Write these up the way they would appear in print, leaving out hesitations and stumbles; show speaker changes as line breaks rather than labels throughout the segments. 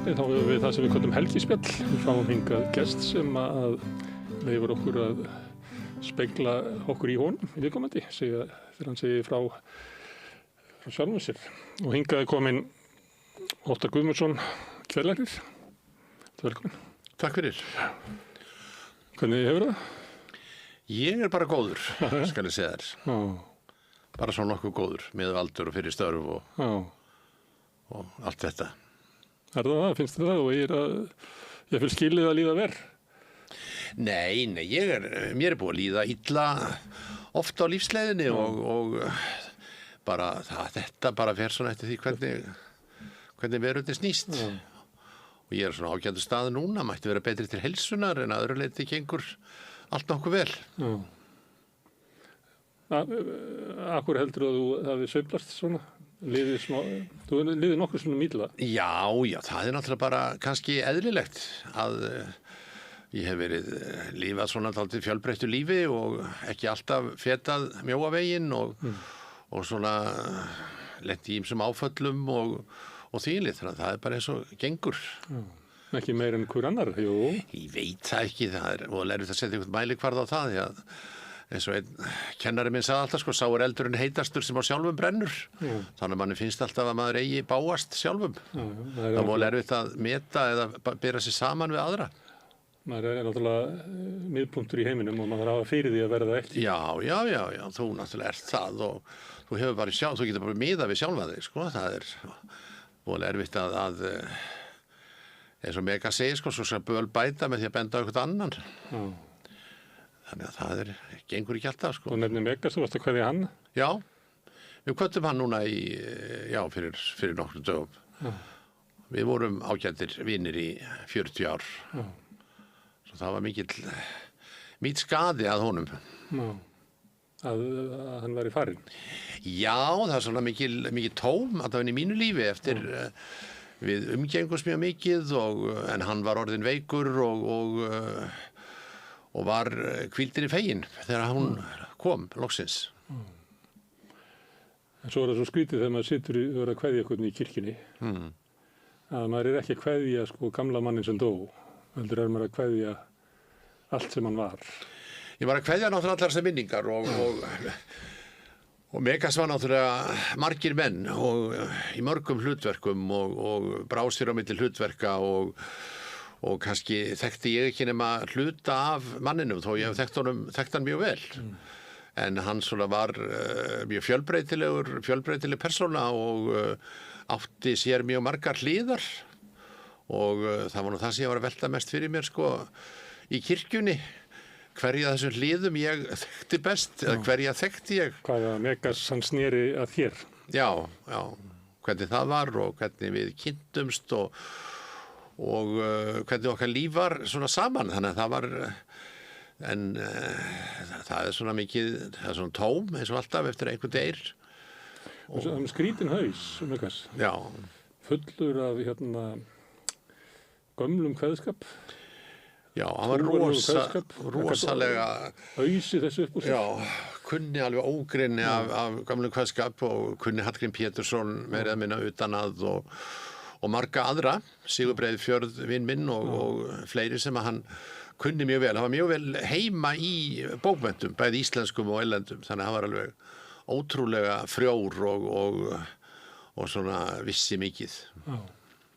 kvöldi þá höfum við það sem við kallum helgispjall. Við fáum hingað gest sem að leyfir okkur að spegla okkur í honum í viðkomandi, þegar hann segir frá sjálfum sér. Og hingað er komin Óttar Guðmundsson, kjörlæknir. Velkomin.
Takk fyrir.
Hvernig hefur það?
Ég er bara góður, skal ég segja þér.
Já.
Bara svo nokkuð góður, með aldur og fyrir störf og allt þetta.
Er það? Finnst þér það? Og ég fyrir skilið að líða verð?
Nei, mér er búið að líða illa oft á lífsleiðinni og bara þetta bara fer svona eftir því hvernig veröldin snýst. Og ég er svona ágætu stað núna, mætti vera betri til heilsunar en að öðru leyti gengur allt nokkuð vel.
Akkur heldur að þú hafi sveiflast svona? Þú liðið nokkuð svona illa?
Já, það er náttúrulega bara kannski eðlilegt að ég hef verið lifað svona dálítið fjölbreyttu lífi og ekki alltaf fetað mjóa veginn og svona lent í ýmsum áföllum og þvílið, þannig að það er bara eins og gengur.
Ekki meir en hver annar, jú.
Ég veit það ekki, það er og erfitt að setja einhvern mælikvarða á það, því að eins og einn kennari minn sagði alltaf, sá er eldurinn heitastur sem á sjálfum brennur. Þannig að manni finnst alltaf að maður eigi báast sjálfum. Það er erfitt að meta eða bera sig saman við aðra.
Maður er náttúrulega miðpunktur í heiminum og maður hafa fyrir því að verða ekki.
Já, þú náttúrulega ert það og þú hefur bara þú getur bara miðað við sjálfa þig, sko. Það er voðalega erfitt að eins og Mega segir, sko, svo skal böl bæta með því að benda á eitthvað annan. Þannig að það gengur ekki alltaf, sko.
Þú nefnir Mega, þú varst að kveðja hann?
Já, við kvöddum hann núna fyrir nokkrum dögum. Við vorum ágætir vinir í 40 ár. Svo það var mikill skaði að honum.
Að hann væri farinn?
Já, það er svona mikil tóm að það var í mínu lífi eftir við umgengumst mjög mikið en hann var orðinn veikur og var hvíldinni fegin þegar hún kom loksins.
En svo er það svo skrítið þegar maður situr og er að kveðja eitthvað í kirkjunni að maður er ekki að kveðja sko gamla mannin sem dó, heldur er maður að kveðja allt sem hann var.
Ég var að kveðja náttúrulega allar þessar minningar og Megas var náttúrulega margir menn og í mörgum hlutverkum og brá sér á milli hlutverka og kannski þekkti ég ekki nema hluta af manninum þó ég hef þekkt hann mjög vel. En hann svona var mjög fjölbreytileg persóna og átti sér mjög margar hliðar og það var nú það sem ég var að velta mest fyrir mér sko í kirkjunni. Hverja þessum hliðum ég þekkti best eða hverja þekkti ég.
Hvaða Megas hann sneri að þér?
Já, hvernig það var og hvernig við kynntumst og hvernig okkar líf var svona saman. Þannig að það var, það er svona mikið, það er svona tóm eins og alltaf eftir einhvern deyr.
Og skrítin haus, Megas.
Já.
Fullur af gömlum kveðskap.
Já, hann var rosalega
ausi þessu upp úr sér.
Já, kunni alveg ógrynni af gamlum kveðskap og kunni Hallgrím Pétursson meira eða minna utan að og marga aðra, Sigurbreið Fjörð vinn minn og fleiri sem að hann kunni mjög vel. Hann var mjög vel heima í bókmenntum, bæði íslenskum og erlendum, þannig að hann var alveg ótrúlega frjór og svona vissi mikið.
Já,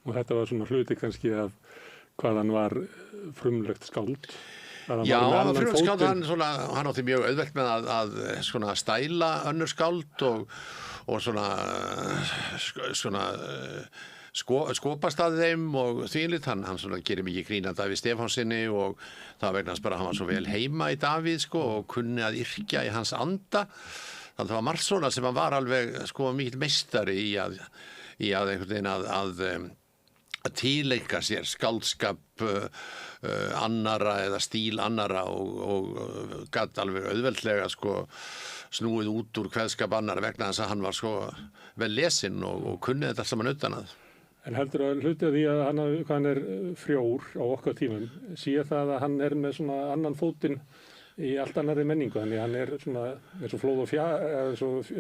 og þetta var svona hluti kannski af hvað hann var frumlegt skáld.
Já, hann var frumlegt skáld, hann átti mjög auðvelt með að svona stæla önnur skáld og svona skopast að þeim og þvílít. Hann svona gerir mikið grín að Davíð Stefánsinni og það vegna bara hann var svo vel heima í Davíð sko og kunni að yrkja í hans anda. Þannig að það var margt svona sem hann var alveg sko mikill meistari í að einhvern veginn að tileika sér skáldskap annara eða stíl annara og gat alveg auðveldlega sko snúið út úr kveðskap annara vegna þess að hann var sko vel lesinn og kunni þetta saman utan að.
En heldur að hluti af því að hann er frjór á okkar tímum, sé það að hann er með svona annan fótinn í allt annarri menningu, þannig hann svona eins og flóð og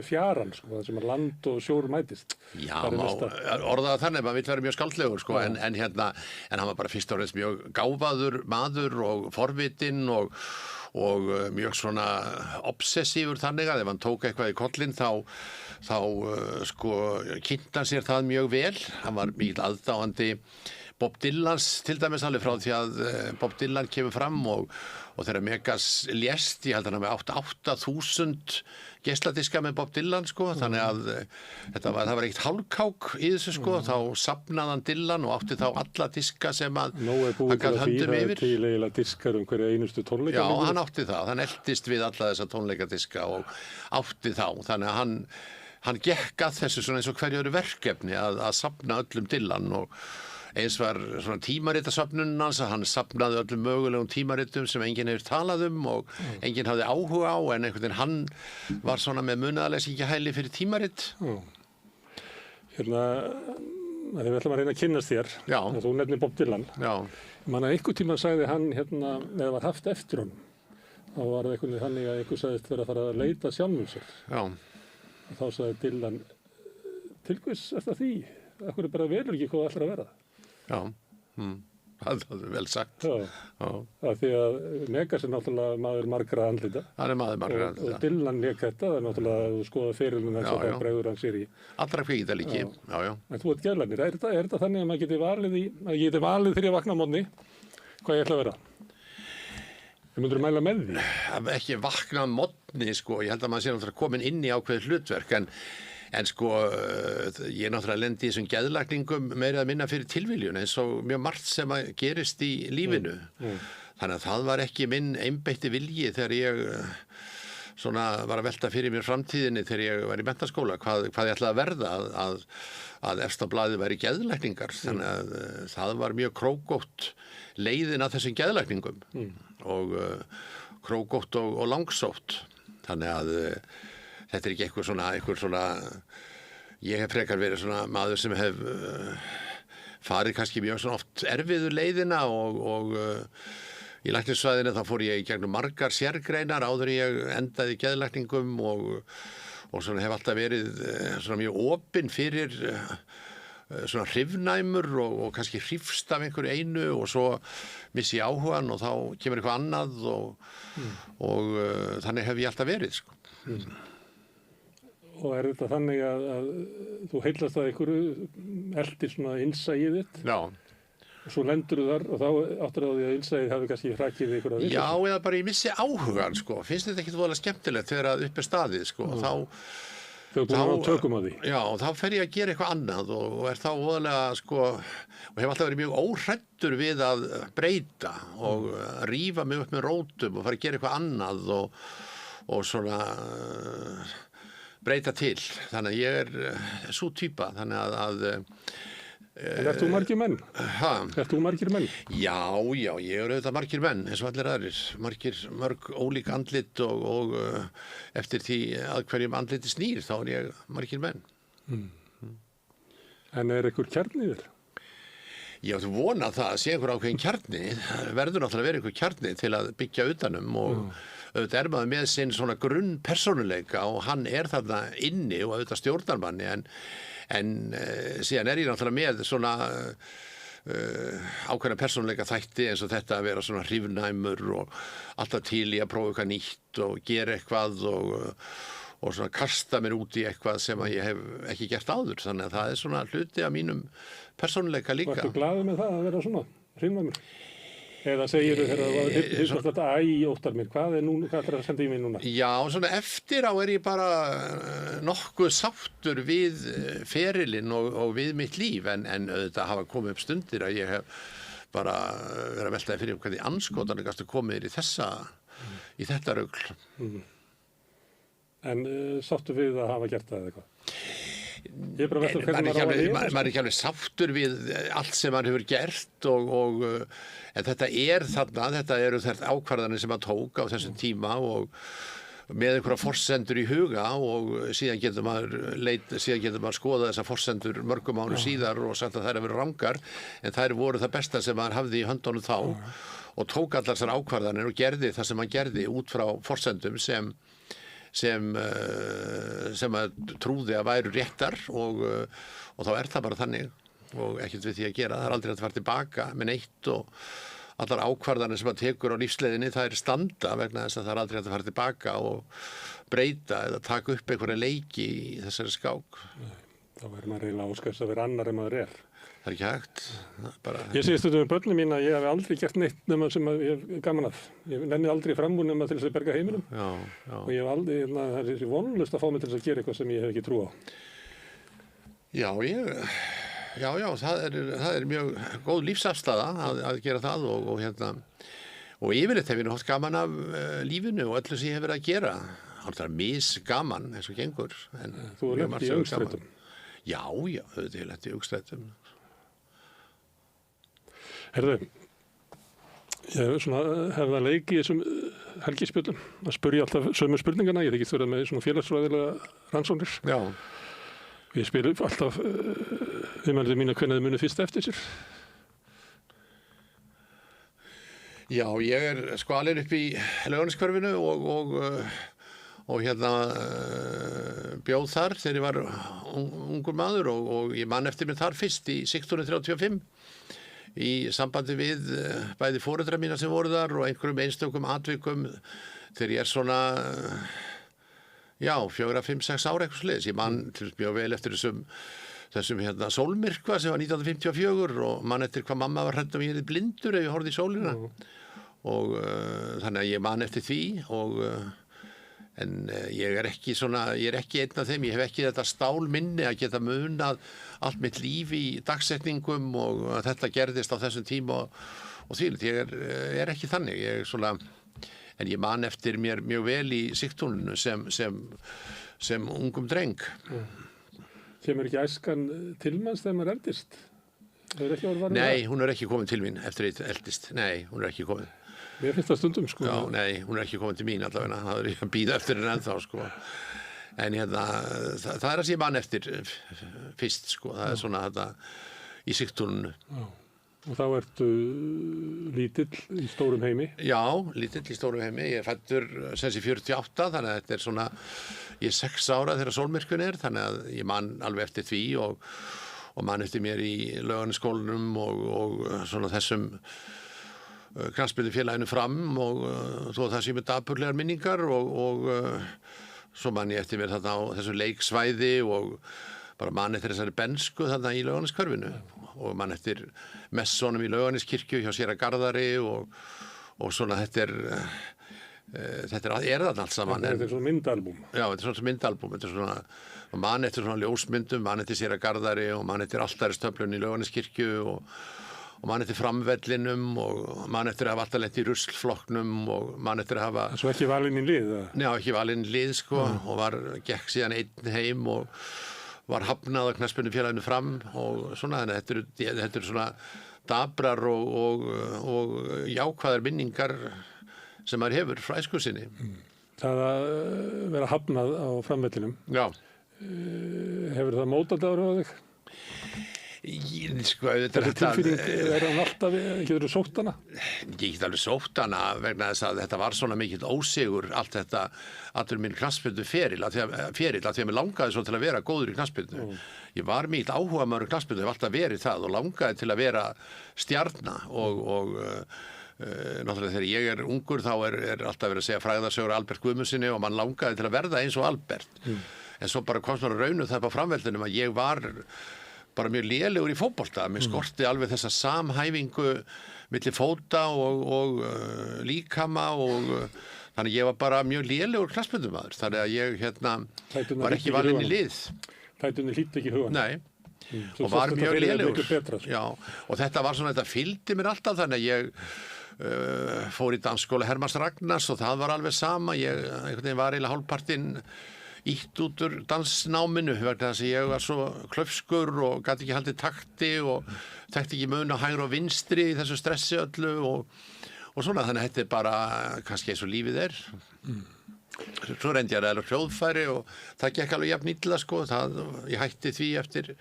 fjaran, sko, það sem land og sjór mætist.
Já, orðaða þannig, maður vill vera mjög skáldlegur, sko, en hann var bara fyrst og fremst mjög gáfaður maður og forvitinn og mjög svona obsessífur þannig að ef hann tók eitthvað í kollinn þá sko kynnti hann sér það mjög vel. Hann var mikil aðdáandi Bob Dylans til dæmis alveg frá því að Bob Dylan kemur fram og þegar Megas lést, ég held að hann hafi 8.000 geisladiska með Bob Dylan, sko, þannig að það var ekkert hálfkák í þessu, sko, þá safnaði hann Dylan og átti þá alla diska sem að hann gat höndum yfir.
Til eiginlega diskar hverja einustu tónleika.
Já, hann átti það, hann eltist við alla þessa tónleikadiska og átti þá, þannig að hann gekk að þessu svona eins og hverju öðru verkefni að safna öllum Dylan og eins var svona tímaritasöfnun hans að hann safnaði öllum mögulegum tímaritum sem enginn hefur talað og enginn hafði áhuga á en einhvern veginn hann var svona með munaðarleysingahæli fyrir tímarit.
Hérna, við ætlum að reyna að kynnast þér.
Já.
Þú nefnir Bob Dylan.
Já.
Man að einhver tíma sagði hann hérna, eða var haft eftir honum, þá var það einhvern veginn þannig að einhver sagðist vera að fara að leita sjálfum sér.
Já.
Og þá sagði Dylan, til hvers er það því? Akkur bara velur ekki hvað það ætlar að vera.
Já, það er vel sagt.
Já. Því að Megas er náttúrulega maður margra andlita.
Hann er maður margra andlita.
Og Dylan lék þetta, það er náttúrulega að skoða ferilinn eins og það bregður hann sér í.
Allra kvikindalíki, já.
En þú ert gæðlarnir, er þetta þannig að maður geti valið þegar ég vakna á morgni hvað ég ætla að vera? Þú myndir mæla með því?
Ekki vakna á morgni, sko, ég held að maður sé náttúrulega komin inn í ákveðið hlutverk, en sko, ég náttúrulega lendi í þessum geðlækningum meira að minna fyrir tilviljun eins og mjög margt sem að gerist í lífinu. Þannig að það var ekki minn einbeitti vilji þegar ég svona var að velta fyrir mér framtíðinni þegar ég var í menntaskóla, hvað ég ætlaði að verða að efst á blaði væri geðlækningar. Þannig að það var mjög krókótt leiðin að þessum geðlækningum og krókótt og langsótt. Þannig að þetta er ekki eitthvað svona, ég hef frekar verið svona maður sem hef farið kannski mjög svona oft erfiðu leiðina og í læknisfræðinni þá fór ég í gegnum margar sérgreinar áður ég endaði í geðlækningum og svona hef alltaf verið svona mjög opinn fyrir svona hrifnæmur og kannski hrifst af einhverju einu og svo missi ég áhugan og þá kemur eitthvað annað og þannig hef ég alltaf verið, sko.
Og er þetta þannig að þú heillast að einhverju eldir svona innsæið þitt?
Já.
Og svo lendur þú þar og þá áttur á því að innsæið hafi kannski hrakið ykkur að vilja?
Já, eða bara ég missi áhugan, sko. Finnst þetta ekkert voðalega skemmtilegt þegar að upp er staðið, sko.
Þegar þú búin að tökum á því?
Já, þá fer ég að gera eitthvað annað og er þá voðalega, sko, og hef alltaf verið mjög óhræddur við að breyta og rífa mig upp með rótum og fara að gera eitthvað annað og svona breyta til, þannig að ég er svo týpa, þannig að
En ert þú margir menn? Ert þú margir menn?
Já, ég er auðvitað margir menn, eins og allir aðrir, mörg ólík andlit og eftir því að hverjum andliti snýr, þá er ég margir menn.
En er einhver kjarni í þér?
Ég átti vona það að sé einhver ákveðin kjarni, verður náttúrulega að vera einhver kjarni til að byggja utanum og auðvitað er maður með sinn svona grunn persónuleika og hann er þarna inni og auðvitað stjórnar manni en síðan er ég náttúrulega með svona ákveðna persónuleika þætti eins og þetta að vera svona hrifnæmur og alltaf til í að prófa eitthvað nýtt og gera eitthvað og svona kasta mér út í eitthvað sem að ég hef ekki gert áður, þannig að það er svona hluti af mínum persónuleika líka.
Varstu glaður með það að vera svona hrifnæmur? Eða segir þau þegar það hittast þetta óttar mér, hvað ætlar að senda í mig núna? Já,
svona eftir á er ég bara nokkuð sáttur við ferilinn og við mitt líf en auðvitað hafa komið upp stundir að ég hef bara verið að veltaði fyrir hvernig anskotanir gastu komið í þetta rugl.
En sáttu við að hafa gert það eða eitthvað?
Maður er ekki alveg sáttur við allt sem maður hefur gert en þetta eru þetta ákvarðanir sem maður tók á þessum tíma og með einhverja forsendur í huga og síðan getur maður skoða þessar forsendur mörgum árum síðar og sagt að þær eru rangar en þær voru það besta sem maður hafði í höndunum þá og tók allar þessar ákvarðanir og gerði það sem hann gerði út frá forsendum sem að trúði að væru réttar og þá það bara þannig og ekkert við því að gera. Það aldrei hægt að fara tilbaka með neitt og allar ákvarðanir sem að tekur á lífsleiðinni það standa vegna þess að það aldrei hægt að fara tilbaka og breyta eða taka upp einhverja leiki í þessari skák.
Þá verður maður eiginlega óskast að vera annar en maður er.
Það ekki hægt. Bara...
Ég segist þetta með börnum mín að ég hef aldrei gert neitt nema sem að ég hef gaman að. Ég nenni aldrei fram úr nema til þess að berga heiminum.
Já.
Og ég hef aldrei, það er vonlaust að fá mig til þess að gera eitthvað sem ég hef ekki trú á.
Já, það er mjög góð lífsafstaða að gera það og yfirleitt hef ég haft gaman af lífinu og öllu sem ég hef verið að gera. Það er misgaman eins og gengur.
Þú er lent í öngstrætum.
Já, auðvitað ég lent í öngstrætum.
Herðu, ég hef það leik í þessum helgispjöllum að spyrja alltaf sömu spurningana. Ég þykist verið með svona félagsfræðilega rannsóknir.
Já.
Ég spyr alltaf viðmælið mína hvernig þið munu fyrst eftir sér.
Já, ég er alinn upp í Laugarneskverfinu og bjóð þar þegar ég var ungur maður og ég man eftir mér þar fyrst í Sigtúni 35 í sambandi við bæði foreldra mína sem voru þar og einhverjum einstökum atvikum þegar ég er svona 4, 5, 6 ára eitthvað sliðis. Ég man mjög vel eftir þessum sólmyrkva sem var 1954 og man eftir hvað mamma var hrædd ég blindur ef ég horfði í sólina og þannig að ég man eftir því en ég er ekki einn af þeim, ég hef ekki þetta stálminni að geta munað allt mitt líf í dagsetningum og að þetta gerðist á þessum tíma og því, ég er ekki þannig, en ég man eftir mér mjög vel í Sigtúninu sem ungum dreng.
Kemur ekki æskan til manns þegar maður eldist?
Nei, hún er ekki komin til mín eftir að eldist. Nei, hún er ekki komin.
Mér finnst það stundum, sko.
Já, nei, hún er ekki komin til mín allavega. Það er ég að bíða eftir henni ennþá, sko. En það er það sem ég man eftir fyrst, sko. Það er svona þetta í Sigtúninu.
Já. Og þá ertu lítill í stórum heimi? Já,
lítill í stórum heimi. Ég er fæddur sem sé 48, þannig að þetta er svona, ég er 6 ára þegar sólmyrkvinn er, þannig að ég man alveg eftir því og man eftir mér í Laugarnesskólanum og svona þessum knattspyrnufélaginu Fram og þó það sé með dapurlegar minningar og svo man ég eftir mér þarna á þessu leiksvæði og bara man eftir þessari bensku þarna í Laugarneskörfinu og man eftir messónum í Laugarneskirkju hjá séra Garðari og svona þetta er þarna allt saman.
Þetta er svona myndalbúm.
Já, þetta er svona myndalbúm. Þetta er svona, man eftir svona ljósmyndum, man eftir séra Garðari og man eftir altaristöflun í Laugarneskirkju og man eftir framvellinum og man eftir að hafa alltaf lent í ruslflokknum og man eftir að hafa...
Svo ekki valinn í lið?
Já, ekki valinn í lið, sko, og gekk síðan einn heim og var hafnað á knattspyrnufélaginu Fram og svona, þannig að þetta eru svona dabrar og jákvæðar minningar sem maður hefur frá æsku sinni.
Það að vera hafnað á framvellinum, hefur það mótandi áhrif á þig? Þessi tilfinning, hann alltaf, getur þú sótt hana?
Ég get alveg sótt hana vegna þess að þetta var svona mikill ósigur allt þetta, allur minn knattspyrnu feril að því að mér langaði svo til að vera góður í knattspyrnu. Ég var mikill áhugamaður í knattspyrnu, hef alltaf verið það og langaði til að vera stjarna og náttúrulega þegar ég er ungur þá er alltaf verið að segja frægðarsögur Albert Guðmundsssyni og mann langaði til að verða eins og Albert. En svo bara kom svona raunu það á framveldinum að ég var bara mjög lélegur í fótbolta. Mér skorti alveg þessa samhæfingu milli fóta og líkama og þannig ég var bara mjög lélegur knattspyrnumaður. Þannig að ég var ekki valinn í lið.
Fæturnir hlýddu ekki hugann.
Nei. Og var mjög lélegur. Já, og þetta var svona, þetta fylgdi mér alltaf þannig að ég fór í dansskóla Hermanns Ragnars og það var alveg sama. Ég einhvern veginn var eiginlega hálfpartinn ítt út úr dansnáminu vegna þess að ég var svo klaufskur og gat ekki haldið takti og þekkti ekki mun á hægri og vinstri í þessu stressi öllu og svona, þannig að þetta er bara kannski eins og lífið er. Svo reyndi ég að ræða hljóðfæri og það gekk alveg jafn illa, sko, ég hætti því eftir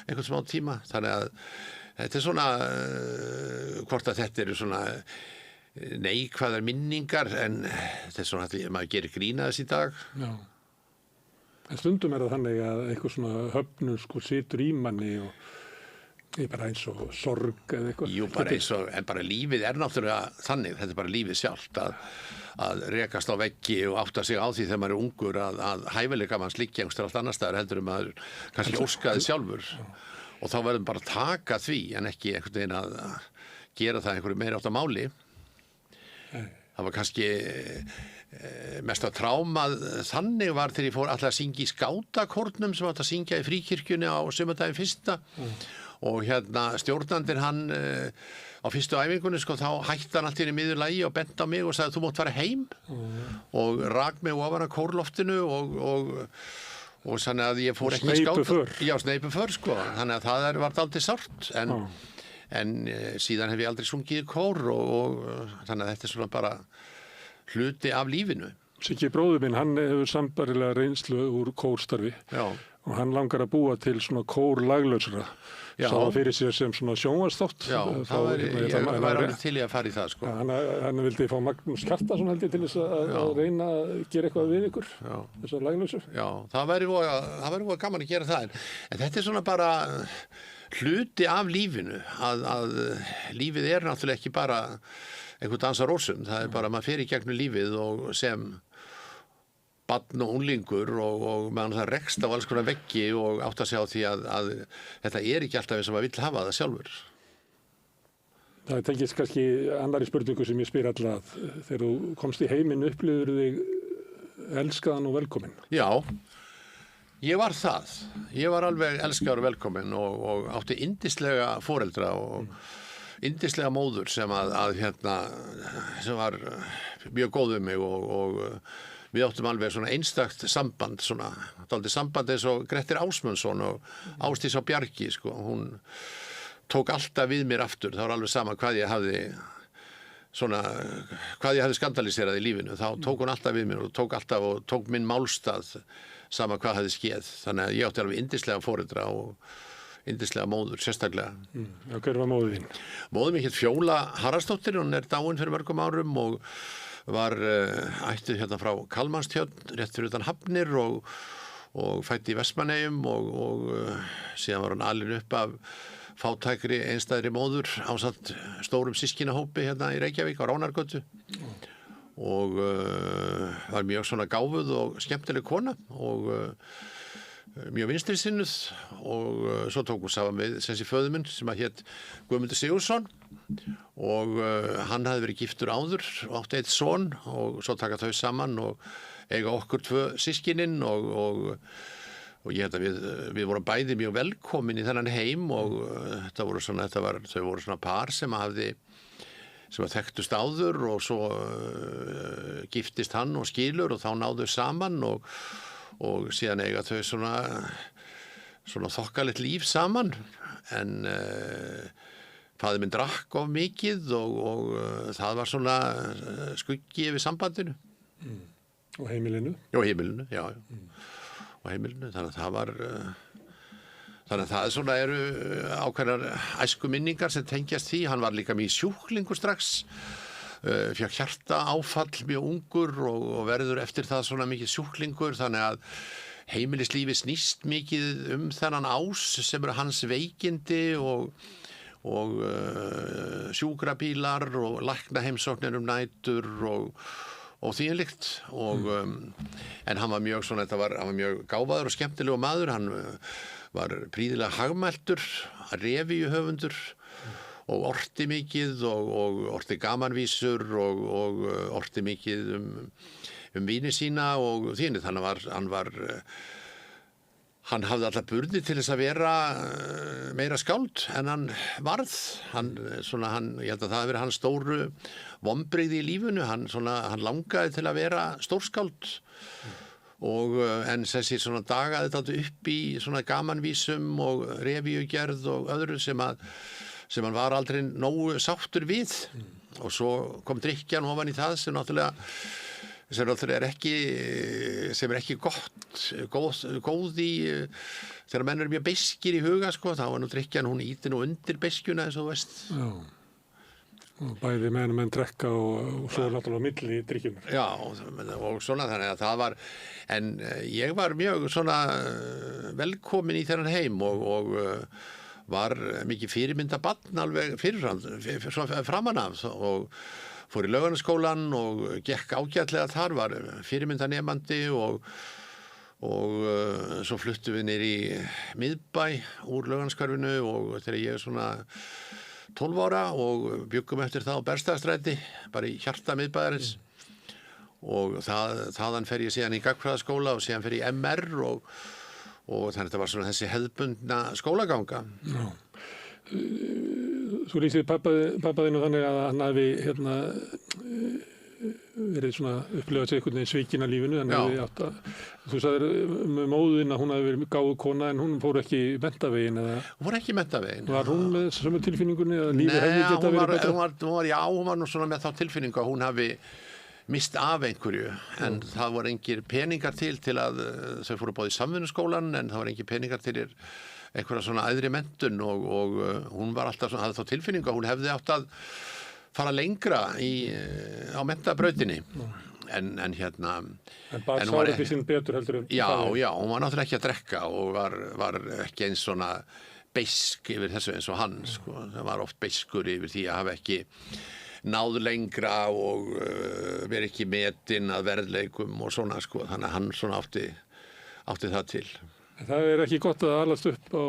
einhvern smá tíma, þannig að þetta er svona hvort að þetta eru svona neikvæðar minningar en þetta svona að maður gerir grín að þess í dag.
Já. En stundum það þannig að eitthvað svona höfnun situr í manni og bara eins og sorg eða eitthvað.
Jú, bara eins og, en bara lífið náttúrulega þannig, þetta bara lífið sjálft að rekast á veggi og átta sig á því þegar maður ungur að hæfileika manns liggja einhverstaðar allt annar staðar heldur maður kannski óskaði sjálfur og þá verðum bara að taka því en ekki einhvern veginn að gera það einhverju meira átt að máli. Það var kannski mest að trámað þannig var þegar ég fór alltaf að syngja í skátakórnum sem átt að syngja í fríkirkjunni á sumardaginn fyrsta og stjórnandinn hann á fyrstu æfingunni þá hætti hann allt í miður lagi og benti á mig og sagði þú mátt fara heim og rak mig ofan að kórloftinu og þannig að ég fór ekki sneipuför þannig að það var dálítið sárt en síðan hef ég aldrei sungið í kór og þannig að þetta svona bara hluti af lífinu.
Siggi bróður minn, hann hefur sambarilega reynslu úr kórstarfi og hann langar að búa til svona kórlaglausra. Sá það fyrir sér sem svona sjónvarpsþátt.
Já, ég var alveg til í að fara í það sko.
Hann vildi fá Magnús Kjartason held ég til þess að reyna að gera eitthvað við ykkur, þessar laglausur.
Já, það væri voða gaman að gera það en þetta svona bara hluti af lífinu að lífið náttúrulega ekki bara einhvern dans á rósum, það bara maður fer í gegnum lífið og sem barn og unglingur og meðan það rekst á alls konar veggi og átt að sjá því að þetta ekki alltaf eins og maður vill hafa það sjálfur.
Það tengist kannski annari spurningu sem ég spyr alltaf þegar þú komst í heiminn upplifur þig elskaðan og velkominn.
Já, ég var það. Ég var alveg elskaður og velkominn og átti yndislega foreldra og yndislega móður sem sem var mjög góð við mig og við áttum alveg svona einstakt samband, svona dálítið samband eins og Grettir Ásmundsson og Ásdís á Bjargi, hún tók alltaf við mér aftur, það var alveg sama hvað ég hafði skandaliserað í lífinu, þá tók hún alltaf við mér og tók minn málstað sama hvað hafði skeð, þannig að ég átti alveg yndislega foreldra og yndislega móður, sérstaklega.
Já, hver var móður þín?
Móður mér hét Fjóla Haraldsdóttir, hún dáin fyrir mörgum árum og var ættuð frá Kalmannstjörn rétt fyrir utan Hafnir og fædd í Vestmannaeyjum og síðan var hún alin upp af fátækri einstæðri móður ásamt stórum systkinahópi í Reykjavík á Ránargötu og var mjög svona gáfuð og skemmtileg kona og mjög vinstrisinnuð og svo tók hún saman við föður minn sem hét Guðmundur Sigurðsson og hann hafði verið giftur áður og átti einn son og svo taka þau saman og eiga okkur 2 systkinin og ég held að við vorum bæði mjög velkomin í þennan heim og þau voru svona par sem þekktust áður og svo giftist hann og skilur og þá náðu saman og síðan eiga þau svona þokkalegt líf saman en faðir minn drakk of mikið og það var svona skuggi yfir sambandinu.
Og heimilinu?
Já, heimilinu, já. Og heimilinu, þannig að það svona eru ákveðnar æskuminningar sem tengjast því. Hann var líka mjög sjúklingur strax, fékk hjartaáfall mjög ungur og verður eftir það svona mikið sjúklingur, þannig að heimilislífi snýst mikið þennan ás sem eru hans veikindi og sjúkrabílar og læknaheimsóknir nætur og þvíumlíkt en hann var mjög svona, hann var mjög gáfaður og skemmtilegur maður, hann var prýðilega hagmæltur, revíuhöfundur og orti mikið og orti gamanvísur og orti mikið víni sína og þvíumlíkt, hann hafði alltaf burði til þess að vera meira skáld en hann varð. Ég held að það hafi verið hans stóru vonbrigði í lífinu. Hann langaði til að vera stórskáld en þessi dagaði þetta upp í gamanvísum og revíugerð og öðru sem hann var aldrei nógu sáttur við. Og svo kom drykkjan ofan í það sem náttúrulega er ekki góð í þegar menn eru mjög beiskir í huga þá var nú drykkjan, hún ýtir nú undir beiskjuna eins og þú veist.
Já. Bæði menn drekka og svo náttúrulega milli drykkjunar.
Já, og svona þannig að það var, en ég var mjög svona velkomin í þennan heim og var mikið fyrirmyndabarn alveg framan af og fór í Laugarnesskólann og gekk ágætlega þar, var fyrirmyndanemandi og svo fluttum við niður í Miðbæ úr Laugarneskörfinu og þegar ég svona 12 ára og bjuggum eftir það á Bergstaðastræti, bara í hjarta Miðbæjarins og þaðan fer ég síðan í gagnfræðaskóla og síðan fer ég í MR og þannig að þetta var svona þessi hefðbundna skólaganga.
Já. Þú lýsir pappaðinu þannig að hann hafi verið svona upplifað sig einhvern veginn svikinn af lífinu, en hefði átt að, þú sagðir með móðin að hún hafi verið gáfuð kona en hún fór ekki menntavegin eða?
Hún fór ekki menntavegin.
Var hún með sömu tilfinningunni að lífið hefði geta verið betra?
Hún var nú svona með þá tilfinningu að hún hafi mist af einhverju, en það voru engir peningar til að þau fóru báði í samvinnuskólan, en það voru engir peningar til einhverja svona æðri menntun og hún var alltaf svona, hafði þá tilfinningu að hún hefði átt að fara lengra á menntabrautinni en
bara sára því sín betur heldur en
já, hún var náttúrulega ekki að drekka og var ekki eins svona beisk yfir þessu eins og hann sko. Það var oft beiskur yfir því að hafa ekki náð lengra og verið ekki metinn að verðleikum og svona sko, þannig að hann svona átti það til.
Það er ekki gott að alast upp á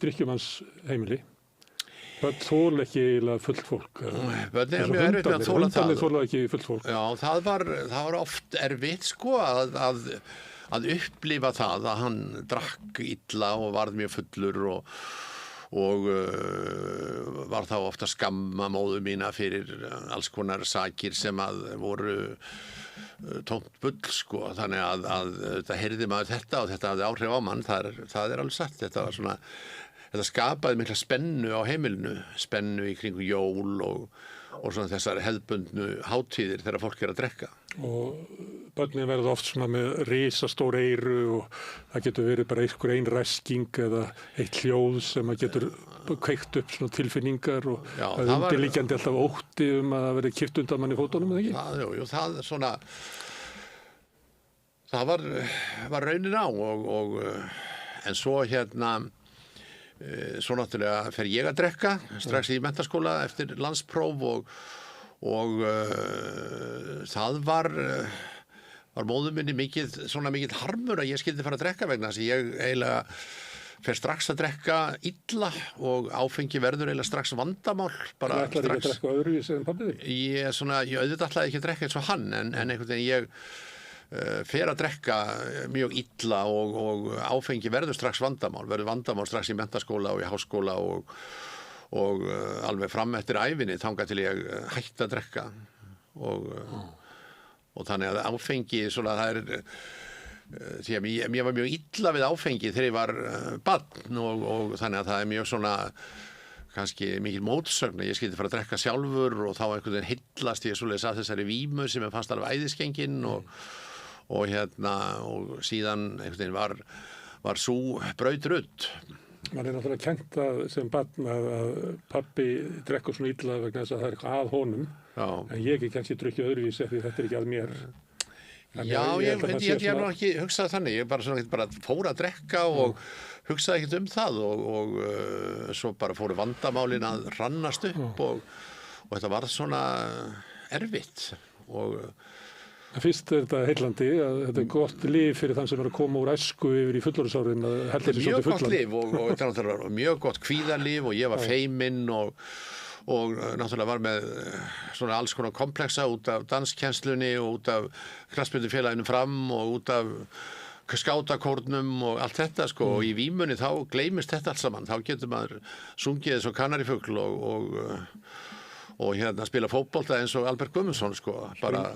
drykkjumanns heimili. Börn þól ekki eiginlega fullt fólk.
Börn er mjög erfitt með að þóla það.
Hundarnir þóla ekki fullt fólk.
Já, það var oft erfitt sko að upplifa það að hann drakk illa og varð mjög fullur og var þá ofta að skamma móður mína fyrir alls konar sakir sem að voru tómt bull sko, þannig að þetta heyrði maður þetta og þetta hafði áhrif á mann, það er alveg satt, þetta skapaði mikla spennu á heimilinu, spennu í kringu jól og svona þessar hefðbundnu hátíðir þegar fólk er að drekka.
Og börnin verða oft svona með risastór eyru og það getur verið bara einhver ein ræsking eða eitt hljóð sem að getur kveikt upp svona tilfinningar og það er undirliggjandi alltaf ótti að það verði kippt undan manni fótunum, eða ekki?
Jú, það svona, það var raunin á en svo svo náttúrulega fer ég að drekka strax í menntaskóla eftir landspróf og það var móður minni mikið harmur að ég skyldi fara að drekka vegna þess að ég eiginlega fer strax að drekka illa og áfengi verður eiginlega strax vandamál.
Það ætlaði ekki að drekka öðruvísi en pabbi þinn?
Ég auðvitað ætlaði ekki að drekka eins og hann en einhvern veginn ég fer að drekka mjög illa og áfengi verður strax vandamál strax í menntaskóla og í háskóla og alveg fram eftir ævinni þangað til ég hætti að drekka og þannig að áfengi svona það því að mér var mjög illa við áfengi þegar ég var barn og þannig að það er mjög svona kannski mikil mótsögn að ég skyldi fara að drekka sjálfur og þá einhvern veginn heillast ég svoleiðis að þessari vímu sem ég fannst alveg æðiskengin og síðan einhvern veginn var sú braut rudd.
Man er náttúrulega kennt sem barn að pabbi drekkur svona illa vegna þess að það er eitthvað að honum. Já. En ég ekki kannski drukkið öðruvísi því þetta er ekki að mér.
Já, ég hef nú ekki hugsað þannig. Ég bara fór að drekka og hugsaði ekkert um það og svo bara fóru vandamálin að rannast upp og þetta var svona erfitt
Fyrst er þetta heillandi að þetta er gott líf fyrir þann sem er að koma úr æsku yfir í fullorðinsárin að hella þessi svolítið fullan. Mjög gott líf og þetta var mjög gott kvíðalíf og ég var feiminn og náttúrulega var með svona alls konar komplexa út af danskennslunni og út af knattspyrnufélaginu Fram og út af skátakórnum og allt þetta sko og í vímunni þá gleymist þetta allt saman. Þá getur maður sungið eins og kanarifugl og spila fótbolta eins og Albert Guðmundsson sko bara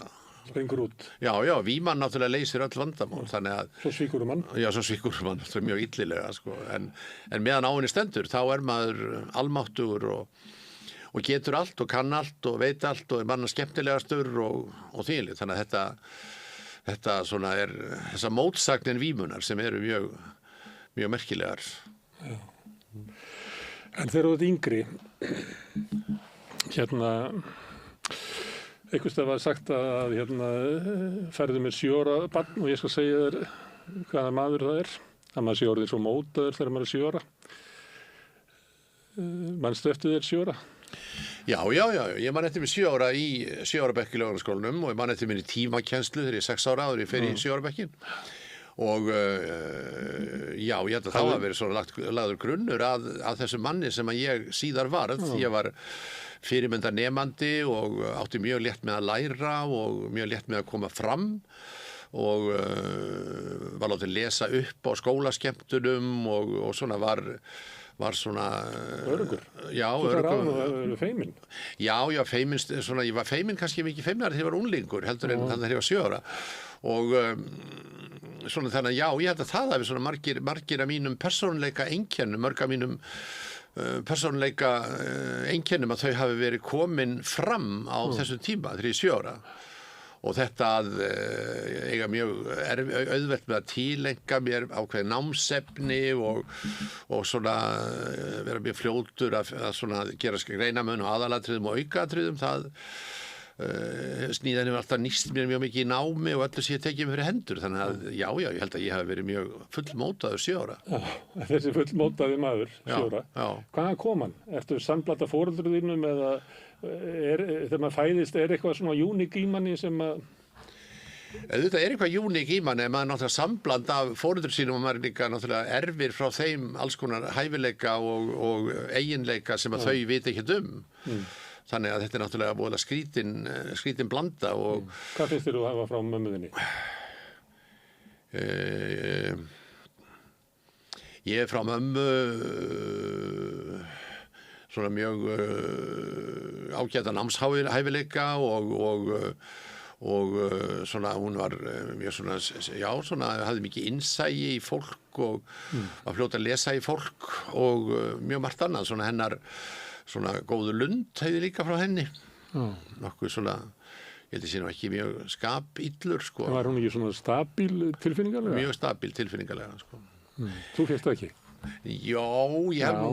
springur út.
Já, víman náttúrulega leysir öll vandamál, þannig að
Svo svíkur mann.
Já, svo svíkur mann, það er mjög illilega, sko, en meðan á henni stendur, þá er maður almáttugur og getur allt og kann allt og veit allt og er manna skemmtilegastur og þvílið, þannig að þetta svona er þessa mótsagnin vímunar sem eru mjög, mjög merkilegar.
Já. En þegar þú ert yngri, einhvers það var sagt að ferðu með 7 ára barn og ég skal segja þér hvaða maður það er. Að maður sé orðið svo mótaður þegar maður er 7 ára. Manstu eftir þér 7 ára?
Já, ég man eftir mér 7 ára í 7 ára bekk í Laugarnesskólanum og ég man eftir mér í tímakennslu þegar ég er 6 ára og ég fer í 7 ára bekkin. Og já, ég held að þá hafi verið svona lagður grunnur að þessum manni sem að ég síðar varð. Ég var fyrirmyndar nemandi og átti mjög létt með að læra og mjög létt með að koma fram og var látið lesa upp á skólaskemmtunum og svona var svona
öruggur.
Já,
öruggur. Feiminn.
Já, feiminn, svona ég var feiminn kannski mikið feimnar þegar ég var unglingur heldur en þannig að ég var 7 ára og svona þannig að já, ég held að það hafi svona margir af mínum persónuleika einkennum, mörg af mínum persónuleika einkennum að þau hafi verið komin fram á þessum tíma þegar ég er 7 ára. Og þetta að eiga mjög auðvelt með að tilenga mér ákveðin námsefni og svona vera mjög fljótur að svona gera greinarmun og aðalatriðum og aukaatriðum, það sníðan hefur alltaf nýst mér mjög mikið í námi og öllu sem ég tekið mér fyrir hendur. Þannig að já, ég held að ég hafi verið mjög fullmótaður 7 ára.
Já, þessi fullmótaði maður 7 ára.
Já.
Hvaðan kom hann? Ertu samblanda foreldrum þínum eða þegar maður fæðist eitthvað svona uník í manni sem að
Þetta eitthvað uník í manni, maður náttúrulega sambland af foreldrum sínum og maður líka náttúrulega erfir frá þeim alls konar hæfileika og eiginleika sem að þau vita ekkert Þannig að þetta er náttúrulega voðalega skrítin blanda og
Hvað finnst þér að hafa frá mömmu þinni?
Ég er frá mömmu svona mjög ágæta námshæfileika og svona hún var mjög svona hafði mikið innsæi í fólk og var fljót að lesa í fólk og mjög margt annað svona hennar svona góður lund hefði líka frá henni nokkuð svona ég held að sé nú ekki mjög skapillur sko.
Var hún ekki svona stabíl tilfinningalega?
Mjög stabíl tilfinningalega sko.
Þú fékkst það ekki?
Já, ég hef nú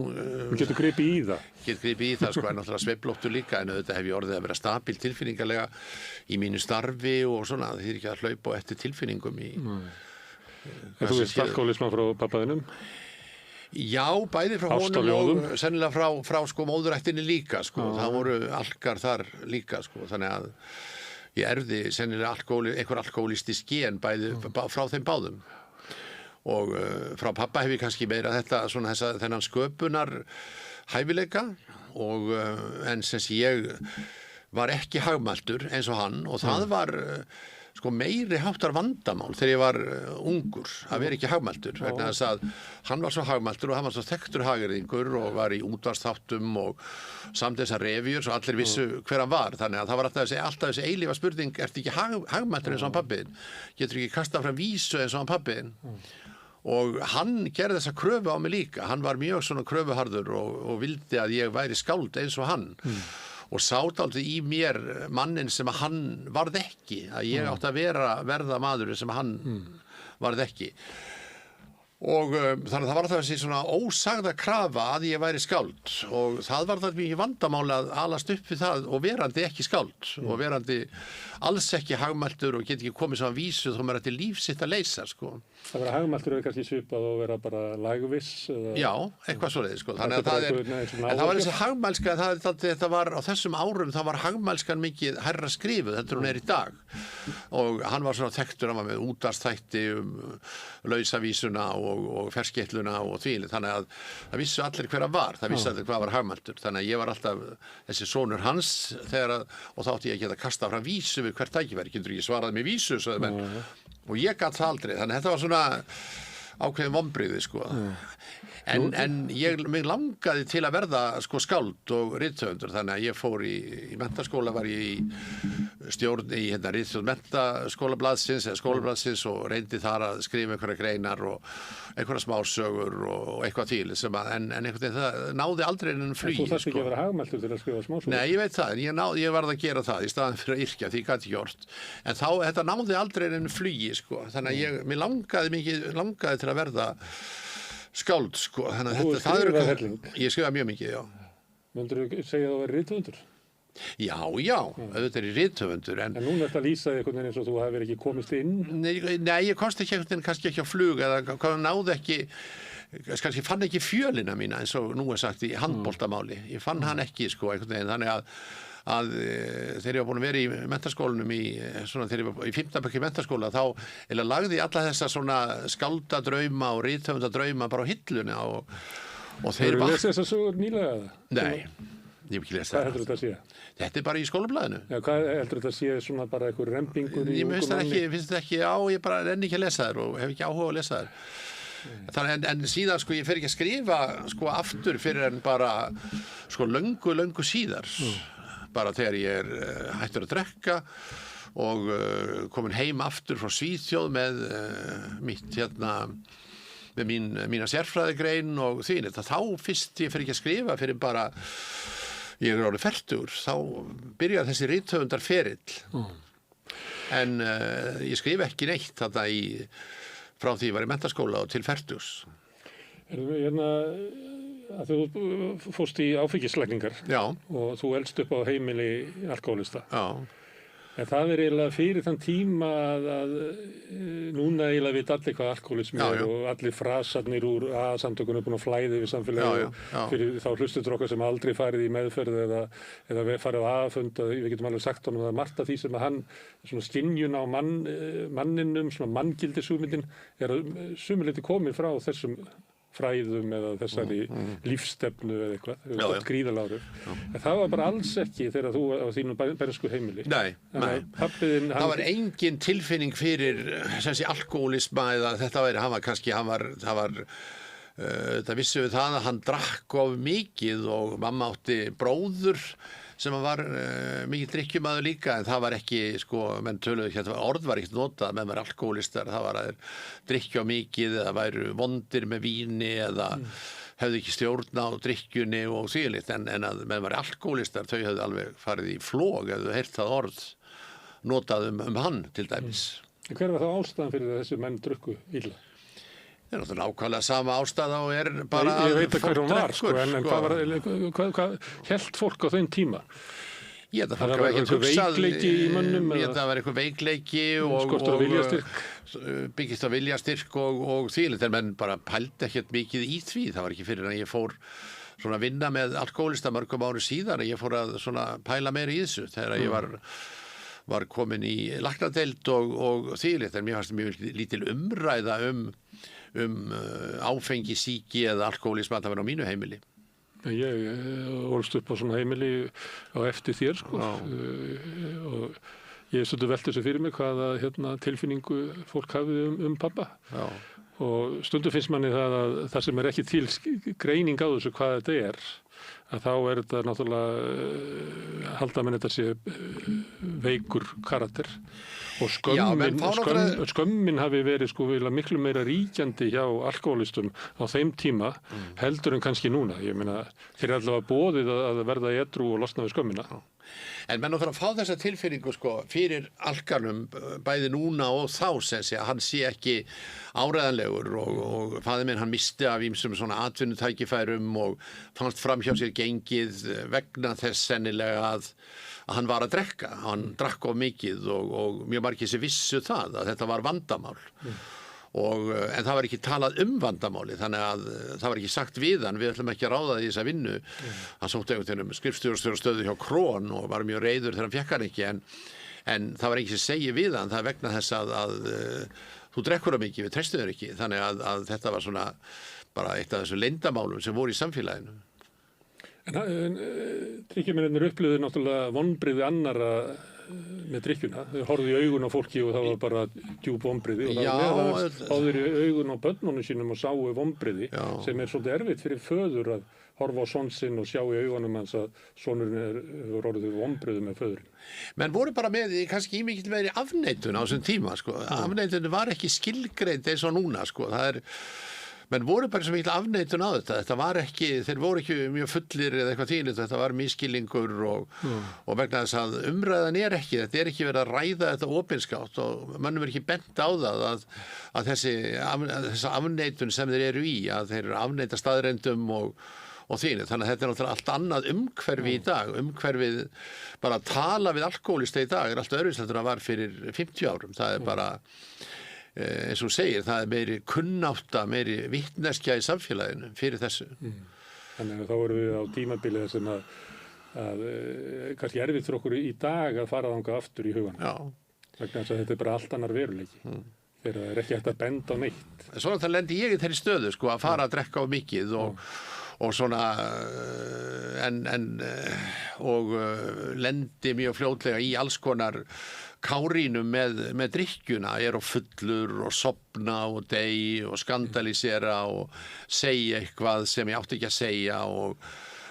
Þú getur gripið í það?
Getur gripið í það sko, en náttúrulega sveiflóttur líka en auðvitað hef ég orðið að vera stabíl tilfinningalega í mínu starfi og svona það þýðir ekki að hlaupa á eftir tilfinningum í
Þú veist alkoholisma frá pappa þínum?
Já, bæði frá honum og sennilega frá sko móðurættinni líka sko, það voru alkar þar líka sko, þannig að ég erfði sennilega einhver alkoholistisk gen bæði frá þeim báðum og frá pappa hef ég kannski meira þetta svona þennan sköpunar hæfileika og en sem ég var ekki hagmæltur eins og hann og það var sko meiri háttar vandamál þegar ég var ungur að vera ekki hagmæltur vegna þess að hann var svo hagmæltur og hann var svo þekktur hagyrðingur og var í útvarpsþáttum og samt þessar revíur svo allir vissu hver hann var þannig að það var alltaf þessi eilífa spurning ertu ekki hagmæltur eins og hann pabbiðinn getur ekki kastað fram vísu eins og hann pabbiðinn og hann gerði þessa kröfu á mig líka hann var mjög svona kröfuharður og vildi að ég væri skáld eins og hann og sátt aldrei í mér mannin sem að hann varð ekki að ég átti að verða maðurinn sem hann varð ekki og þannig að það var alltaf þessi svona ósagða krafa að ég væri skáld og það var það mikið vandamáli að alast upp við það og verandi ekki skáld og verandi alls ekki hagmæltur og get ekki komið saman vísu þó maður ætti líf sitt að leysa sko.
Það vera hagmæltur er kannski svipað og vera bara lagviss eða...
Já, eitthvað svoleiðis sko. Þannig að það var þessi hagmælska þetta var á þessum árum það var hagmælskan mikið hærra skrifuð þetta hún er í dag og hann var svona þekktur hann var með útvarpsþætti lausavísuna og ferskeytluna og því þannig að það vissu allir hver að var það vissu allir hvað var hagmæltur þannig að ég var alltaf þessi sonur hans og þá átti ég ekki að kasta fram vísu við hvert tækifæri, getur ekki svaraði með vísu og ég gat það aldrei þannig að þetta var svona ákveðin vonbrigði sko en mig langaði til að verða sko skáld og rithöfundur þannig að ég fór í menntaskóla var ég í stjórn í rithöfund menntaskólablaðsins eða skólablaðsins og reyndi þar að skrifa einhverja greinar og einhverja smásögur og eitthvað til sem að en einhvern veginn það náði aldrei en flugi
Þú þarft ekki að vera hagmæltur til að skrifa smásögur
Nei, ég veit það, en ég varð að gera það í staðan fyrir að yrkja því ég gat ekki gjort en þá, þetta náði aldrei en flugi sko þannig að mér langaði til að verða skáld sko þannig að
það
ég skrifa mjög mikið, já
Myndirðu segja að þú væri rithöfundur?
Já, auðvitað er ég rithöfundur.
En núna ertu að lýsa því einhvern veginn eins og þú hefur ekki komist inn?
Nei, ég komst ekki einhvern veginn kannski ekki á flug eða náði ekki, kannski fann ekki fjölina mína eins og nú er sagt í handboltamáli. Ég fann hann ekki sko einhvern veginn, þannig að þegar ég var búin að vera í menntaskólanum þegar ég var í 15. bekk í menntaskóla þá lagði ég alla þessa svona skáldadrauma og rithöfundadrauma bara á hilluna og þeir
Hefur lesið þessar sögur nýlega?
Nei. Ég hef ekki lesið það.
Hvað heldur þetta að sé?
Þetta bara í skólablaðinu.
Já, hvað heldur þetta að sé svona bara einhver rembingur í
Ég finnst þetta ekki, ég bara renni ekki að lesa þær og hef ekki áhuga að lesa þær. Þannig en síðan sko ég fer ekki að skrifa sko aftur fyrir en bara sko löngu síðar. Bara þegar ég hættur að drekka og komin heim aftur frá Svíþjóð með með mína sérfræðigrein og því þá fyrst ég fer ekki að skrifa fyrir bara ég er orðið fertugur, þá byrjar þessi rithöfundar ferill. En ég skrif ekki neitt þarna frá því ég var í menntaskóla og til fertugs.
Að þú fórst í áfengislækningar og þú elst upp á heimili alkohólista.
Já.
En það er eiginlega fyrir þann tíma að núna eiginlega veit allir hvað alkohólismi er og allir frasarnir úr samtökunum er búin að flæði við samfélagi og fyrir þá hlustendur okkar sem aldrei farið í meðferð eða farið á aðfund, við getum alveg sagt honum að það er margt af því sem að hann, svona skynjun á manninum, svona manngildishugmyndin er sumuleyti komin frá þessum fræðum eða þessari lífsstefnu eða eitthvað, það er gott gríðaláru. En það var bara alls ekki þegar þú á þínum bernsku heimili.
Nei.
Pappiðinn,
það var engin tilfinning fyrir alkohólisma eða þetta það vissi við það að hann drakk of mikið og mamma átti bróður sem var mikið drykkjumaður líka en það var ekki, menn töluðu orð var ekkert notað, menn var alkohólistar, það var að drykkja mikið eða væru vondir með víni eða hefðu ekki stjórn á drykkjunni og þvílíkt en að menn var alkohólistar, þau hefðu alveg farið í flog eða heyrt það orð notað hann til dæmis.
Hver var þá ástæðan fyrir að þessi menn drukku illa?
Það er náttúrulega nákvæmlega sama ástæða og er bara
ég veit að hver hún var, en hvað hélt fólk á þeim tíma?
Ég held að fólk hafa ekki hugsað
veikleiki í mönnum?
Ég held að það var eitthvað veikleiki og byggist á viljastyrk og þvílíkt en menn bara pældi ekkert mikið í því. Það var ekki fyrir að ég fór svona að vinna með alkohólista mörgum ári síðan að ég fór að svona pæla meira í þessu þegar ég var komin í læknadeild og þvílíkt en mér fannst mjög lítil umræða áfengisýki eða alkohólisma að það var á mínu heimili.
Ég ólst upp á svona heimili á eftir þér og ég stundu velti þessu fyrir mig hvaða tilfinningu fólk hafði pappa. Já. Og stundum finnst manni það sem er ekki til greining á þessu hvað þetta er, að þá er þetta náttúrulega halda menn þetta sé veikur karakter og skömmin hafi verið miklu meira ríkjandi hjá alkohólistum á þeim tíma heldur en kannski núna. Ég meina, þeir er allavega boðið að verða edrú og losna við skömmina.
En menn þarf að fá þessa tilfinningu fyrir alkanum bæði núna og þá að hann sé ekki áreiðanlegur og faðir minn hann misti af ýmsum svona atvinnutækifærum og fannst fram hjá sér gengið vegna þess sennilega að hann var að drekka, hann drakk of mikið og mjög margir sem vissu það að þetta var vandamál. En það var ekki talað vandamáli þannig að það var ekki sagt við hann, við ætlum ekki að ráða því þessa vinnu. Hann sótti einhvern veginn skrifstjórastöðu hjá Krón og var mjög reiður þegar hann fékk hann ekki en það var ekki sem segi við hann, það er vegna þess að þú drekkur það mikið, við treystum þér ekki þannig að þetta var svona bara eitt af þessu leyndamálum sem voru í samfélaginu.
En drykkjumennir upplifðu náttúrulega vonbrigði annarra með drykkjuna. Þau horfðu í augun á fólki og það var bara djúp vonbrigði og það horfðu í augun á börnunum sínum og sáu vonbrigði sem er svolítið erfitt fyrir föður að horfa á son sinn og sjá í augunum hans að sonurinn er orðið vonbrigði með föðurinn.
Menn voru bara með kannski mikil meiri afneitun á þessum tíma. Afneitun var ekki skilgreind eins og núna. Menn voru bara svo mikil afneitun á þetta var ekki, þeir voru ekki mjög fullir eða eitthvað þýlið, þetta var misskilningur og vegna þess að umræðan er ekki, þetta er ekki verið að ræða þetta opinskátt og mönnum er ekki bent á það að þessa afneitun sem þeir eru í, að þeir eru afneita staðreyndum og og þínu. Þannig að þetta náttúrulega allt annað umhverfi í dag. Umhverfið, bara að tala við alkohólista í dag allt öðruvíslega en það var fyrir 50 árum. Það bara, eins og segir, það meiri kunnátta, meiri vitneskja í samfélaginu fyrir þessu.
Þannig að þá erum við á tímabilið sem að kannski erfitt fyrir okkur í dag að fara þangað aftur í hugan.
Já.
Vegna þess að þetta bara allt annar veruleiki. Þegar það ekki hægt að benda á neitt.
Svona það lendi ég í þeirri stöðu, sko, að fara að drekka á mikið og svona og lendi mjög fljótlega í alls konar kárínum með drykkjuna, á fullur og sofna og dey og skandalisera og segja eitthvað sem ég átti ekki að segja og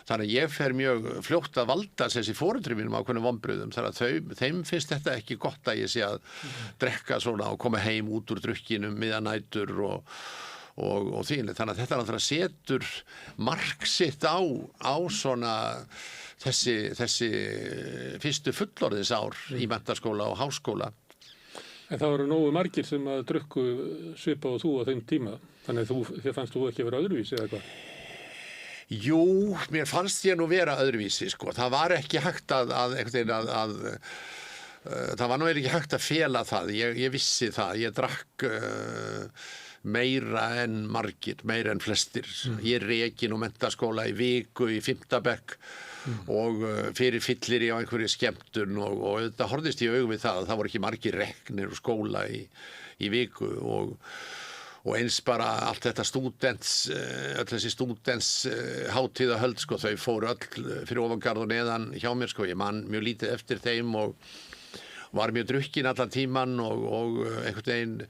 þannig að ég fer mjög fljótt að valda þessi foreldrum mínum ákveðnum vonbrigðum þannig að þeim finnst þetta ekki gott að ég sé að drekka svona og koma heim út úr drukkinum miðanætur og þínlega. Þannig að þetta náttúrulega setur mark sitt á svona þessi fyrstu fullorðinsár í menntaskóla og háskóla.
En það voru nógu margir sem að drukku svipa og þú á þeim tíma. Þannig að þér fannst þú ekki vera öðruvísi eða hvað?
Jú, mér fannst ég nú vera öðruvísi, sko. Það var ekki hægt það var nú ekki hægt að fela það. Ég vissi það. Ég drakk meira en margir, meira en flestir. Ég rekin og menntaskóla í viku í 5. bekk og fyrir fyllir á einhverju skemmtun og þetta horfðist í augu við það voru ekki margir reknir úr skóla í viku og eins bara allt þetta öll þessi stúdents hátíðahöld, sko, þau fóru öll fyrir ofangarð og neðan hjá mér, sko, ég man mjög lítið eftir þeim og var mjög drukkin allan tíman og einhvern veginn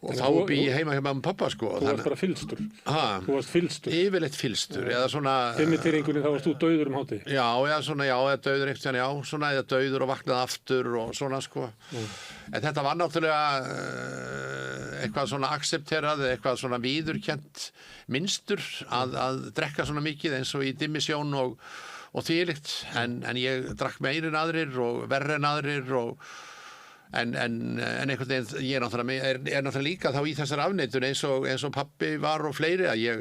og þá bý ég heima hjá mamma og pappa, sko.
Þú varst bara fylstur. Þú varst fylstur.
Yfirleitt fylstur, eða svona...
Fimmtýringunni, þá varst þú dauður um hátíð.
Já, eða dauður einhvern veginn, svona, eða dauður og vaknaði aftur og svona, sko. En þetta var náttúrulega eitthvað svona aksepterað, eitthvað svona viðurkennt minnstur að drekka svona mikið eins og í dimmisjón og þvílíkt. En ég drakk meira en aðrir og verri en aðrir en einhvern veginn ég er náttúrulega líka þá í þessar afneitun eins og pabbi var og fleiri að ég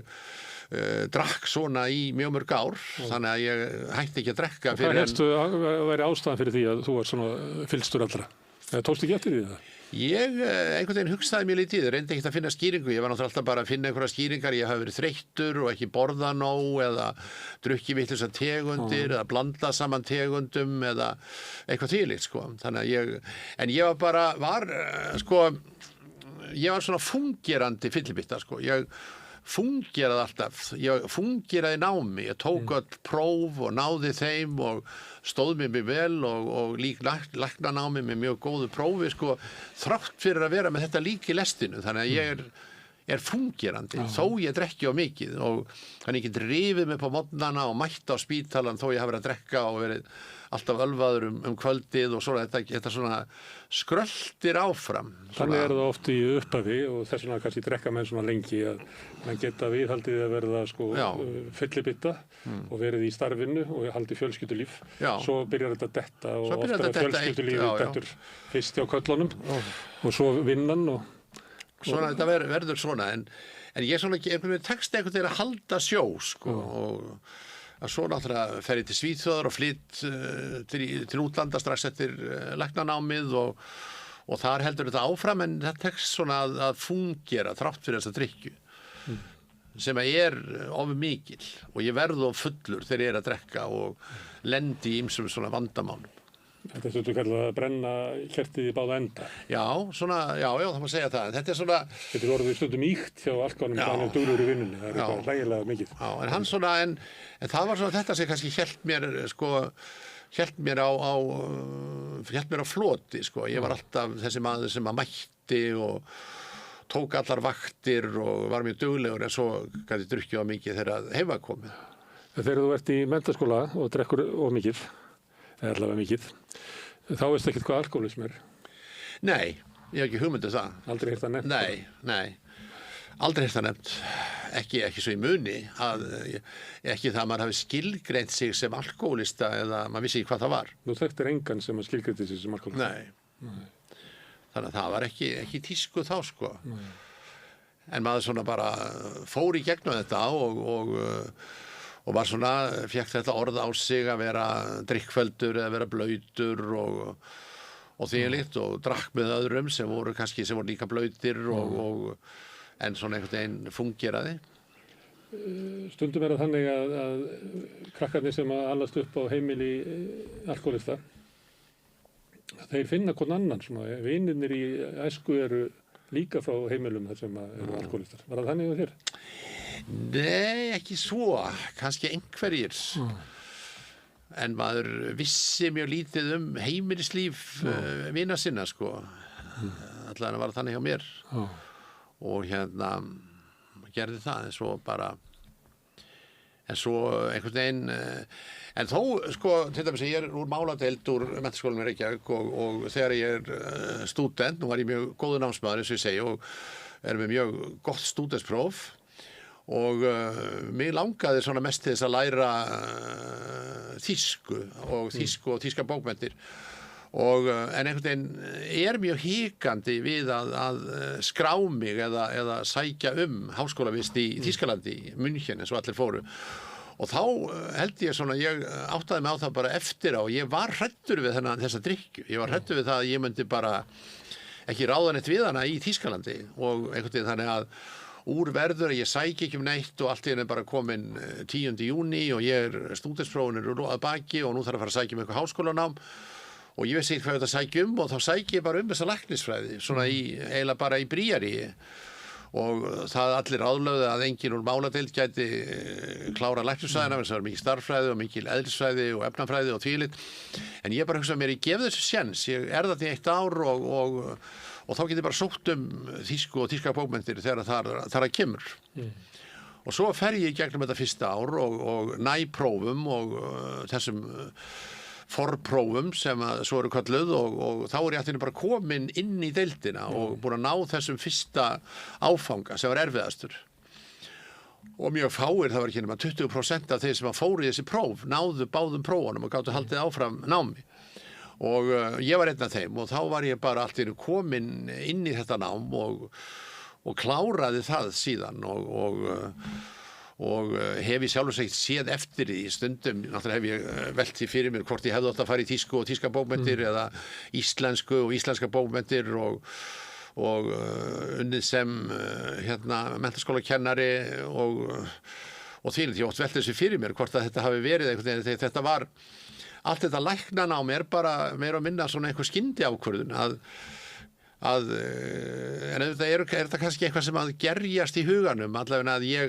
drakk svona í mjög mörg ár þannig að ég hætti ekki að drekka fyrir.
Hvað helstu að væri ástæðan fyrir því að þú var svona fylstur allra? Tókstu ekki eftir því það?
Ég einhvern veginn hugsaði mjög lítið, reyndi ekki að finna skýringu. Ég var náttúrulega alltaf bara að finna einhverja skýringar. Ég hafi verið þreyttur og ekki borða nóg eða drukki vitlausar tegundir eða blanda saman tegundum eða eitthvað þvílíkt, sko. Þannig að ég var svona fungerandi fyllibitta, sko. Ég fungeraði alltaf, ég fungeraði námi, ég tók öll próf og náði þeim og stóð mér mjög vel og lík læknanámi með mjög góðu prófi, sko, þrátt fyrir að vera með þetta lík í lestinu, þannig að ég er fungerandi, þó ég drekki á mikið og þannig ég get rifið mig på morgnana og mætt á spítalan þó ég hafi verið að drekka og verið alltaf ölvaður kvöldið og svona þetta svona skröltir áfram.
Þannig er það oft í upphafi og þess vegna kannski drekka menn svona lengi að mann geta viðhaldið að verða fyllibitta og verið í starfinu og haldið fjölskyldulíf. Svo byrjar þetta að detta og ofta að fjölskyldulífið dettur fyrst á köllunum og svo vinnan
Svona þetta verður svona en ég svona ekki með text einhvern veginn að halda sjó, sko, og að svo náttúrulega fer ég til Svíþjóðar og flytt til útlanda strax eftir læknanámið og þar heldur þetta áfram en það tekst svona að fungera þrátt fyrir þessa drykkju sem of mikil og ég verð of fullur þegar ég að drekka og lendi í ýmsum svona vandamálum.
Þetta er kallað að brenna kertið í báða enda. Já,
það má segja það. Þetta er svona...
Þetta er orðið stundum íkt hjá alkanum þannig að dúrur í vinnunni. Það er eitthvað hlægilega mikið.
Já, en hann svona, en það var svona þetta sem kannski hélt mér á floti, sko. Ég var alltaf þessi maður sem að mætti og tók allar vaktir og var mjög duglegur en svo gæti drukkið á mikið þegar heima komið.
Þegar þú ert í menntaskóla og drekkur of mikið, eða allavega mikið, þá veist ekkert hvað alkoholism er.
Nei, ég hef ekki hugmyndið það.
Aldrei heyrt það nefnt?
Nei, aldrei heyrt það nefnt. Ekki svo í muni, ekki það að maður hafi skilgreint sig sem alkoholista eða maður vissi ekki hvað það var.
Þú þekktir engan sem að skilgreindi sig sem alkoholista?
Nei. Þannig að það var ekki tísku þá, sko. Nei. En maður svona bara fór í gegnum þetta og var svona, fékk þetta orð á sig að vera drikkfelldur eða vera blautur og þvílíkt og drakk með öðrum sem voru líka blautir en svona einhvern veginn fungeraði.
Stundum það þannig að krakkarnir sem alast upp á heimili alkoholista, þeir finna hvern annan, svona, vinirnir í æsku eru líka frá heimilum þar sem eru alkoholistar. Var það þannig á þér?
Nei, ekki svo, kannski einhverjir. En maður vissi mjög lítið heimilislíf vina sinna, sko. Allavega var það þannig hjá mér. Og gerði það, en svo einhvern veginn, en þó, sko, til dæmis ég úr máladeild úr menntaskólanum í Reykjavík og þegar ég stúdent, nú var ég mjög góður námsmaður eins og ég segi og með mjög gott stúdentspróf og mig langaði svona mest til þess að læra þýsku og þýska bókmenntir en einhvern veginn mjög hikandi við að skrá mig eða sækja háskólavist í Þýskalandi, í München eins og allir fóru og þá held ég svona, ég áttaði mig á það bara eftir á, ég var hræddur við þessa drykkju, ég var hræddur við það að ég myndi bara ekki ráða neitt við hana í Þýskalandi og einhvern veginn þannig að úr verður að ég sæki ekki neitt og allt í henni bara komin 10. júní og ég stúdentsprófin að baki og nú þarf að fara að sækja eitthvað háskólanám og ég veist ekki hvað þetta sækja og þá sækja ég bara þessa læknisfræði, svona eiginlega bara í bríari og það allir ráðlögðu að enginn úr máladeild gæti klára læknisfræðina, það var mikil starffræði og mikil eðlisfræði og efnafræði og tvílit en ég bara hugsaði mér, ég gef þessu séns, ég það í 1 ár og þá get ég bara sótt þýsku og þýska bókmenntir þegar þar að kemur. Og svo fer ég gegnum þetta fyrsta ár og næ prófum og þessum forprófum sem svo eru kölluð og þá ég allir bara komin inn í deildina og búin að ná þessum fyrsta áfanga sem var erfiðastur. Og mjög fáir, það var ekki nema 20% af þeir sem fóru í þessi próf, náðu báðum prófunum og gátu haldið áfram námi. Og ég var einn af þeim og þá var ég bara allir komin inn í þetta nám og kláraði það síðan og hef ég sjálfur segt séð eftir því stundum, náttúrulega hef ég velt því fyrir mér hvort ég hefði átt að fara í þýsku og þýska bókmenntir eða íslensku og íslenska bókmenntir og unnið sem menntaskólakennari og því ég ótt velt þessu fyrir mér hvort að þetta hafi verið einhvern veginn þegar þetta var allt þetta læknanám bara meira og minna svona einhver skyndiákvörðun en auðvitað þetta kannski eitthvað sem að gerjast í huganum allavega að ég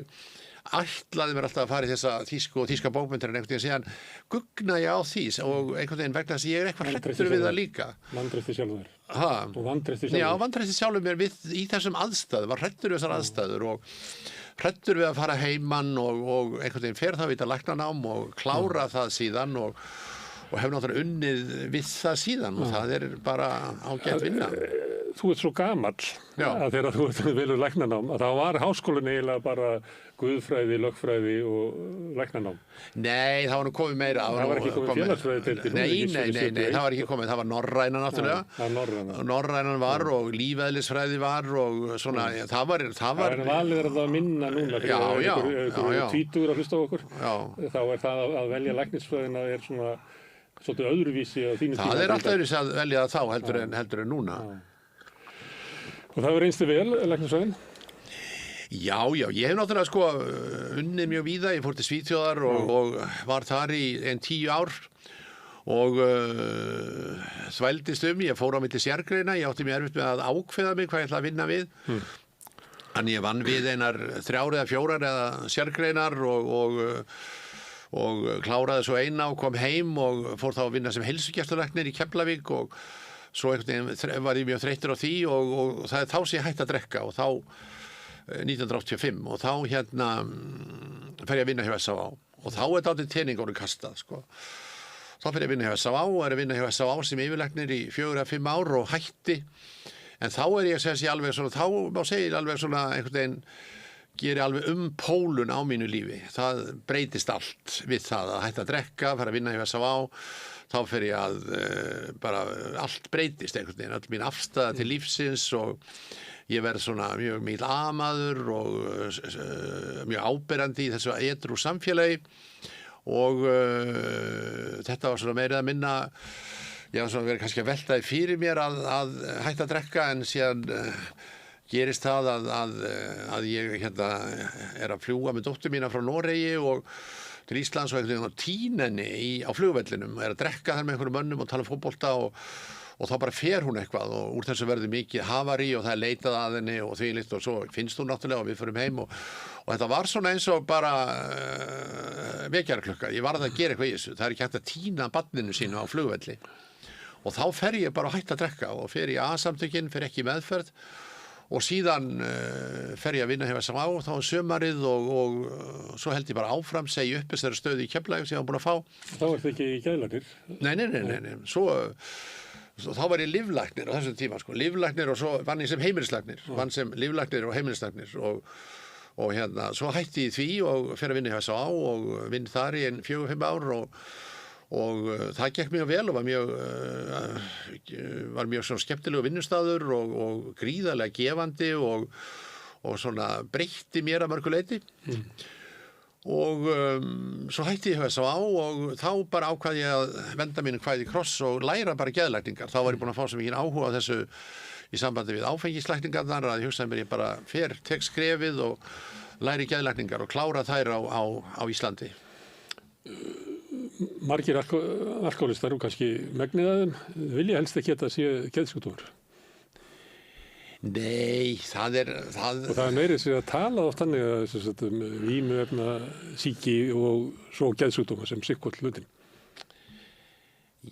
ætlaði mér alltaf að fara í þessa þýsku og þýska bókmenntir en einhvern veginn síðan gugna ég á því og einhvern veginn vegna þess að ég eitthvað hræddur við það líka.
Vantreysti sjálfur.
Þú vantreysti sjálfur? Já, vantreysti sjálfur mér í þessum aðstæðum, var hræddur við þessar aðstæður og hræddur við að fara heiman og einhvern veginn fer það við að læknanám og klára það síðan og hef náttúrulega unnið við það síðan og það bara ágætt vinna.
Þú ert svo gamall að þegar þú ert velur læknanám að þá var háskólinn eiginlega bara guðfræði, lögfræði og læknanám. Nei, það var nú komið meira. Það var ekki komið félagsfræði. Nei, það var ekki komið. Það var norræna náttúrulega. Norrænan var og lífeðlisfræði var og svona, það var... Það er valið að minna núna fyrir einhverju tvítugur að hlusta á okkur. Þá er það að velja læknisfræðina er svona svolítið öðruvísi á þínu tíma. Það er alltaf öðruvísi að velja það þá heldur en núna. Og það var reynstu vel, læknisfræðin? Já, ég hef náttúrulega unnið mjög víða, ég fór til Svíþjóðar og var þar í 10 ár og þvældist ég fór á milli sérgreina, ég átti mjög erfitt með að ákveða mig hvað ég ætla að vinna við. Þannig ég vann við 3 eða 4 eða sérgreinar og kláraði svo eina og kom heim og fór þá að vinna sem heilsugæslulæknir í Keflavík og svo einhvern veginn var ég mjög þreyttur á því og það þá sem ég hætti að drekka og þá 1985 og þá fer ég að vinna hjá S.A.A. og þá dálítið tening orðið kastað þá fer ég að vinna hjá S.A.A. og að vinna hjá S.A.A. sem yfirlæknir í 4 eða 5 ár og hætti en þá ég sem sé alveg svona þá má segja alveg svona einhvern veginn geri alveg pólun á mínu lífi það breytist allt við það að hætta að drekka, fara að vinna hjá S.A.A. þá fer ég að bara allt breytist einhvern veginn, öll mín afstæða til lífsins og
ég verð svona mjög mikil amaður og mjög áberandi í þessu edrú samfélagi og þetta var svona meira að minna, ég var svona verið kannski að veltaði fyrir mér að hætta að drekka en síðan gerist það að ég hérna er að fljúga með dóttur mína frá Noregi og til Íslands og einhvern veginn á tínenni á flugvellinum, er að drekka þar með einhverjum mönnum og tala um fótbolta og þá bara fer hún eitthvað og úr þessu verður mikið havari og það er leitað að henni og þvílíkt og svo finnst hún náttúrulega og við förum heim og þetta var svona eins og bara vekjarklukka, ég varð að gera eitthvað í þessu, það er ekki hægt að tína barninu sínu á flugvelli og þá fer ég bara að hætta að drekka og fer í A-samtökin, fer ekki í meðferð og síðan fer ég að vinna hjá SA þá sömarið og svo held ég bara áfram, segi upp þessari stöðu í Keflavík sem ég var búin að fá.
Þá ert ekki í geðlæknir?
Nei. Svo þá var ég lyflæknir á þessum tíma, sko. Lyflæknir og svo vann ég sem heimilislæknir. Vann sem lyflæknir og heimilislæknir og hérna, svo hætti ég því og fer að vinna hjá SA og vinn þar í 4-5 ár og það gekk mjög vel og var mjög svona skemmtilegu vinnustaður og gríðarlega gefandi og svona breytti mér að mörgu leyti og svo hætti ég hjá SA og þá bara ákvað ég að venda mínu kvæði kross og læra bara geðlækningar. Þá var ég búin að fá svo mikið áhuga á þessu í sambandi við áfengislækningarnar að ég hugsaði mér ég bara tek skrefið og læri geðlækningar og klára þær á Íslandi.
Margir alkoholistar og kannski megnið af þeim vilja helst ekki að þetta sé geðsjúkdómur.
Nei, það er...
Og það er meirið sér að tala oft þannig að vímuefna sýki og svo geðsjúkdómar sem sikkvöld hlutin.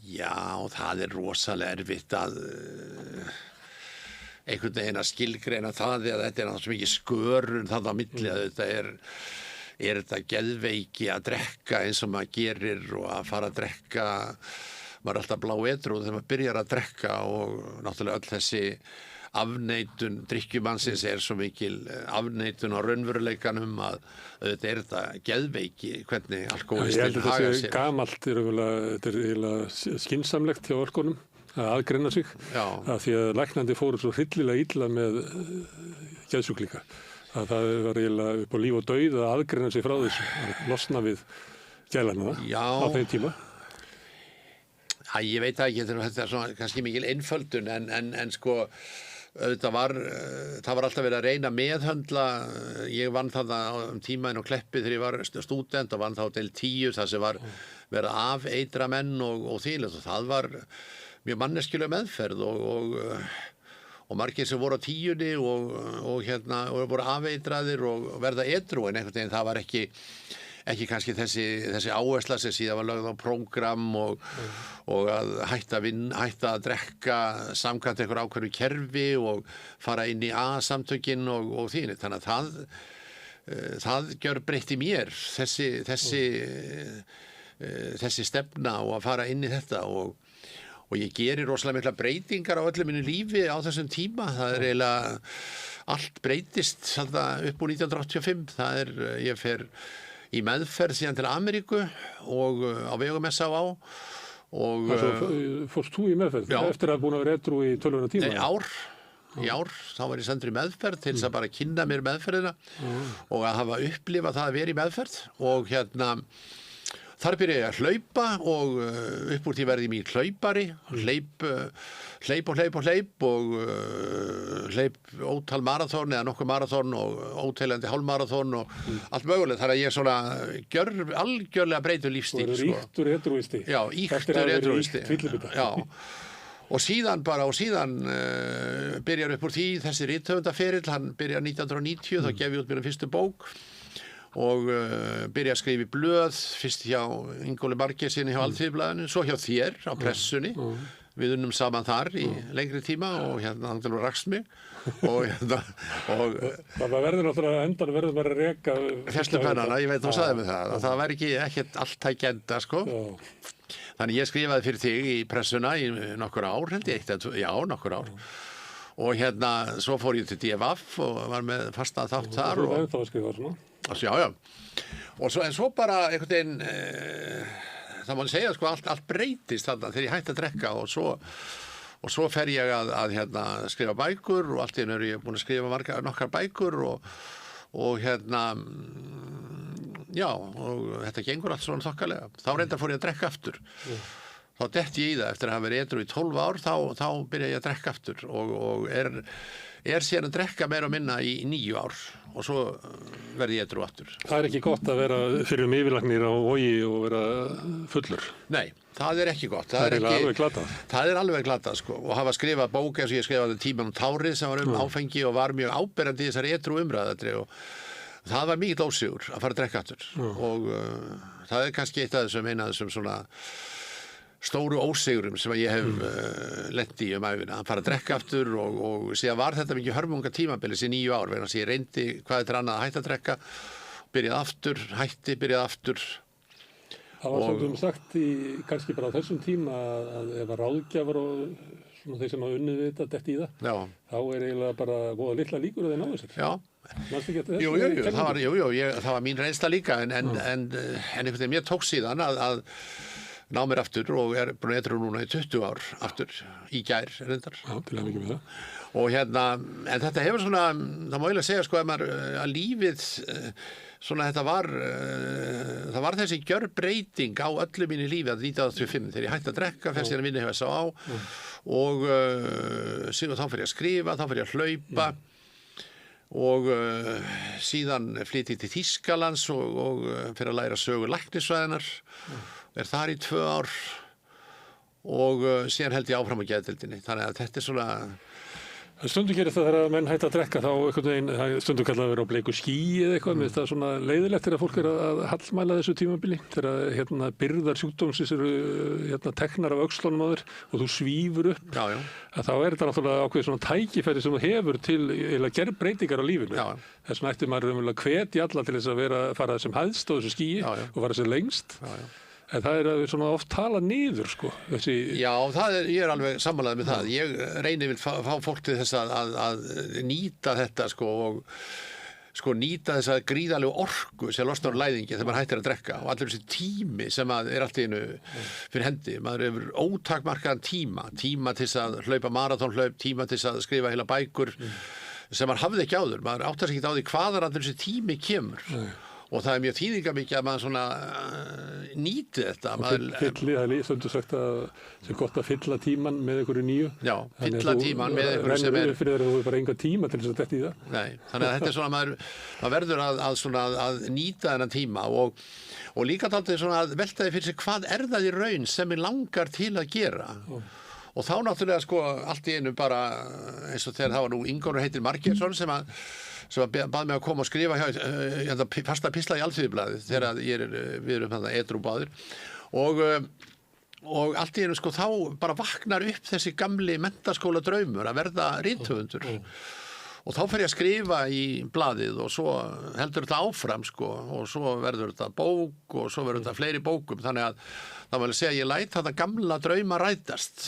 Já, það er rosalega erfitt að einhvern veginn að skilgreina það eða þetta er náttúrulega mikið skörun þannig á milli að þetta er þetta geðveiki að drekka eins og maður gerir og að fara að drekka, maður er alltaf blá edrú þegar maður byrjar að drekka og náttúrulega öll þessi afneitun drykkjumannsins er svo mikil afneitun á raunveruleikanum að þetta er þetta geðveiki hvernig alkohólistinn haga sér.
Ég held að þetta sé gamalt, þetta er eiginlega skynsamlegt hjá alkoholum að aðgreina sig að því að læknandi fóru svo hryllilega illa með geðsjúklinga. Að það var eiginlega upp á líf og dauð að aðgreina sig frá þessu, að losna við gælana á þeim tíma.
Ég veit ekki, þetta er svona kannski mikil einföldun en sko það var alltaf verið að reyna að meðhöndla, ég vann þarna tíma inn á Kleppi þegar ég var stúdent og vann þá til 10 þar sem var verið að afeitra menn og þvílegt og það var mjög manneskileg meðferð og margir sem voru á 10 og voru afeitraðir og verða edrú en einhvern veginn það var ekki kannski þessi áhersla sem síðan var lögð á prógram og að hætta að drekka samkvæmt einhver ákveðnu kerfi og fara inn í A-samtökin og því. Þannig að það gjör breytti mér þessi stefna og að fara inn í þetta og ég gerir rosalega mikla breytingar á öllu mínu lífi á þessum tíma. Það er eiginlega allt breytist upp úr 1985. Ég fer í meðferð síðan til Ameríku og á vegum SA og
fórst þú í meðferð? Já. Eftir að búin að vera edrú í 12 tíma?
Í ár, þá var ég sendur í meðferð til þess að bara kynna mér meðferðina og að hafa upplifað það að vera í meðferð og þar byrja ég að hlaupa og upp úr því verði ég mjög hlaupari, hleyp ótal marathón eða nokkuð marathón og óteljandi hálfmarathón og allt mögulegt. Þar að ég svona algjörlega breytur lífstíl.
Og eru ríktur edrúisti.
Já, ríktur edrúisti. Já, og síðan byrjar upp úr því þessi rithöfundaferill, hann byrjar 1990, þá gef ég út mér fyrstu bók og byrja að skrifa í blöð fyrst hjá Ingóli Margeirssyni hjá Alþýðublaðinu, svo hjá þér á Pressunni við unnum saman þar í lengri tíma og hann til að rakst mig og
það verður náttúrulega endan verður bara að reka
festupennana, ég veit þú sagði mig það væri ekkert allt tækjenda sko. Þannig ég skrifaði fyrir þig í Pressuna í nokkur ár held ég, nokkur ár og svo fór ég til DFF og var með fasta þátt þar
og það var skrifað svona.
Já. Og svo bara einhvern veginn, það má segja sko allt breytist þarna þegar ég hætti að drekka og og svo fer ég að skrifa bækur og allt í einu er ég búin að skrifa nokkar bækur og já, og þetta gengur allt svona þokkalega. Þá reyndar fór ég að drekka aftur. Þá detti ég í það eftir að hafa verið edrú í 12 ár, þá byrja ég að drekka aftur og er síðan að drekka meira og minna í 9 ár og svo verði ég edrú aftur.
Það er ekki gott að vera fyrir yfirlagnir á Vogi og vera fullur.
Nei, það er ekki gott.
Það er alveg glatað.
Það er alveg glatað, sko. Og hafa skrifað bók eins og ég skrifaði Tímann og tárið sem var áfengi og var mjög áberandi í þessari edrú umræðatri og það var mikill ósigur að fara að drekka aftur. Og það er kannski eitt af þessum svona stóru ósigurum sem ég hef lent í ævina, að fara að drekka aftur og síðan var þetta mikið hörmunga tímabilis í 9 ár, vegna þess að ég reyndi hvað þetta er annað að hætta að drekka, byrjaði aftur, byrjaði aftur.
Það var stundum sagt kannski bara á þessum tíma að ef að ráðgjafar og svona þeir sem hafa unnið við þetta detti í það,
já. Þá
er eiginlega bara voða litla líkur að þeir náðu sér.
Já. Það var mín reynsla líka en einhvern veginn mér tók síðan að ná mér aftur og er búin að edrú núna í 20 ár aftur í gær reyndar.
Já, til að mikið með það.
Og en þetta hefur svona, það má eiginlega segja sko að lífið svona það var þessi gjörbreyting á öllu mínu lífi að 1985 þegar ég hætti að drekka, fer síðan að vinna hjá S.A.A. og þá fer ég að skrifa, þá fer ég að hlaupa og síðan flytti til Þýskalands og fer að læra sögu læknisfræðinnar. Er þar í 2 ár og síðan held ég áfram á geðdeildinni. Þannig að þetta er svona...
Stundum gerist það þegar menn hætta að drekka þá stundum kallað að vera á bleiku skýi eða eitthvað. Mér finnst það svona leiðilegt þegar fólk er að hallmæla þessu tímabili. Þegar byrðar sjúkdómsins eru teknar af öxlunum á þér og þú svífur upp.
Já.
Þá er þetta náttúrulega ákveðið svona tækifæri sem þú hefur til að gera breytingar á lífinu.
Já.
Þess vegna ætti maður að hvetja alla til þess að fara sem hæðst á þessu skýi og fara sem lengst. Já. En það er svona oft talað niður, sko.
Já, ég er alveg sammálaður með það. Ég reyni vil fá fólk til þess að nýta þetta, sko, og nýta þessa gríðarlegu orku sem losnar úr læðingi þegar maður hættir að drekka og allir þessi tími sem er allt í einu fyrir hendi. Maður hefur ótakmarkaðan tíma til þess að hlaupa maraþonhlaup, tíma til þess að skrifa heila bækur sem maður hafði ekki áður. Maður áttar sig ekki á því hvaðan allir þessi tími kemur. Og það er mjög þýðingamikið að maður svona nýti þetta.
Það er stundu sagt að það er gott að fylla tíman með einhverju nýju.
Já, fylla tíman með einhverju sem er...
Fyrir þegar þú hefur bara enga tíma til þess að detta í það.
Nei, þannig að þetta er svona, maður verður að nýta þennan tíma og líka dálítið svona að velta því fyrir sig hvað er það í raun sem er langar til að gera. Og þá náttúrulega sko allt í einu bara eins og þegar það var nú Ingólfur heitir Margeirsson sem bað mig að koma og skrifa fasta pistla í Alþýðublaðið þegar við erum þarna edrú báðir og allt í einu sko þá bara vaknar upp þessi gamli menntaskóla draumur að verða rithöfundur og þá fer ég að skrifa í blaðið og svo heldur þetta áfram sko og svo verður þetta bók og svo verður þetta fleiri bókum þannig að það var að segja að ég læt þetta gamla drauma rætast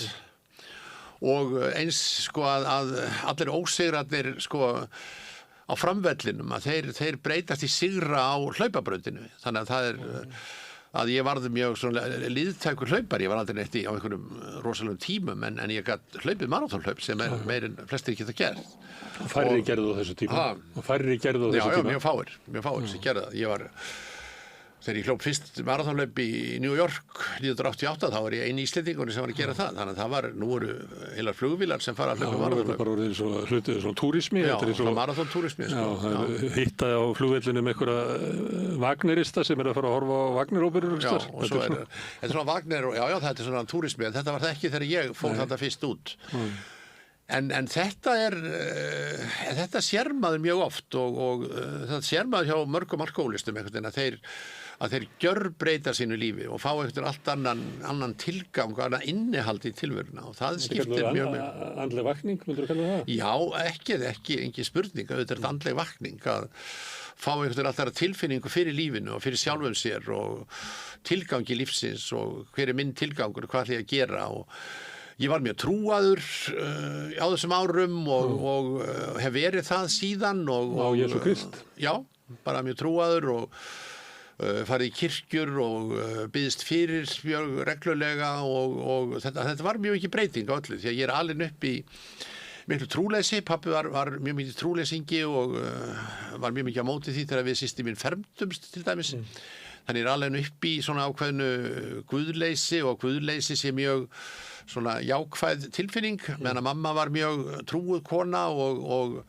og eins sko að allir ósigrarnir sko á framvellinum að þeir breytast í sigra á hlaupabrautinu þannig að það er að ég varði mjög svona liðtækur hlaupar, ég var aldrei neitt á einhverjum rosalegum tímum en ég gat hlaupið maraþonhlaup sem er meir en flestir geta gert.
Og færri gerðu á þessu tíma? Og færri gerðu á þessu tíma?
Já, mjög fáir sem gerðu það. Ég var þegar ég hljóp fyrst maraþonhlaup í New York 1988 þá var ég eini Íslendingur sem var að gera það þannig að nú eru heilar flugvílar sem fara að hlaupa maraþonhlaup.
Það var bara orðið hluti svona túrismi.
Já, svona marathontúrismi.
Hitta á flugvellinu með einhverja Wagnerista sem er að fara að horfa á Wagner-óperur.
Já, og svo þetta er svona Wagner, þetta er svona túrismi en þetta var það ekki þegar ég fór þetta fyrst út. En þetta sér maður mjög oft og þetta sér maður hjá mörgum alkólistum einhvern veginn að þeir gjörbreyta sínu lífi og fá einhvern allt annan tilgang og annan innihald í tilveruna og það skiptir mjög mjög.
Andleg vakning, myndur þú kalla það?
Já, ekki spurning, þetta er andleg vakning að fá einhvern alltaf tilfinningu fyrir lífinu og fyrir sjálfum sér og tilgangi lífsins og hver er minn tilgangur, hvað ætla ég að gera og ég var mjög trúaður á þessum árum og hef verið það síðan og
á Jesú Krist.
Já, bara mjög trúaður og farið í kirkjur og byðst fyrir mjög reglulega og þetta var mjög mikið breyting á öllu því að ég alinn upp í miklu trúleysi. Pabbi var mjög mikið trúleysingi og var mjög mikið á móti því þegar við systir mín fermdumst til dæmis. Þannig alinn upp í svona ákveðnu guðleysi og guðleysi sé mjög svona jákvæð tilfinning meðan að mamma var mjög trúuð kona og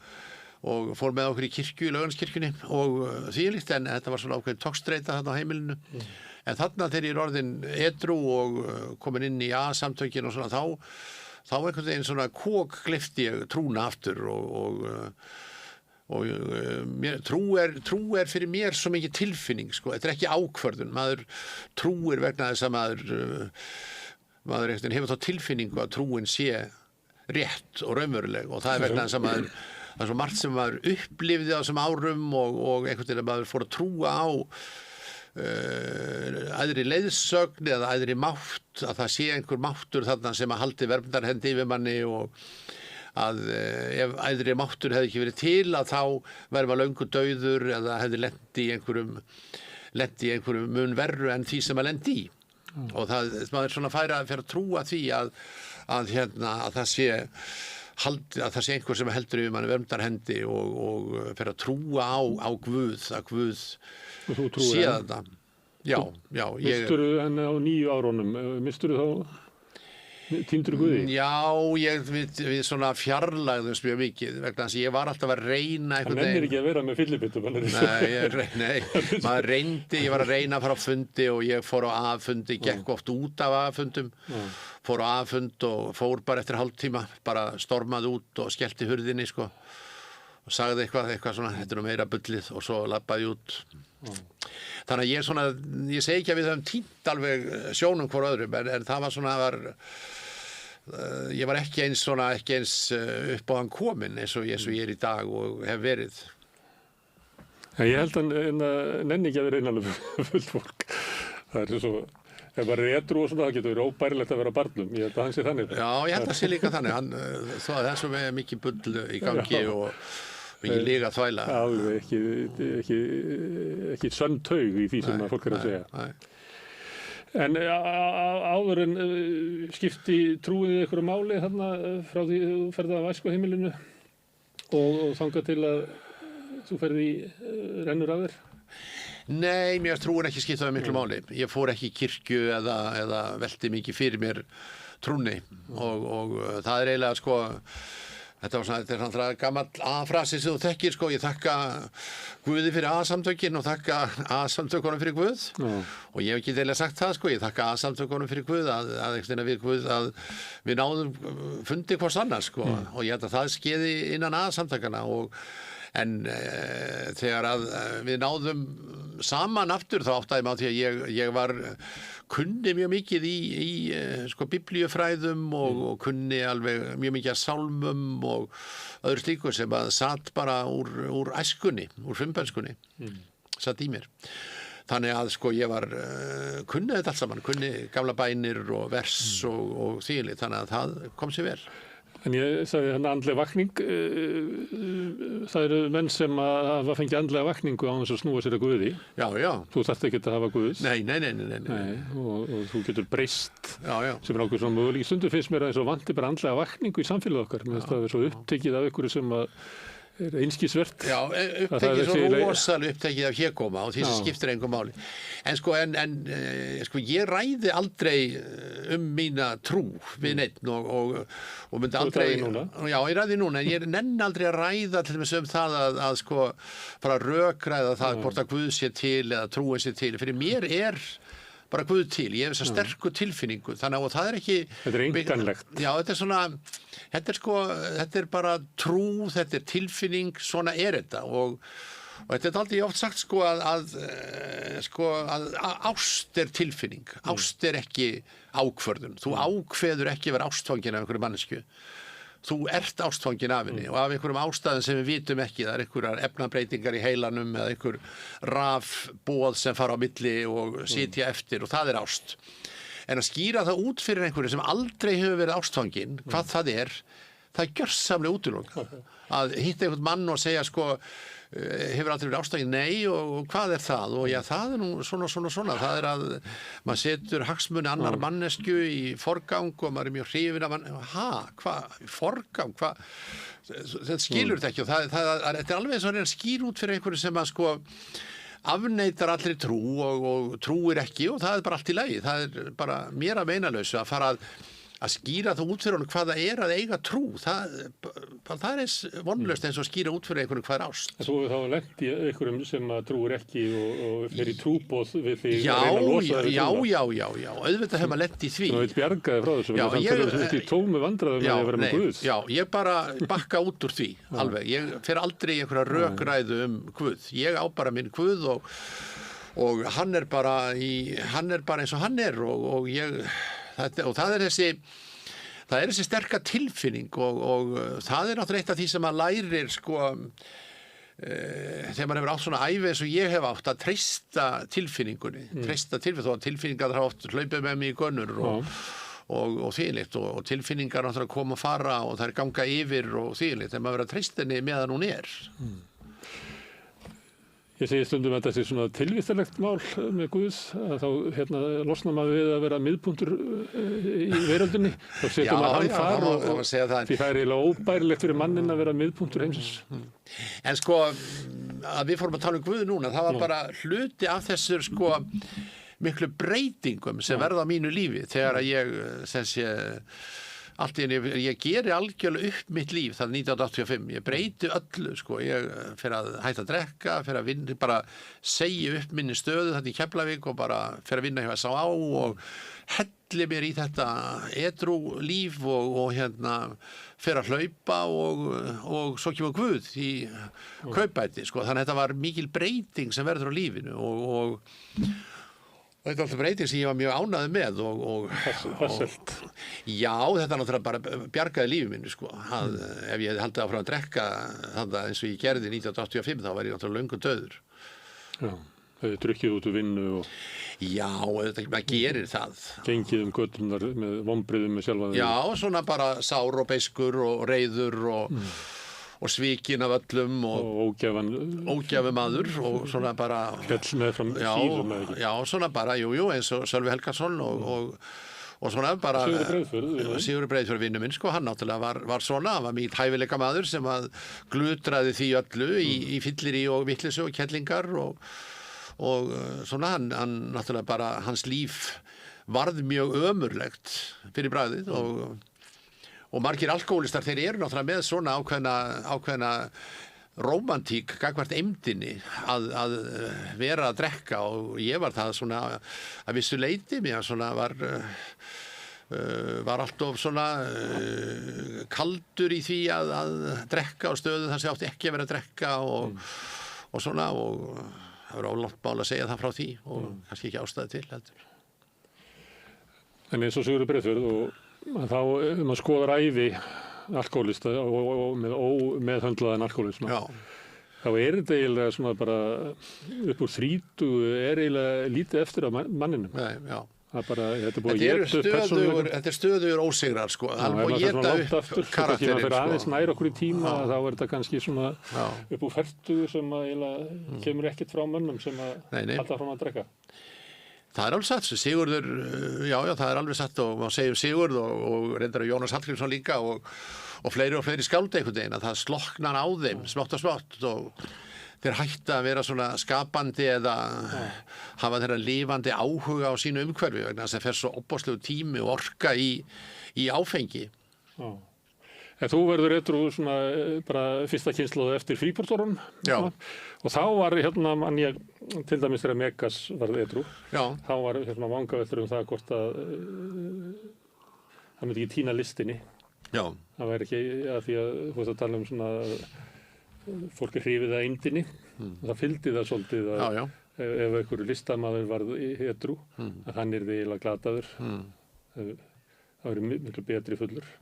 fór með okkur í kirkju, í Laugarneskirkjunni og þvílíkt en þetta var svona ákveðin togstreita þarna á heimilinu. En þarna þegar ég orðin edrú og komin inn í A-samtökin og svona þá einhvern veginn svona gleypti ég trúna aftur og trú fyrir mér svo mikið tilfinning sko. Þetta ekki ákvörðun, maður trúir vegna þess að maður hefur þá tilfinningu að trúin sé rétt og raunveruleg og það vegna þess að það svo margt sem maður upplifði á þessum árum og einhvern veginn að maður fór að trúa á æðri leiðsögn eða æðri mátt að það sé einhver máttur þarna sem að haldi verndarhendi yfir manni og að ef æðri máttur hefði ekki verið til að þá væri maður löngu dauður eða hefði lent í einhverjum mun verru en því sem maður lent í og maður svona fer að trúa því að það sé einhver sem heldur yfir manni verndarhendi og fer að trúa á Guð að Guð sé þetta. Já.
Misturðu henni á 9 árunum? Misturðu þá? Týndur Guði?
Já, við svona fjarlægðumst mjög mikið vegna þess að ég var alltaf að reyna
einhvern veginn. Hann nennir ekki að vera með fyllibittum.
Nei, maður reyndi, ég var að reyna að fara á fundi og ég fór á A-fundi, gekk oft út af A-fundum, fór á A-fund og fór bara eftir hálftíma, bara stormaði út og skellti hurðinni sko og sagði eitthvað svona, þetta nú meira bullið og svo labbaði út. Þannig að ég segi ekki að við höfum týnt alveg sjónum hvor öðrum en það var svona ég var ekki eins upp á hann komin eins og ég er í dag og hef verið.
Ég held að nenni ekki að vera einanlega fullt fólk. Það er svo ef maður er edrú og svona það getur verið óbærilegt að vera barnum. Ég held að hann sé þannig. Já, ég held að sé líka þannig. Það er svo mikið bull í gangi og mikið líka þvæla. Alveg ekki sönn taug í því sem fólk er að segja. Nei. En áður en skipti trúið ykkur máli þarna frá því þú ferði af æskuheimilinu og þangað til að þú ferði rennur af þér?
Nei, mér trúin ekki skiptaði miklu máli. Ég fór ekki í kirkju eða velti mikið fyrir mér trúnni og það er eiginlega sko þetta er svona gamall A-frasi sem þú þekkir sko, ég þakka Guði fyrir A-samtökin og þakka A-samtökunum fyrir Guð og ég hef ekki deila sagt það sko, ég þakka A-samtökunum fyrir Guð að við náðum fundi hvers annars sko og ég held að það skeiði innan A-samtökana en þegar að við náðum saman aftur þá áttaði mig á því að ég kunni mjög mikið í sko biblíufræðum og kunni alveg mjög mikið af sálmum og öðru slíku sem að satt bara úr æskunni, úr frumbernskunni, satt í mér. Þannig að sko ég kunni þetta allt saman, kunni gamla bænir og vers og þvílíkt, þannig að það kom sér vel.
En ég sagði andleg vakning, það eru menn sem hafa fengið andlega vakningu á þess að snúa sér að Guði. Já. Þú þarft ekki að hafa Guðs. Nei. Og þú getur breyst, sem ákveð svona möguleik. Stundum finnst mér að þess að vanti bara andlega vakningu í samfélagi okkar. Mér finnst það svo upptekið af ykkur sem er einskisvert. Já, upptekið svo rosalega upptekið af hégóma og því sem skiptir engum máli. En sko ég ræði aldrei mína trú við neitt og myndi aldrei... Þú ræði núna? Já, ég ræði núna, en ég nenni aldrei að ræða til dæmis það að sko bara rökræða það hvort að Guð sé til eða trúin sé til. Fyrir mér bara Guð til, ég hef þessa sterku tilfinningu, þannig að það er ekki... Þetta er einkanlegt. Já, þetta er svona, þetta er bara trú, þetta er tilfinning, svona er þetta og þetta er aldrei oft sagt sko að ást er tilfinning, ást er ekki ákvörðun, þú ákveður ekki að vera ástfangin af einhverju mannesku. Þú ert ástfangin af henni og af einhverjum ástæðum sem við vitum ekki, það er einhverjar efnabreytingar í heilanum eða einhver rafboð sem fara á milli og sitja eftir og það er ást. En að skýra það út fyrir einhverju sem aldrei hefur verið ástfangin, hvað það er gjörsamlega útilokað. Að hitta einhvern mann og segja sko,
hefur aldrei verið ástæðin, nei, og hvað er það? Og já, það nú svona. Það að maður setur hagsmuni annar mannesku í forgang og maður mjög hrifinn af hvað? Forgang? Hvað? Þetta skilur þetta ekki og þetta alveg eins og að skýra út fyrir einhverju sem að afneitar allir trú og trúir ekki og það bara allt í lagi. Það bara mér að meinalausu að fara að skýra það út fyrir honum hvað það að eiga trú. Það eins vonlaust eins og skýra út fyrir einhvern hvað ást.
Þú þá lent í einhverjum sem að trúir ekki og fer í trúboð við því að reyna að losa það við trúna.
Já, auðvitað hefur maður lent í því.
Þú veit bjargaði frá þessu, þannig að þú ert í tómi vandræðum að vera með Guð.
Já, ég bara bakka út úr því, alveg. Ég fer aldrei í einhverja rökræðu Guð. Ég á bara minn Guð og hann er bara eins og hann er og það er þessi sterka tilfinning og það er náttúrulega eitt af því sem maður lærir þegar maður hefur átt svona ævi eins og ég hef átt að treysta tilfinningunni þó að tilfinningar hafa oft hlaupið með mig í gönnur og þvílíkt og tilfinningar náttúrulega koma og fara og það ganga yfir og þvílíkt þegar maður verður að treysta henni meðan hún er.
Ég segi stundum að þetta sé svona tilvistarlegt mál með Guðs, að þá losnar maður við að vera miðpunktur í veröldinni. Þá setur maður hann þar og því það er eiginlega óbærilegt fyrir mannin að vera miðpunktur heimsins.
En að við fórum að tala Guð núna, það var bara hluti af þessur miklu breytingum sem verða á mínu lífi þegar að ég allt í einu, ég geri algjörlega upp mitt líf það 1985, ég breyti öllu ég fer að hætta að drekka fer að vinna, bara segja upp minni stöðu þetta í Keflavík og bara fer að vinna hjá S.A.A. og helli mér í þetta edrú líf og fer að hlaupa og svo kemur Guð í kaupbæti, þannig að þetta var mikil breyting sem verður á lífinu og þetta var alltaf breyting sem ég var mjög ánægður með
Fasselt.
Já, þetta náttúrulega bara bjargaði lífi mínu ef ég hefði haldið áfram að drekka eins og ég gerði 1985 þá var ég náttúrulega löngu dauður.
Já, hefði drukkið út úr vinnu
Já, maður gerir það.
Gengið göturnar með vonbrigðum með sjálfa þig.
Já, svona bara sár og beiskur og reiður og svikin af öllum og ógjafi maður og svona bara
fjall með fram síðum
já, svona bara, jú, eins og Sölvi Helgason og svona bara Sigurður Breiðfjörð vinur minn, hann náttúrulega var svona, hann var mikið hæfileika maður sem að glutraði því öllu í fyllirí og vitleysu og kellingar og svona hann náttúrulega bara, hans líf varð mjög ömurlegt fyrir bragðið og margir alkóhólistar þeir eru náttúrulega með svona ákveðna rómantík gagnvart eymdinni að vera að drekka og ég var það svona að vissu leyti mér svona var alltof svona kaldur í því að drekka á stöðu þar sem átti ekki að vera að drekka og svona og það var ólátt mál að segja það frá því og kannski ekki ástæði til heldur.
En eins og Sigurður Breiðfjörð þá maður skoðar ævi alkóhólista og með ómeðhöndlaðan alkóhólisma þá þetta eiginlega svona bara upp úr 30 eiginlega lítið eftir af manninum.
Já.
Þetta er búið að éta upp persónuleikann.
Þetta stöðugur ósigrar hann er búið að éta upp karakterinn.
Það fyrir aðeins nær okkur í tíma þá þetta kannski svona upp úr 40 sem eiginlega kemur ekkert frá mönnum sem að halda fram að drekka.
Það er alveg satt, Sigurður, já, það er alveg satt og maður segir Sigurð og reyndar Jónas Hallgrímsson líka og fleiri skáldi einhvern veginn að það slokknar á þeim smátt og smátt og þeir hætta að vera svona skapandi eða hafa þeirra lifandi áhuga á sínu umhverfi vegna þess að það fer svo opboðslegu tími og orka í áfengi.
Já. En þú verður edrú svona bara fyrsta kynslóð eftir Fríportorun og þá var mann ég til dæmis þegar Megas varð edrú þá var vangaveltur það hvort að það myndi ekki týna listinni það væri ekki að því að þú veist að tala svona fólk hrifið að eymdinni það fylgdi það svolítið að ef einhverju listamaður varð edrú að hann yrði eiginlega glataður það væri miklu betri fullur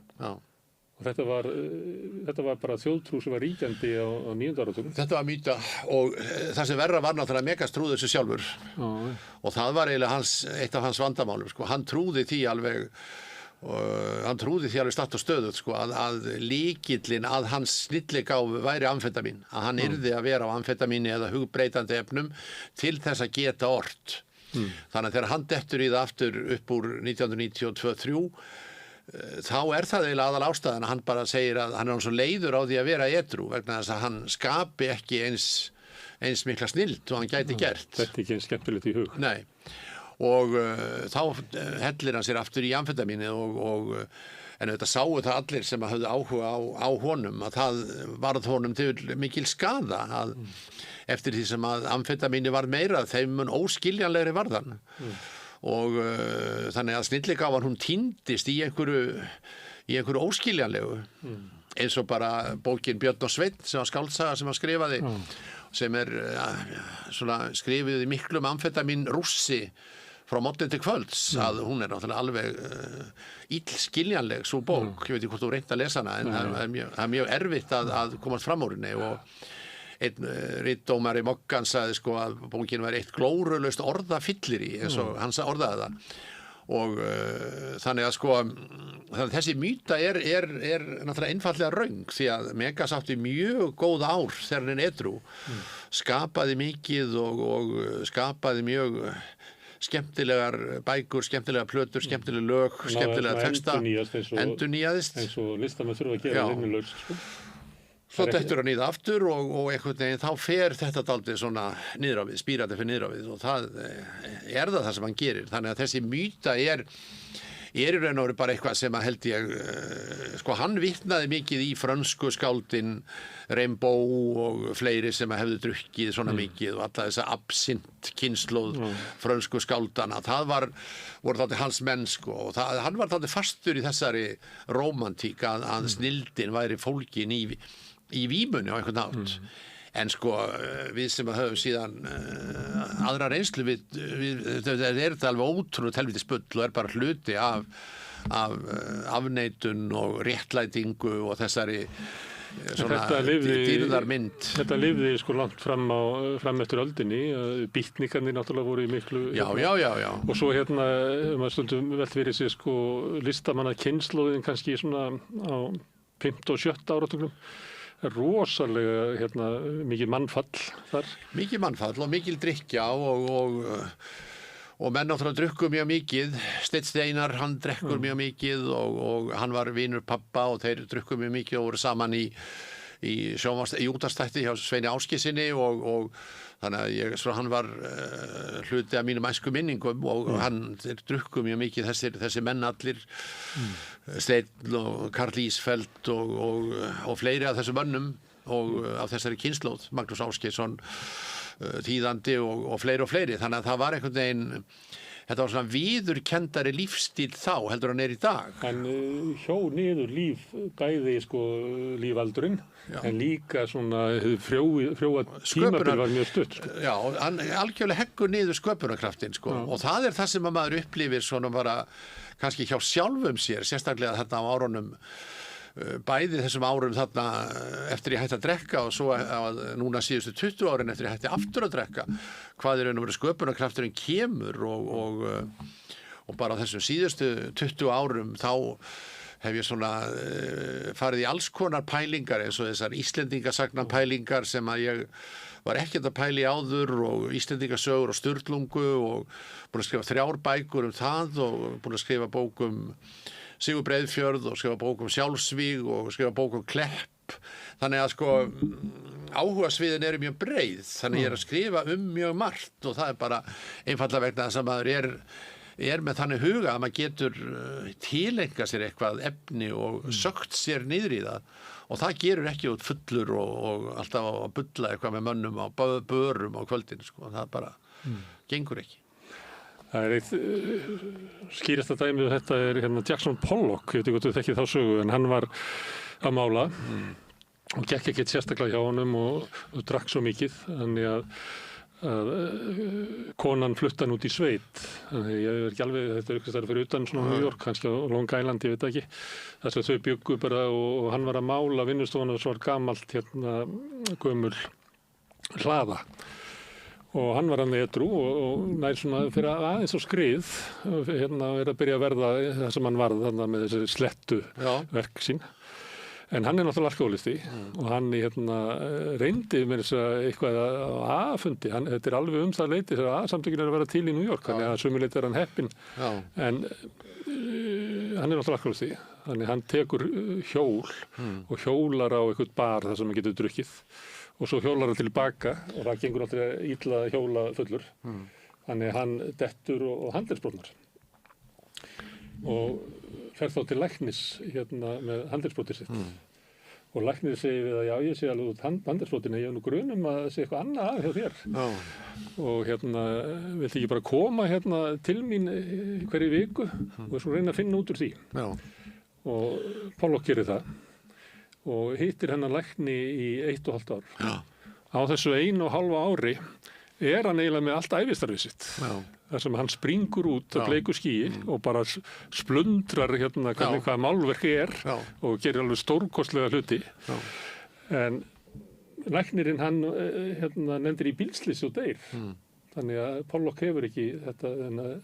og þetta var bara þjóðtrú sem var ríkjandi á 9. áratugnum.
Þetta var mýta og það sem verra var náttúrulega Megas trúði þessu sjálfur og það var eiginlega eitt af hans vandamálum hann trúði því alveg og hann trúði því alveg statt og stöðugt sko, að lykillinn að hans snilligáfu væri amfetamín, að hann yrði að vera á amfetamíni eða hugbreytandi efnum til þess að geta ort. Þannig að þegar hann dettur í það aftur upp úr 1992-3 þá það eiginlega aðal ástæðan að hann bara segir að hann svo leiður á því að vera edrú vegna þess að hann skapi ekki eins mikla snilld og hann gæti gert.
Þetta ekki eins skemmtilegt í hug.
Nei. Og þá hellir hann sér aftur í amfetamíni en þetta sáu það allir sem höfðu áhuga á honum að það varð honum til mikil skada að eftir því sem að amfetamíni varð meira þeim mun óskiljanlegri varðan og þannig að snilligáfan hún týndist í einhverju óskiljanlegu eins og bara bókin Björn og Sveinn sem var skáldsaga sem hann skrifaði sem svona skrifið í miklum amfetamín rússi frá morgni til kvölds að hún náttúrulega alveg illskiljanleg svo bók, ég veit ekki hvort þú reynt að lesa hana en það er mjög erfitt að komast fram úr henni og einn ritdómari Moggan sagði sko að bókin var eitt glórulaust orðafyllir eins og hann orðaði það og þannig að sko þessi mýta er náttúrulega einfallega röng því að Megas átti mjög góð ár þegar hann edrú skapaði mikið og skapaði mjög skemmtilegar bækur, skemmtilegar plötur, skemmtileg lög, skemmtilega texta endurnýjaðist
eins og listamenn þurfa að gera linnulaust sko.
Svo dettur hann í það aftur og einhvern veginn þá fer þetta dálítið svona niður á við, spírandi fyrir niður á við og það það sem hann gerir þannig að þessi mýta er í raun og veru bara eitthvað sem að held ég sko hann vitnaði mikið í frönsku skáldin Rimbaud og fleiri sem að hefðu drukkið svona mikið og alla þessa absint kynslóð frönsku skáldana það voru þáttið hans menn sko og hann var þáttið fastur í þessari rómantík að snildin væri fólkin í vímunni á einhvern nátt en sko við sem höfum síðan aðra reynslu þetta alveg ótrúlega helviti spull og bara hluti af afneitun og réttlætingu og þessari svona dýrðarmynd.
Þetta lifði sko langt fram eftir öldinni býtnikarnir náttúrulega voru í miklu
Já.
Og svo maður stundum velt fyrir sig sko listamanna kynslóðin kannski svona á 5. og 7. áratugnum rosalega mikið mannfall þar.
Mikið mannfall og mikil drykkja og menn náttúrulega drukku mjög mikið. Steinn Steinar, hann drekkur mjög mikið og hann var vinur pappa og þeir drukku mjög mikið og voru saman í útvarpsþætti hjá Sveini Ásgeirssyni og þannig að hann var hluti af mínum æsku minningum og þeir drukku mjög mikið þessi menn allir Steinn og Karl Ísfeld og fleiri af þessum mönnum og af þessari kynslóð Magnús Ásgeirsson þýðandi og fleiri þannig að það var einhvern veginn þetta var svona viðurkenndari lífstíl þá heldur hann í dag.
Hann hjó niður bæði sko lífaldurinn en líka svona frjóa tímabil var mjög stutt sko.
Já, hann algjörlega heggur niður sköpunarkraftin sko og það það sem að maður upplifir svona bara kannski hjá sjálfum sér sérstaklega þarna á árunum bæði þessum árum þarna eftir ég hætti að drekka og svo núna síðustu 20 árin eftir ég hætti aftur að drekka hvað raun og veru sköpunarkrafturinn kemur og bara þessum síðustu 20 árum þá hef ég svona farið í alls konar pælingar eins og þessar Íslendingasagna pælingar sem að ég var ekkert að pæli áður og Íslendingasögur og Sturlungu og búin að skrifa 3 bækur það og búin að skrifa bók Sigur Breiðfjörð og skrifa bók Sjálfsvíg og skrifa bók Klepp þannig að sko áhugasviðin eru mjög breið þannig ég að skrifa mjög margt og það bara einfallega vegna þess að maður með þannig huga að maður getur tilenga sér eitthvað efni og sögt sér niður í það og það gerur ekki út fullur og alltaf að bulla eitthvað með mönnum á börum á kvöldin sko það bara gengur ekki.
Það eitt skýrasta dæmið þetta Jackson Pollock, ég veit ekki hvort þú þekkið þá sögu en hann var að mála og gekk ekkert sérstaklega hjá honum og drakk svo mikið þannig að konan flutta hann út í sveit þannig ég ekki alveg, þetta eitthvað þar fyrir utan svona New York, kannski á Long Island, ég veit ekki þess að þau bjuggu bara og hann var að mála vinnustofan og svo var gamalt gömul hlaða Og hann var hann edrú og nær svona fyrir aðeins á skrið, að byrja að verða það sem hann varð þarna með þessi slettu verk sín. En hann náttúrulega alkohólisti og hann reyndi með þess að eitthvað á A-fundi. Þetta alveg það leiti þegar A-samtökin að vera til í New York, þannig að sumuleiti hann heppinn. En hann náttúrulega alkohólisti, þannig hann tekur hjól og hjólar á eitthvað bar þar sem hann getur drukkið. Og svo hjólar hann tilbaka og það gengur náttúrulega illa hjóla fullur. Þannig hann dettur og handleggsbrotnar. Og fer þá til læknis með handleggsbrotið sitt. Og læknir segir við að já, ég sé alveg út handleggsbrotinu, ég nú grunum að það sé eitthvað annað að hjá þér. Og viltu ekki bara koma til mín hverju viku og svo reyna að finna út úr því. Og Pollock gerir það. Og hittir hennar lækni í 1,5 ár. Á þessu 1,5 ári hann eiginlega með allt ævistarfið sitt. Þar sem hann springur út af bleiku skýi og bara splundrar hvað málverk og gerir alveg stórkostlega hluti. En læknirinn hann nefndir í bílslysi og deyr. Þannig að Pollock hefur ekki þennan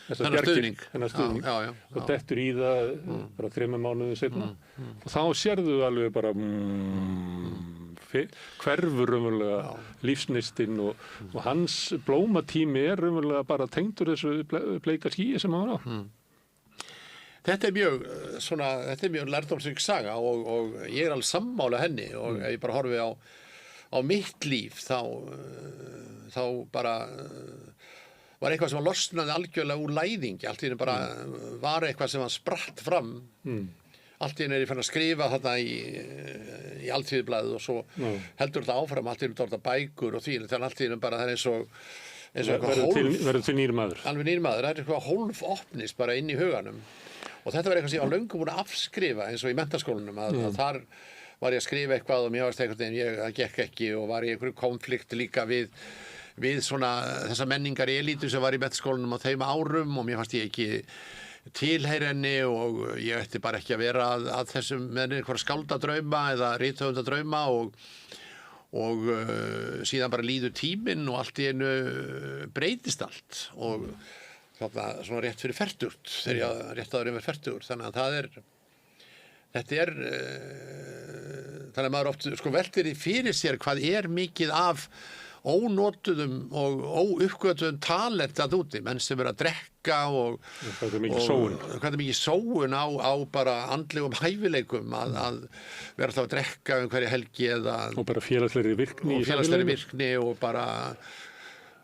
stuðning og dettur í það bara 3 mánuðum seinna og þá sérðu alveg bara hverfur raunverulega lífsneistinn og hans blómatími raunverulega bara tengdur þessu bleika skýi sem hann var á.
Þetta er mjög lærdómsrík saga og ég alveg sammála henni og ef ég bara horfi á mitt líf þá bara var eitthvað sem losnaði algjörlega úr læðingi, allt í einu bara var eitthvað sem spratt fram. Allt í einu ég fann að skrifa þarna í Alþýðublaðið og svo heldur þetta áfram, allt í einu þetta bækur og því, þannig allt í einu bara það eins og eitthvað
verður til nýr maður.
Alveg nýr maður, það eitthvað hólf opnist bara inn í huganum. Og þetta var eitthvað sem ég var löngu búin að afskrifa eins og í menntaskólanum, að þar var ég að skrifa eitthvað og mér varst einhvern veginn, það gekk ekki og var í einhverju konflikt líka við svona þessa menningar elítu sem var í menntaskólanum á þeim árum og mér fannst ég ekki tilheyra henni og ég ætti bara ekki að vera að þessum með einhverja skáldadrauma eða rithöfundadrauma og síðan bara líður tíminn og allt í einu breytist allt og þarna svona rétt fyrir fertugt þegar ég rétt áður yfir fertugur þannig að þetta er þannig að maður oft veltir fyrir sér hvað mikið af ónotuðum og óuppgötuðum talent að úti, menn sem að drekka og
hvað er mikið
sóun á bara andlegum hæfileikum að vera alltaf að drekka hverja helgi eða
og bara félagslegri
virkni og bara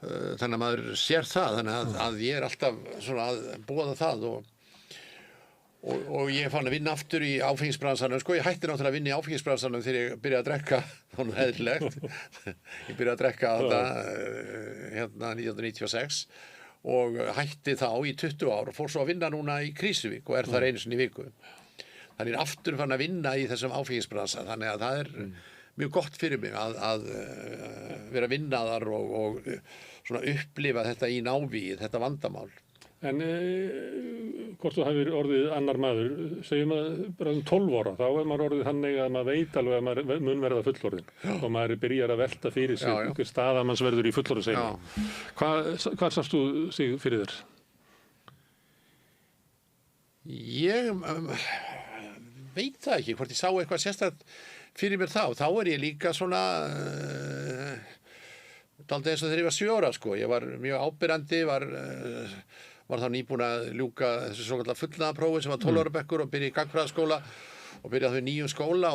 þannig að maður sér það þannig að ég alltaf svona að boða það og ég fann að vinna aftur í áfengisbransanum ég hætti náttúrulega að vinna í áfengisbransanum þegar ég byrjaði að drekka þannig eðlilegt ég byrjaði að drekka þetta 1996 og hætti þá í 20 ár og fór svo að vinna núna í Krýsuvík og þar einu sinni í viku þannig aftur fann að vinna í þessum áfengisbransa þannig að það mjög gott fyrir mig að vera að vinna þar og svona upplifa þetta í návíð, þetta vandamál.
En hvort þú hafir orðið annar maður, segjum að bara 12 ára, þá maður orðið þannig að maður veit alveg að maður mun verða fullorðinn og maður byrjar að velta fyrir sig einhver staða manns verður í fullorðinseginni. Hvað sást þú sig fyrir þér?
Ég veit það ekki, hvort ég sá eitthvað sérstakt fyrir mér þá ég líka svona dálítið eins og þegar ég var 7 ára ég var mjög ábyrrandi var þá nýbúin að ljúka þessu svokallega fullnaðarprófi sem var 12 ára bekkur og byrja í gagnfræðaskóla og byrja þá í nýjum skóla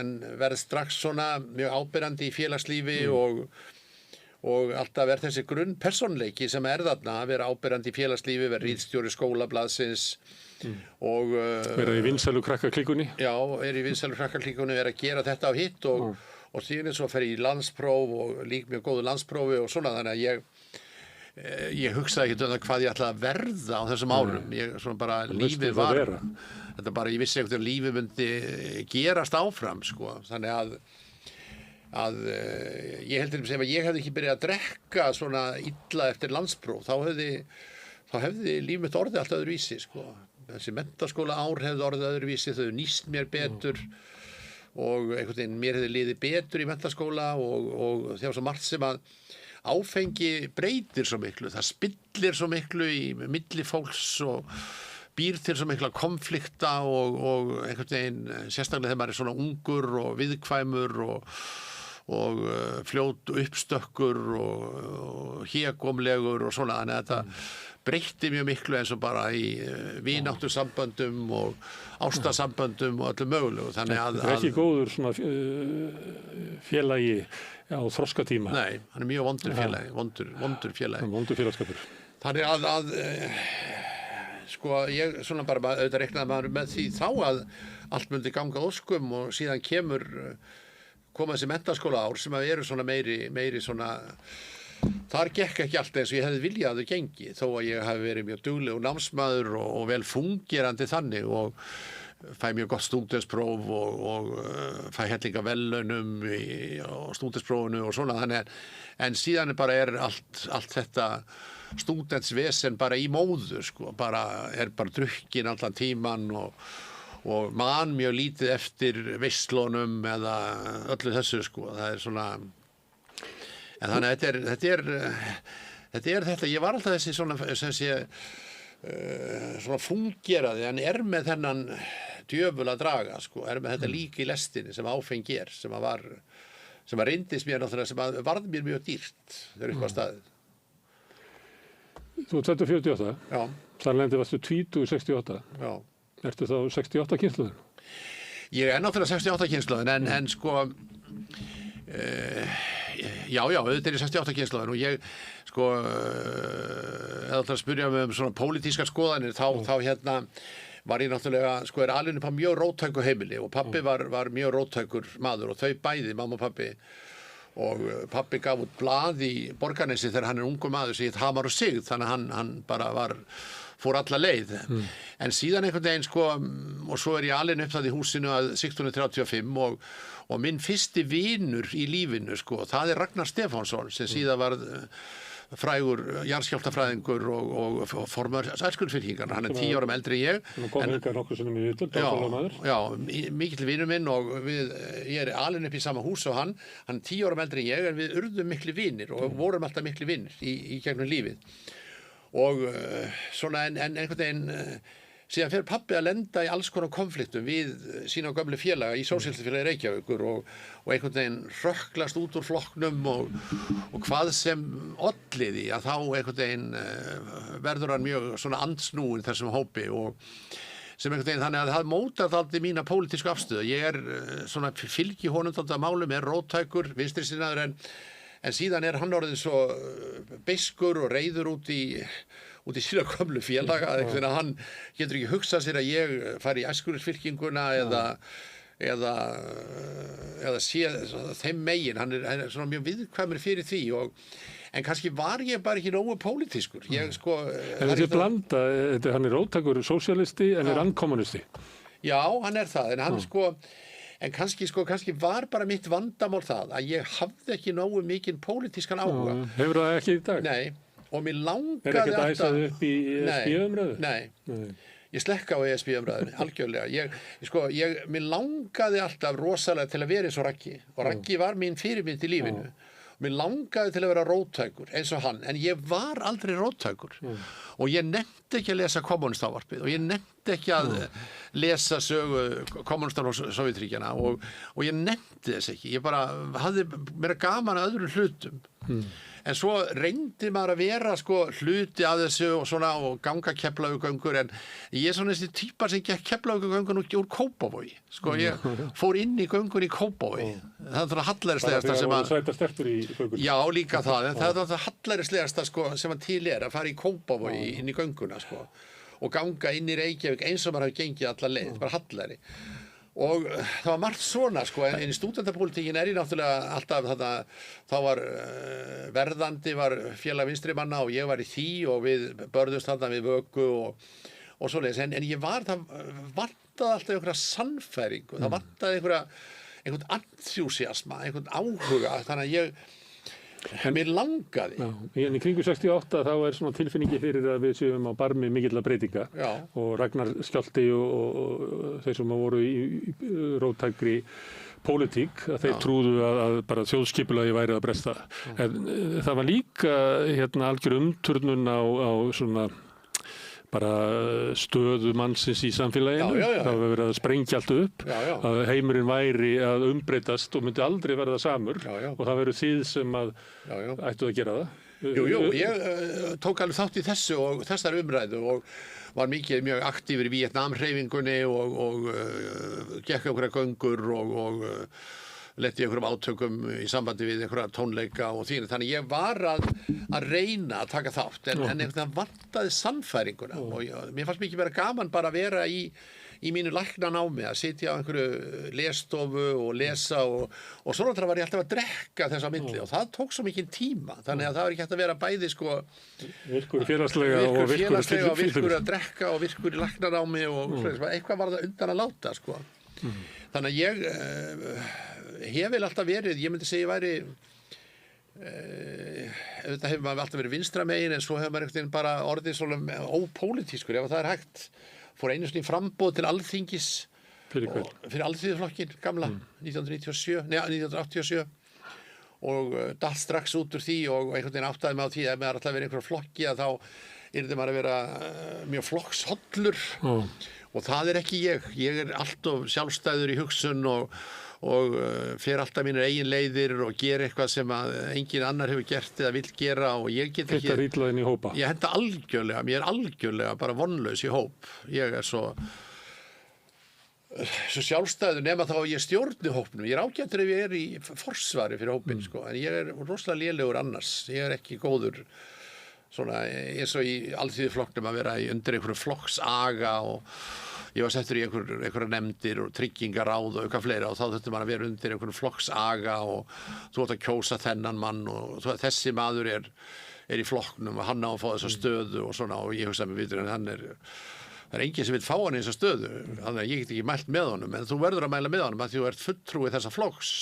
en verð strax svona mjög ábyrrandi í félagslífi og alltaf verð þessi grunnpersónuleiki sem þarna að vera ábyrrandi í félagslífi, vera ritstjóri skólablaðsins og
vera í vinsælu krakkaklíkunni
í vinsælu krakkaklíkunni vera að gera þetta á hitt og síðan svo fer ég í landspróf og lík mjög góðu landsprófi og svona þannig að ég hugsaði ekki um hvað ég ætlaði að verða á þessum árum ég svona bara lífið var þetta bara ég vissi einhvern veginn lífið myndi gerast áfram þannig að ég heldur sem að ég hefði ekki byrjað að drekka svona illa eftir landspróf þá hefði líf mitt orðið allt öðruvísi þessi menntaskóla ár hefði orðið öðruvísi þau nýst mér betur einhvern veginn mér hefði liðið betur í menntaskóla og það var svo margt sem að áfengi breytir svo miklu, það spillir svo miklu í milli fólks og býr til svo mikla konflikta og einhvern veginn, sérstaklega þegar maður svona ungur og viðkvæmur og fljót uppstökkur og hégómlegur og svona, þannig að þetta breytti mjög miklu eins og bara í vináttúrsamböndum og ástarsamböndum og öllu mögulegu. Þannig að
það ekki góður svona félagi á þroskatíma.
Nei, hann mjög vondur félagi, vondur félagi.
Vondur félagskapur.
Þannig að sko, ég svona bara auðvitað reiknaði maður með því þá að allt myndi ganga óskum og síðan koma þessi menntaskóla ár sem að eru svona meiri svona, þar gekk ekki allt eins og ég hefði viljað að þau gengi, þó að ég hafi verið mjög duglegur námsmaður og vel fungerandi þannig og fæ mjög gott stúdentspróf og fæ hellinga verðlaunum á stúdentsprófinu og svona, þannig en síðan bara allt þetta stúdentsvesen bara í móðu, sko, bara drukkin allan tíman og man mjög lítið eftir veislunum eða öllu þessu, sko, það svona, en þannig að þetta er þetta, ég var alltaf þessi svona, svona fungeraði, en með þennan djöful að draga, sko, með þetta líka í lestinni sem áfengi sem að reyndist mér náttúrulega, sem að varð mér mjög dýrt þegar upp á staðið.
Þú ert 48,
já.
Þar lendi varstu 68. Já. Ertu þá 68 kynslóðin?
Ég náttúrulega 68 kynslóðin, en sko, já, auðvitað er ég 68 kynslóðin og ég, sko, eða það spyrja mig svona pólitískar skoðanir, þá hérna var ég náttúrulega, sko, alinn upp á mjög róttæku heimili og pabbi var mjög róttækur maður og þau bæði, mamma og pabbi. Og pabbi gaf út blað í Borgarnesi þegar hann ungur maður sem hét Hamar og Sigð, þannig að hann bara fór alla leið. En síðan einhvern veginn, sko, og svo ég alinn upp það í húsinu að 1635 og minn fyrsti vinur í lífinu, sko, það Ragnar Stefánsson sem síðan var frægur jarðskjálftafræðingur og formaður Æskulfylkingarnar, hann 10 árum eldri en ég.
Hann kom hingað nokkuð sinnum í viðtöl,
já, mikill vinur minn og ég alinn upp í sama hús og hann 10 árum eldri en ég, en við urðum miklu vinir og vorum alltaf miklu vinir í gegnum lífið. Og svona en einhvern veginn síðan fer pabbi að lenda í alls konar konfliktum við sína gömlu félaga í Sósíalistafélagi Reykjavíkur og einhvern veginn hrökklast út úr flokknum og hvað sem olli því að þá einhvern veginn verður hann mjög svona andsnúinn þessum hópi og sem einhvern veginn þannig að það mótar alltaf mína pólitísku afstöðu. Ég svona fylgi honum þátt að málum, róttækur, vinstrisinnaður en síðan hann orðinn svo beiskur og reiður út í sína gömlu félaga, að hann getur ekki hugsað sér að ég fari í Æskulfylkinguna eða sé þeim megin, hann er svona mjög viðkvæmur fyrir því en kannski var ég bara ekki nógu pólitískur. Sko,
en þessi blanda, hann róttækur sósíalisti en hann kommunisti?
Já, hann það, en hann sko en kannski var bara mitt vandamál það að ég hafði ekki nógu mikinn pólitískan áhuga.
Hefur það ekki í dag?
Nei, og mér langaði
alltaf... Er ekki dæsað upp í ESB-umræðu?
Nei, ég slekka á ESB-umræðunni, algjörlega. Mér langaði alltaf rosalega til að vera eins og Raggi, og Raggi var mín fyrirmynd í lífinu. Mér langaði til að vera róttækur eins og hann, en ég var aldrei róttækur og ég nefndi ekki að lesa kommunistávarpið og ég nefndi ekki að lesa sögu kommunistar og Sovétríkjanna og ég nefndi þess ekki. Ég bara hafði meira gaman að öðrum hlutum. En svo reyndi maður að vera sko hluti að þessu og svona og ganga Keflavíkurgöngur, en ég svona þessi típa sem gekk Keflavíkurgöngun úr Kópavogi. Sko ég fór inn í göngun í Kópavogi. Það er það hallærislegasta sem að...
Sæta sterkur í göngun.
Já, líka það. En það er það hallærislegasta sko sem að til að fara í Kópavogi inn í gönguna sko og ganga inn í Reykjavík eins og maður hafi gengið alla leið, bara hallæri. Og það var margt svona sko, en í stúdentapólitíkin ég náttúrulega alltaf þetta, þá var verðandi var félag vinstrimanna og ég var í því og við börðumst þarna við Vöku og svoleiðis, en ég það vantaði alltaf einhverja sannfæringu, það vantaði einhvern enthúsiasma, einhvern áhuga, þannig að mér langaði.
Já, en í kringu 68 þá svona tilfinningi fyrir að við séum á barmi mikilla breytinga og Ragnar Skjálfti og þeir sem voru í róttækri pólitík, að þeir trúðu að bara þjóðskipulagi væri að bresta. En það var líka algjör umturnun á svona bara stöðu mannsins í samfélaginu. Það var verið að sprengja allt upp, að heimurinn væri að umbreytast og myndi aldrei verða samur og það verður þið sem að ættu að gera það.
Jú, ég tók alveg þátt í þessu og þessar umræðu og var mjög aktífur í Víetnamhreyfingunni og gekk einhverja göngur og lenti í einhverjum átökum í sambandi við einhverja tónleika og því. Þannig ég var að reyna að taka þátt en einhvern veginn vantaði sannfæringuna og mér fannst mikið vera gaman bara að vera í mínu læknanámi, að sitja á einhverju lesstofu og lesa og svo náttúrulega var ég alltaf að drekka þess á milli og það tók svo mikið tíma, þannig að það var ekki hægt að vera bæði
virkur félagslega og
virkur að drekka og virkur í læknanámi og eitthvað var það undan að láta Þannig að ég hef vel alltaf verið, ég myndi segja ég væri auðvitað hefur maður alltaf verið vinstra megin en svo hefur maður einhvern veginn bara orðið svona ópólitískur ef það er hægt. Fór einu sinni í framboð til Alþingis fyrir Alþýðuflokkinn gamla 1987 og datt strax út úr því og einhvern veginn áttaði mig á því að maður alltaf verið einhverjum flokki að þá yrði maður að vera mjög flokkshollur og það er ekki ég er alltof sjálfstæður í hugsun og fer alltaf mínir eigin leiðir og gera eitthvað sem að engin annar hefur gert eða vill gera og ég get ekki
Þetta illa inn í hópa.
Ég henda algjörlega, mér er algjörlega bara vonlaus í hóp. Ég er svo sjálfstæður nema þá að ég stjórni hópnum. Ég er ágættur ef ég er í forsvari fyrir hópinn en ég er rosalega lélegur annars. Ég er ekki góður svona eins og í Alþýðuflokknum að vera undir einhverju flokksaga og ég var settur í einhverja nefndir og tryggingaráð og eitthvað fleira og þá þurfti maður að vera undir einhverju flokksaga og þú átt að kjósa þennan mann og þessi maður er í flokknum og hann á að fá þessa stöðu og svona og ég hugsa mig vitur en það er enginn sem vil fá hann í þessa stöðu þannig að ég get ekki mælt með honum en þú verður að mæla með honum að þú ert fulltrúi þessa flokks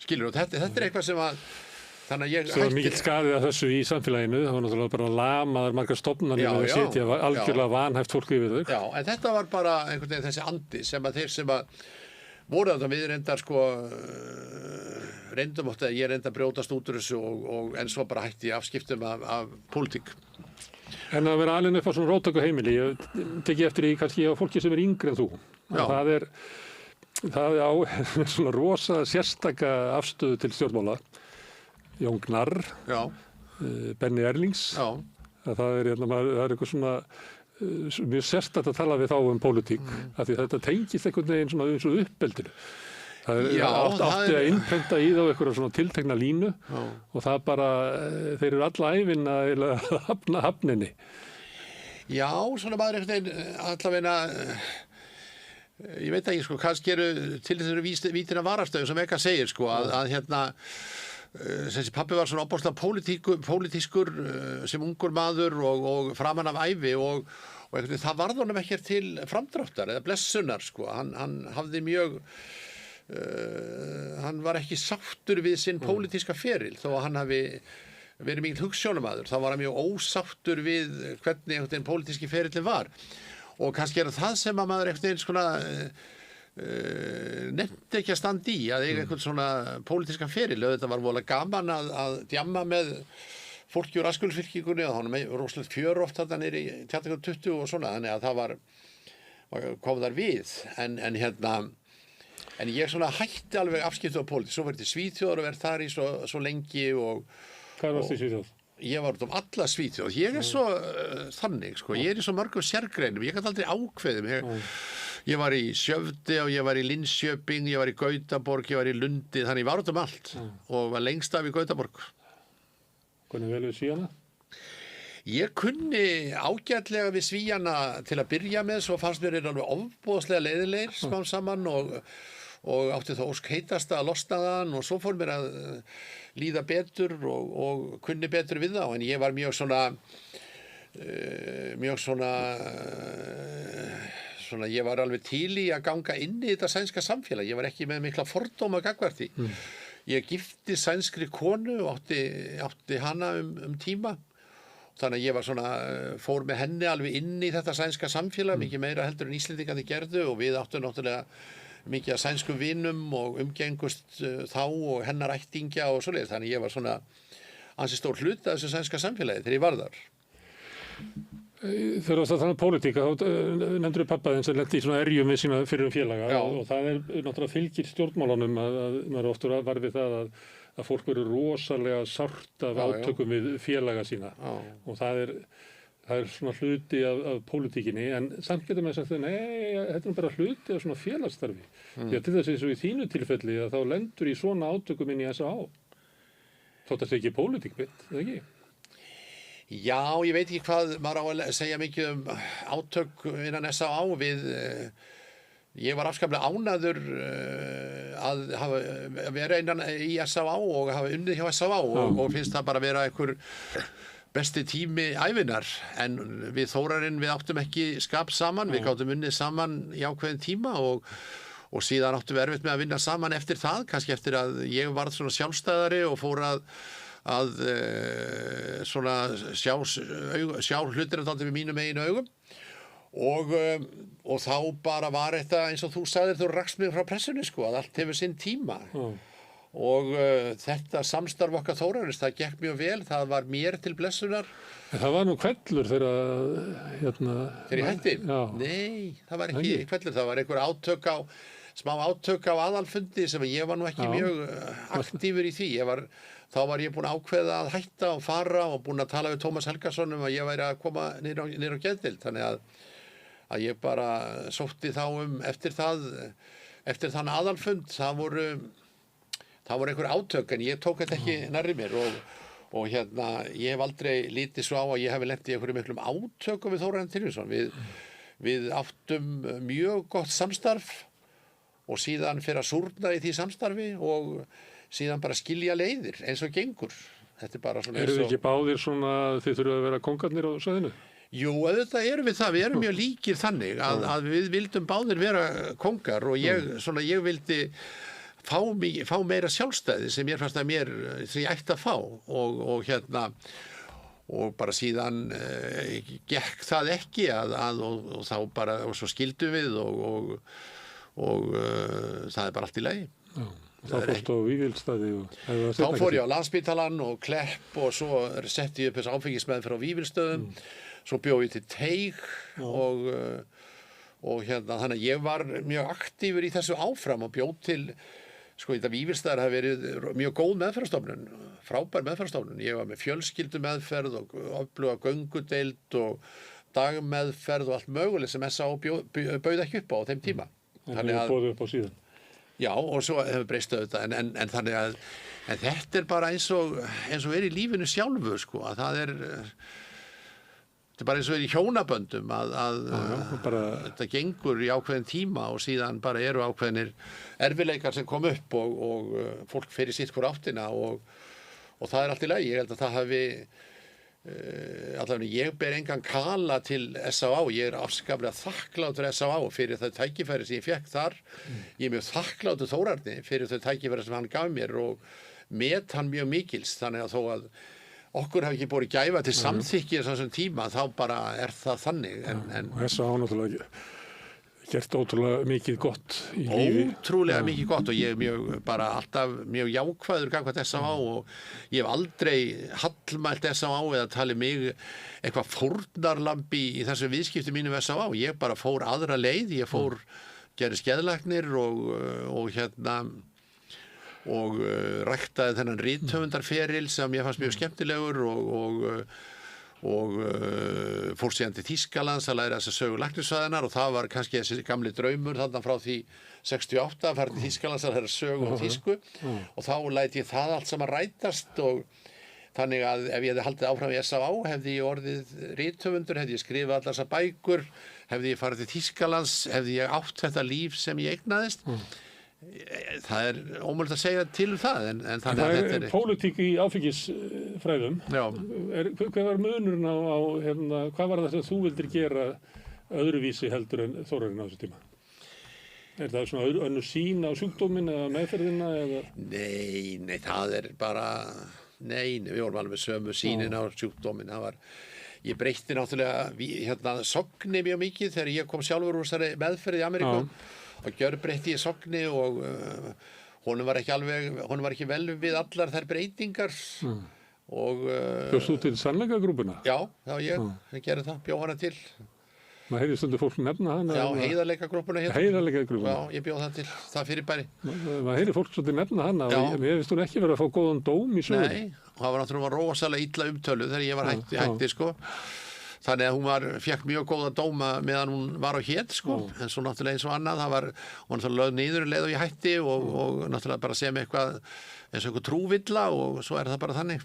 skilur og þetta er eitthvað sem að þannig að ég
Svo er mikill skaðið af þessu í samfélaginu, það var náttúrulega bara lamaðar margar stofnanir að setja algjörlega vanhæft fólk yfir þau.
Já, en þetta var bara einhvern veginn þessi andi sem að þeir sem að voru þetta við reyndar reyndum átt að ég reynda að brjótast út úr þessu og en svo bara hætti afskiptum af pólitík.
En að vera alinn upp á svona róttæku heimili, ég teki eftir í kannski á fólki sem er yngri en þú. Það á svona rosa sérstaka afstöðu til stjórnmála. Jón Gnarr, Benni Erlings, það er eitthvað svona mjög sérstakt að tala við þá pólitík, af því þetta tengist einhvern veginn svona eins og uppeldinu. Það átti að innprenta í þá eitthvað svona tiltekna línu og það bara, þeir eru alla ævina að hafna hafninni.
Já, svona maður einhvern veginn allavegna, ég veit ekki kannski eru til þessu vítina varastöðu sem Eka segir að þessi pabbi var svona opbóðslega pólitískur sem ungur maður og framan af ævi og það varð honum ekkert til framdráttar eða blessunar hann hafði mjög hann var ekki sáttur við sinn pólitíska feril þó að hann hafi verið mikill hugsjónamaður þá var hann mjög ósáttur við hvernig einhvern veginn pólitíski ferillinn var og kannski er það sem að maður einhvern veginn svona nefndi ekki að standa í að eiga einhvern svona pólitískan feril þetta var voðalega gaman að djamma með fólki úr Askjólsfylkingunni og hann með rosalegt fjör oft þarna niður í Tjarnargötu 20 og svona þannig að það var kom þar við en ég svona hætti alveg afskiptu á pólitík svo verið til Svíþjóðar og verið þar í svo lengi og
Hvað varst í Svíþjóð?
Ég var út alla Svíþjóð ég er svo þannig ég er í svo mörgum sérgreinum ég kann aldrei ákveðum ég var í Sjöfde og ég var í Linköping, ég var í Gautaborg, ég var í Lundi, þannig ég var út allt og var lengst af í Gautaborg.
Hvernig vel við Svíana?
Ég kunni ágætlega við Svíana til að byrja með, svo fannst mér alveg ofboðslega leiðilegir smám saman og átti það ósk heitasta að losna þann og svo fór mér að líða betur og kunni betur við þá, en ég var mjög svona ég var alveg til í að ganga inn í þetta sænska samfélag, ég var ekki með mikla fordóma gagnvart því. ég gifti sænskri konu og átti hana tíma. Þannig að ég var svona, fór með henni alveg inn í þetta sænska samfélag, mikið meira heldur en Íslendingarnir gerðu og við áttum náttúrulega mikið af sænskum vinum og umgengust þá og hennar ættingja og svoleiðis. Þannig ég var svona ansi stór hluti af þessu sænska samfélagi þegar ég var þar.
Þegar það þannig pólitík, þá nefndur við pappa þinn sem lenti í svona erjum við sína fyrrum félaga og það náttúrulega fylgir stjórnmálunum að maður oftur var við það að fólk verður rosalega sárt af átökum við félaga sína og það er svona hluti af pólitíkinni en samt getur maður sagt að nei, þetta er bara hluti af svona félagsstarfi. Því að til þess að í þínu tilfelli að þá lendur í svona átökum inn í S.A.A. Þótt að það ekki pólitíkbitt, eða ekki?
Já, ég veit ekki hvað maður á að segja mikið átök innan S.A.A. Ég var afskaplega ánægður að vera innan í S.A.A. og hafa unnið hjá S.A.A. og finnst það bara vera einhver besti tími ævinnar. En við Þórarinn, við áttum ekki skap saman, við gátum unnið saman í ákveðin tíma og síðan áttum við erfitt með að vinna saman eftir það, kannski eftir að ég varð svona sjálfstæðari og fór að svona sjá hlutir við mínum eigin augum og þá bara var þetta eins og þú sagðir, þú rakst mig frá pressunni sko, að allt hefur sinn tíma og þetta samstarf okkar Þórarins, það gekk mjög vel, það var mér til blessunar.
En það var nú hvellur þegar
þegar ég hætti? Já. Nei, það var ekki hvellur, það var einhver smá átök á aðalfundi sem ég var nú ekki mjög aktífur í því. Þá var ég búinn að ákveða að hætta og fara og búinn að tala við Tómas Helgason að ég væri að koma niður á geðdeild. Þannig að ég bara sótti þá eftir þann aðalfund. Það voru einhver átök en ég tók þetta ekki nærri mér og ég hef aldrei lítið svo á að ég hef lent í einhverjum miklum átökum við Þórarinn Tyrfingsson. Við áttum mjög gott samstarf og síðan fyrir að súrna í því samstarfi og síðan bara skilja leiðir eins og gengur. Þetta er bara svona.
Eru þið ekki báðir svona þið þurfa að vera kongarnir á svæðinu?
Jú, auðvitað erum við það. Við erum mjög líkir þannig að við vildum báðir vera kongar og ég vildi fá meira sjálfstæði sem ég fannst að sem ég ætti að fá og bara síðan gekk það ekki og þá bara og svo skildum við og það er bara allt í lagi.
Þá fórstu á Vífilsstaði
þá fór ég á Landspítalann og Klepp og svo setti ég upp þessu áfengismeðferð á Vífilsstöðum svo bjó ég til Teig og þannig að ég var mjög aktífur í þessu áfram og bjó til þetta Vífilsstaðar hafi verið mjög góð meðferðarstofnun, frábær meðferðarstofnun. Ég var með fjölskyldumeðferð og öfluga göngudeild og dagmeðferð og allt mögulegt sem S.A.A. bauð ekki upp á þeim tíma.
En það bóðu upp á síðan.
Já, og svo hefur breyst auðvitað, en þannig að þetta er bara eins og í lífinu sjálfu, sko, að þetta er bara eins og í hjónaböndum að þetta gengur í ákveðin tíma og síðan bara eru ákveðinir erfiðleikar sem kom upp og fólk fer í sitt hvor áttina og það er allt í lagi. Ég held að það hafi allavega ég ber engan kala til S.A.A. Ég er afskaplega þakklátur S.A.A. fyrir þau tækifæri sem ég fékk þar. Ég er mjög þakklátur Þórarni fyrir þau tækifæri sem hann gaf mér og met hann mjög mikils. Þannig að þó að okkur hafi ekki borið gæfa til samþykki þessum tíma, þá bara er það þannig.
Og S.A.A. náttúrulega gert ótrúlega mikið gott í lífi.
Ótrúlega mikið gott og ég er alltaf mjög jákvæður gagnvart S.A.A. og ég hef aldrei hallmælt S.A.A. eða talið mig eitthvað fórnarlambi í þessu viðskipti mínu við S.A.A. Ég bara fór aðra leið, ég gerði skeðlagnir og ræktaði þennan rithöfundarferil sem ég fannst mjög skemmtilegur og fór síðan til Þýskalands að læra þessa sögu læknisfræðinnar og það var kannski þessi gamli draumur þarna frá því 68 að fara til Þýskalands að læra sögu og þýsku og þá læt ég það allt saman rætast og þannig að ef ég hefði haldið áfram í S.A.A. hefði ég orðið rithöfundur, hefði ég skrifað allar þessar bækur, hefði ég farið til Þýskalands, hefði ég átt þetta líf sem ég eignaðist. Það er ómögulegt að segja til það en þannig að þetta er
pólitík í áfengisfræðum. Hvað var munurinn hvað var það sem þú vildir gera öðruvísi heldur en Þórarinn á þessu tíma? Er það svona önnur sýn á sjúkdóminn eða meðferðina eða?
Nei, það bara, við vorum alveg með sömu sýnin á sjúkdóminn. Ég breytti náttúrulega sogni mjög mikið þegar ég kom sjálfur úr þessari meðferð í Ameríku og gjörbreytti ég sogni og honum var ekki vel við allar þær breytingar.
Bjóst þú til sannleikagrúpuna?
Já, ég gerði það, bjó hana til.
Maður heyrir stundum fólk nefna hana.
Já, heiðarleikagrúpuna hér.
Heiðarleikagrúpuna.
Já, ég bjóð það til, það fyrirbæri.
Maður heyrir fólk svolítið nefna hana og mér finnst hún ekki verið að fá góðan dóm í sögunni.
Nei, það var náttúrulega rosalega illa umtöluð þegar ég var hætti sko. Þannig að hún fékk mjög góða dóma meðan hún var á hét sko. En svo náttúrulega eins og annað, hún var náttúrulega lögð niður leið og ég hætti og náttúrulega bara sem eitthvað eins og eitthvað trúvilla og svo það bara þannig.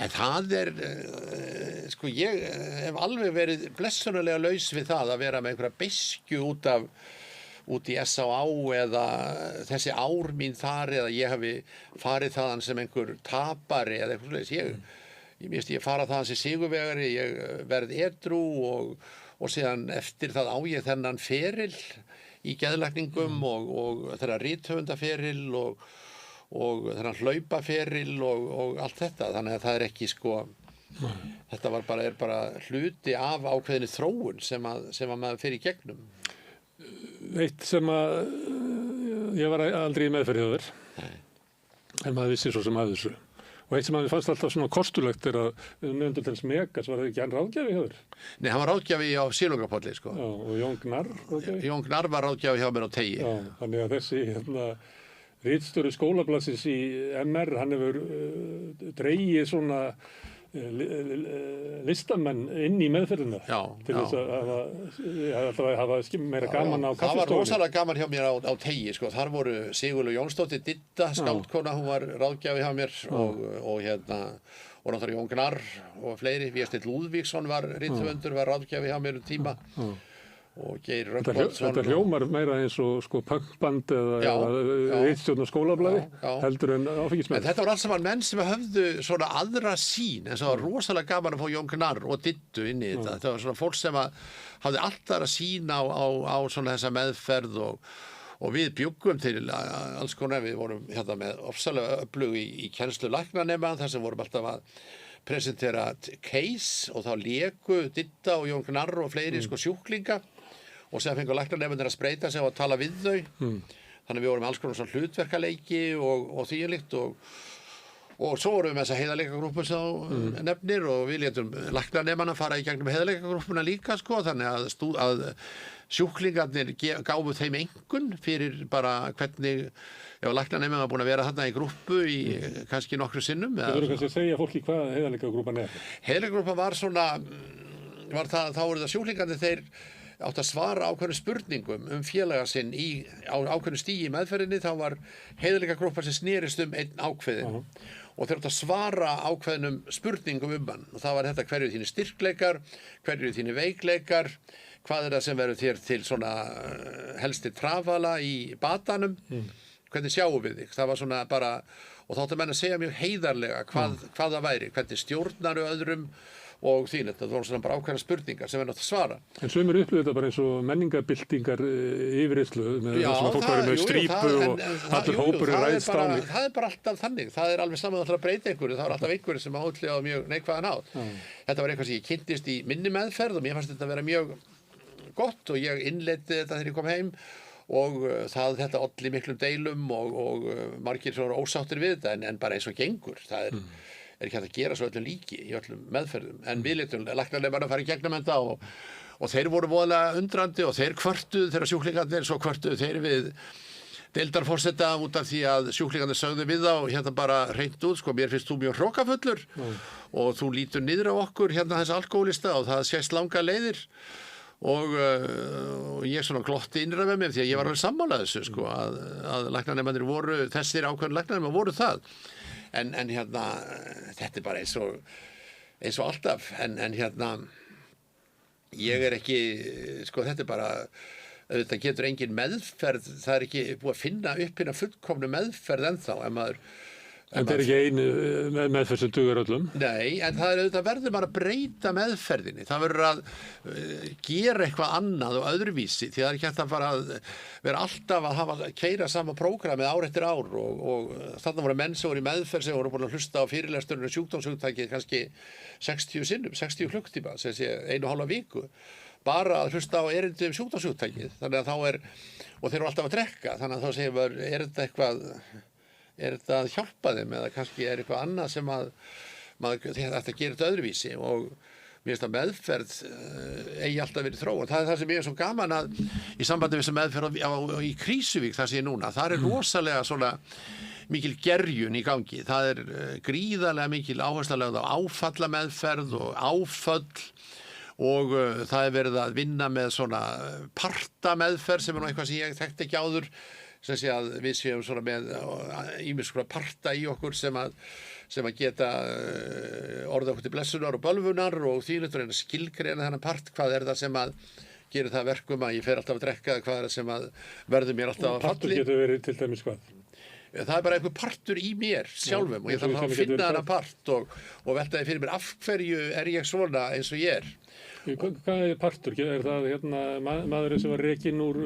En það sko ég hef alveg verið blessunarlega laus við það að vera með einhverja beiskju út í S.A.A. eða þessi ár mín þar eða ég hafi farið þaðan sem einhver tapari eða eitthvað svoleiðis. Ég fara þaðan sem sigurvegari, ég verð edrú og síðan eftir það á ég þennan feril í geðlækningum og þeirra rithöfundaferil og þennan hlaupaferil og allt þetta, þannig að það ekki sko þetta er bara hluti af ákveðinni þróun sem að maður fer í gegnum.
Eitt sem að ég var aldrei í meðferð hjá þér en maður vissi svo sem að þessu og eitt sem maður fannst alltaf svona kostulegt að nefndur til Megas, var það ekki hann ráðgjafi hjá þér?
Nei, hann var ráðgjafi á Silungapolli sko.
Já, og Jón Gnarr ráðgjafi? Jón
Gnarr var ráðgjafi hjá mér á Teigi.
Já, þannig að þessi ritstjóri skólablaðsins í MR, hann hefur dregið svona listamenn inn í meðferðina til þess að hafa meira gaman á kaffistofunni.
Það var rosalega gaman hjá mér á Teigi sko. Þar voru Sigurlaug Jónsdóttir Didda, skáldkona, hún var ráðgjafi hjá mér og náttúrulega Jón Gnarr og fleiri. Vésteinn Lúðvíksson var rithöfundur, var ráðgjafi hjá mér tíma. Og Geir Rögnvaldsson.
Þetta hljómar meira eins og sko punkband eða ritstjórn og skólablaði heldur en áfengismenn.
En þetta var alls saman menn sem höfðu svona aðra sýn, en það var rosalega gaman að fá Jón Gnarr og Diddu inn í þetta. Þetta var svona fólk sem hafði allt aðra sýn á svona þessa meðferð og við bjuggum til alls konar, við vorum með ofsalega öflug í kennslu læknanema þar sem vorum alltaf að presentera case og þá léku Didda og Jón Gnarr og fleiri sko sjúklinga og sem fengur læknanefnir að spreita sig og að tala við þau. Þannig við vorum alls konar svona hlutverkaleiki og þvíumlíkt og svo vorum við með þessa heiðarleikagrúpu sem nefnir og við létum læknanefnana fara í gegnum heiðarleikagrúpuna líka sko, þannig að sjúklingarnir gáfu þeim einkunn fyrir bara hvernig læknanefnir var búin að vera þarna í grúpu í kannski nokkru sinnum.
Þú verður kannski að segja fólki hvað heiðarleikagrúpan er.
Heiðarleikagrúpan var svona, þá voru það sjúklingarnir þeir átt að svara ákveðnum spurningum félaga sinn á ákveðnu stigi í meðferðinni, þá var heiðarleikagrúpan sem snerist einn ákveðin og þeir átt að svara ákveðnum spurningum hann og það var þetta hverju þínir styrkleikar, hverju þínir veikleikar, hvað það sem verður þér til svona helsti trafala í batanum, hvernig sjáum við þig, það var svona bara, og þá áttu menn að segja mjög heiðarlega hvað það væri, hvernig stjórnaru öðrum og þínir, það voru svona bara ákveðna spurningar sem verður átt að svara. En
sumir upplifðu þetta bara eins og menningabyltingar yfirreyslu með þess að fólk væri með strípu og allur hópur ræðst á mig.
Það er bara alltaf þannig, það er alveg saman að breyta einhverju, það var alltaf einhverju sem átlið á mjög neikvæðan hátt. Þetta var eitthvað sem ég kynntist í minni meðferð og mér fannst þetta að vera mjög gott og ég innleiddi þetta þegar ég kom heim og þetta olli miklum deilum og margir svona ósáttir við þetta en bara eins og gengur, það er ekki hægt að gera svo öllum líki í öllum meðferðum en við létum læknarnefnarna fara í gegnum þetta og þeir voru voðalega undrandi og þeir kvörtuðu þegar sjúklingarnir svo kvörtuðu þeir við deildarforseta út af því að sjúklingarnir sögðu við þá bara hreint út sko, mér finnst þú mjög hrókafullur og þú lítur niður á okkur þessi alkóhólista og það sést langa leiðir og ég svona glotti innra með mér því að ég var alveg sammála þessu sko, að læknarnefnarnir voru þessir ákveðin læknarnefnarnir voru það en þetta er bara eins og alltaf en ég er ekki sko þetta er bara þetta getur engin meðferð það er ekki búið að finna upp hérna fullkomnu meðferð ennþá ef maður
En það ekki einu meðferð sem dugar öllum?
Nei, en það verður bara að breyta meðferðinni. Það verður að gera eitthvað annað og öðruvísi, því það ekki hægt að vera alltaf að keyra sama prógramið ár eftir ár og þarna voru menn sem voru í meðferð sem voru búin að hlusta á fyrirlesturinn sjúkdómshugtakið kannski 60 sinnum, 60 klukktíma, sem sé 1,5 viku, bara að hlusta á erindi sjúkdómshugtakið. Þannig að og þeir eru alltaf að drekka, þannig að þá segir maður, er þetta að hjálpa þeim eða kannski er eitthvað annað sem þetta gerir þetta öðruvísi og mér finnst að meðferð eigi alltaf verið þróun. Það er það sem ég er svo gaman að í sambandi við þessa meðferð í Krýsuvík þar sem ég er núna, það er rosalega svona mikil gerjun í gangi. Það er gríðarlega mikil áhersla lögð á áfallameðferð og áföll og það er verið að vinna með svona partameðferð sem er nú eitthvað sem ég þekkti ekki áður, sem sé að við séum svona með ýmis svona parta í okkur sem að geta orða okkur til blessunar og bölvunar og þýlutur en að skilgreina þennan part, hvað er það sem að gerir það verkum að ég fer alltaf að drekka, hvað er það sem að verður mér alltaf að falli.
Partur getur verið til dæmis hvað?
Það er bara einhver partur í mér sjálfum og ég þarf að finna þennan part og veltaði fyrir mér af hverju er ég svona eins og ég er.
Hvað er partur? Er það maðurinn sem var rekinn úr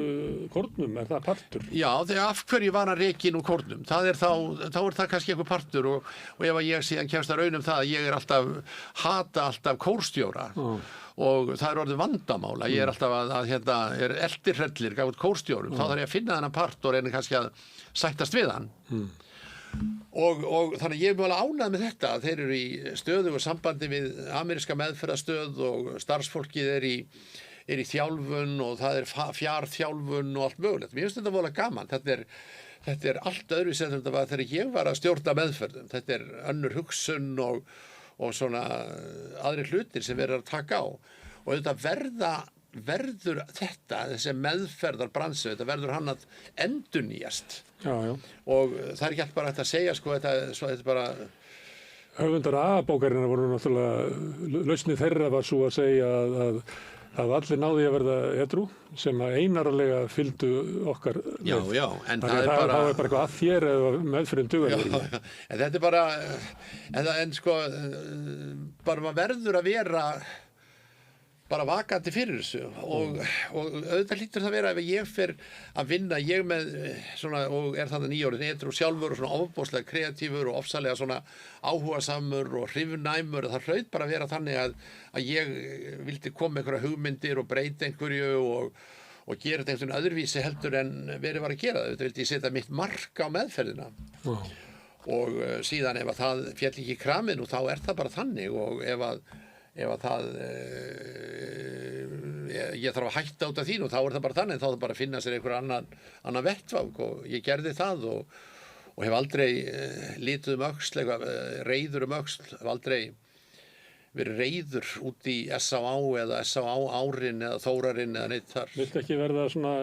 kórnum? Er það partur?
Já, þegar af hverju var hann rekinn úr kórnum? Þá er það kannski einhver partur og ef ég síðan kemst að raun það að ég er hata alltaf kórstjóra og það er orðið vandamála. Ég er alltaf er eldirhrellir gátt kórstjórum. Þá þarf ég að finna þennan part og reyna kannski að sættast við hann. Og þannig ég er mjög ánægð með þetta að þeir eru í stöðugu sambandi við ameríska meðferðarstöð og starfsfólkið er í þjálfun og það er fjarþjálfun og allt mögulegt. Mér finnst þetta voðalega gaman. Þetta er allt öðruvísi en þetta var þegar ég var að stjórna meðferðum. Þetta er önnur hugsun og svona aðrir hlutir sem verður að taka á. Og þetta verður þessi meðferðarbransi, þetta verður hann að endurnýjast.
Já.
Og það er ekki alltaf bara að segja þetta er bara
höfundar A-bókarinnar voru náttúrulega lausnið þeirra var svo að segja að allir náði að verða edrú sem að einarlega fylgdu okkar með.
Já, en það
er bara eitthvað að þér eða meðferðin dugar.
Já, en þetta er bara bara maður verður að vera bara vakandi fyrir þessu og auðvitað hlýtur það vera ef ég fer að vinna með svona og er þannig 9 árið edrú sjálfur og svona ofboðslega kreatífur og ofsalega svona áhugasamur og hrifnæmur, það hlaut bara að vera þannig að ég vildi koma með einhverja hugmyndir og breyta einhverju og gera þetta einhvern öðruvísi heldur en verið var að gera það. Þetta vildi ég setja mitt mark á meðferðina og síðan ef að það féll ekki í kraminu þá er það bara þannig og ef að ég þarf að hætta út af þín og þá er það bara þannig, þá er það bara að finna sér einhver annan vettvang og ég gerði það og hef aldrei litið öxl, reiður öxl, hef aldrei verið reiður út í S.A.A. eða S.A.A. árin eða Þórarinn eða neitt þar.
Viltu ekki verða svona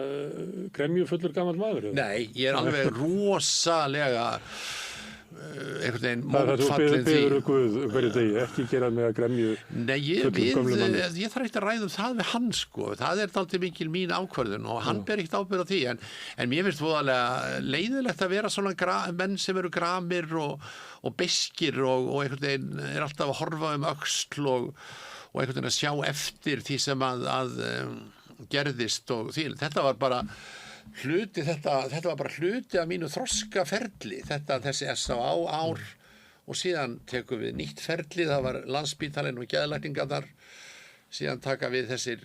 gremjufullur gamall maður?
Nei, ég er alveg rosalega einhvern veginn
mótfallin því. Það Guð hverju degi, ekki gera með að gremju.
Nei, ég þarf ekki að ræða það við hann það er dálítið mikil mín ákvörðun og hann ber ekkert ábyrgð á því en mér finnst voðalega leiðilegt að vera svona menn sem eru gramir og beskir og einhvern veginn er alltaf að horfa öxl og einhvern veginn að sjá eftir því sem að gerðist og því. Þetta var bara þetta var bara hluti af mínu þroskaferli, þessi S.A.A. ár og síðan tekum við nýtt ferli, það var Landspítalinn og geðlækningarnar, síðan taka við þessi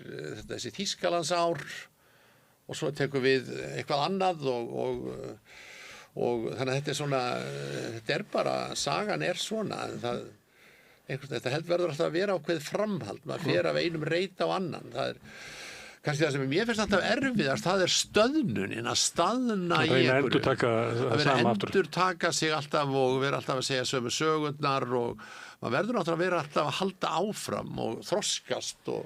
Þýskalands ár og svo tekum við eitthvað annað og þannig að þetta er svona, þetta er bara, sagan er svona, þetta verður alltaf að vera ákveðið framhald, maður fer af einum reit á annan, það er kannski það sem mér finnst alltaf erfiðast, það er stöðnunin, að staðna í einhverju. Að vera endurtaka sig alltaf og vera alltaf að segja sömu sögurnar og maður verður náttúrulega að vera alltaf að halda áfram og þroskast og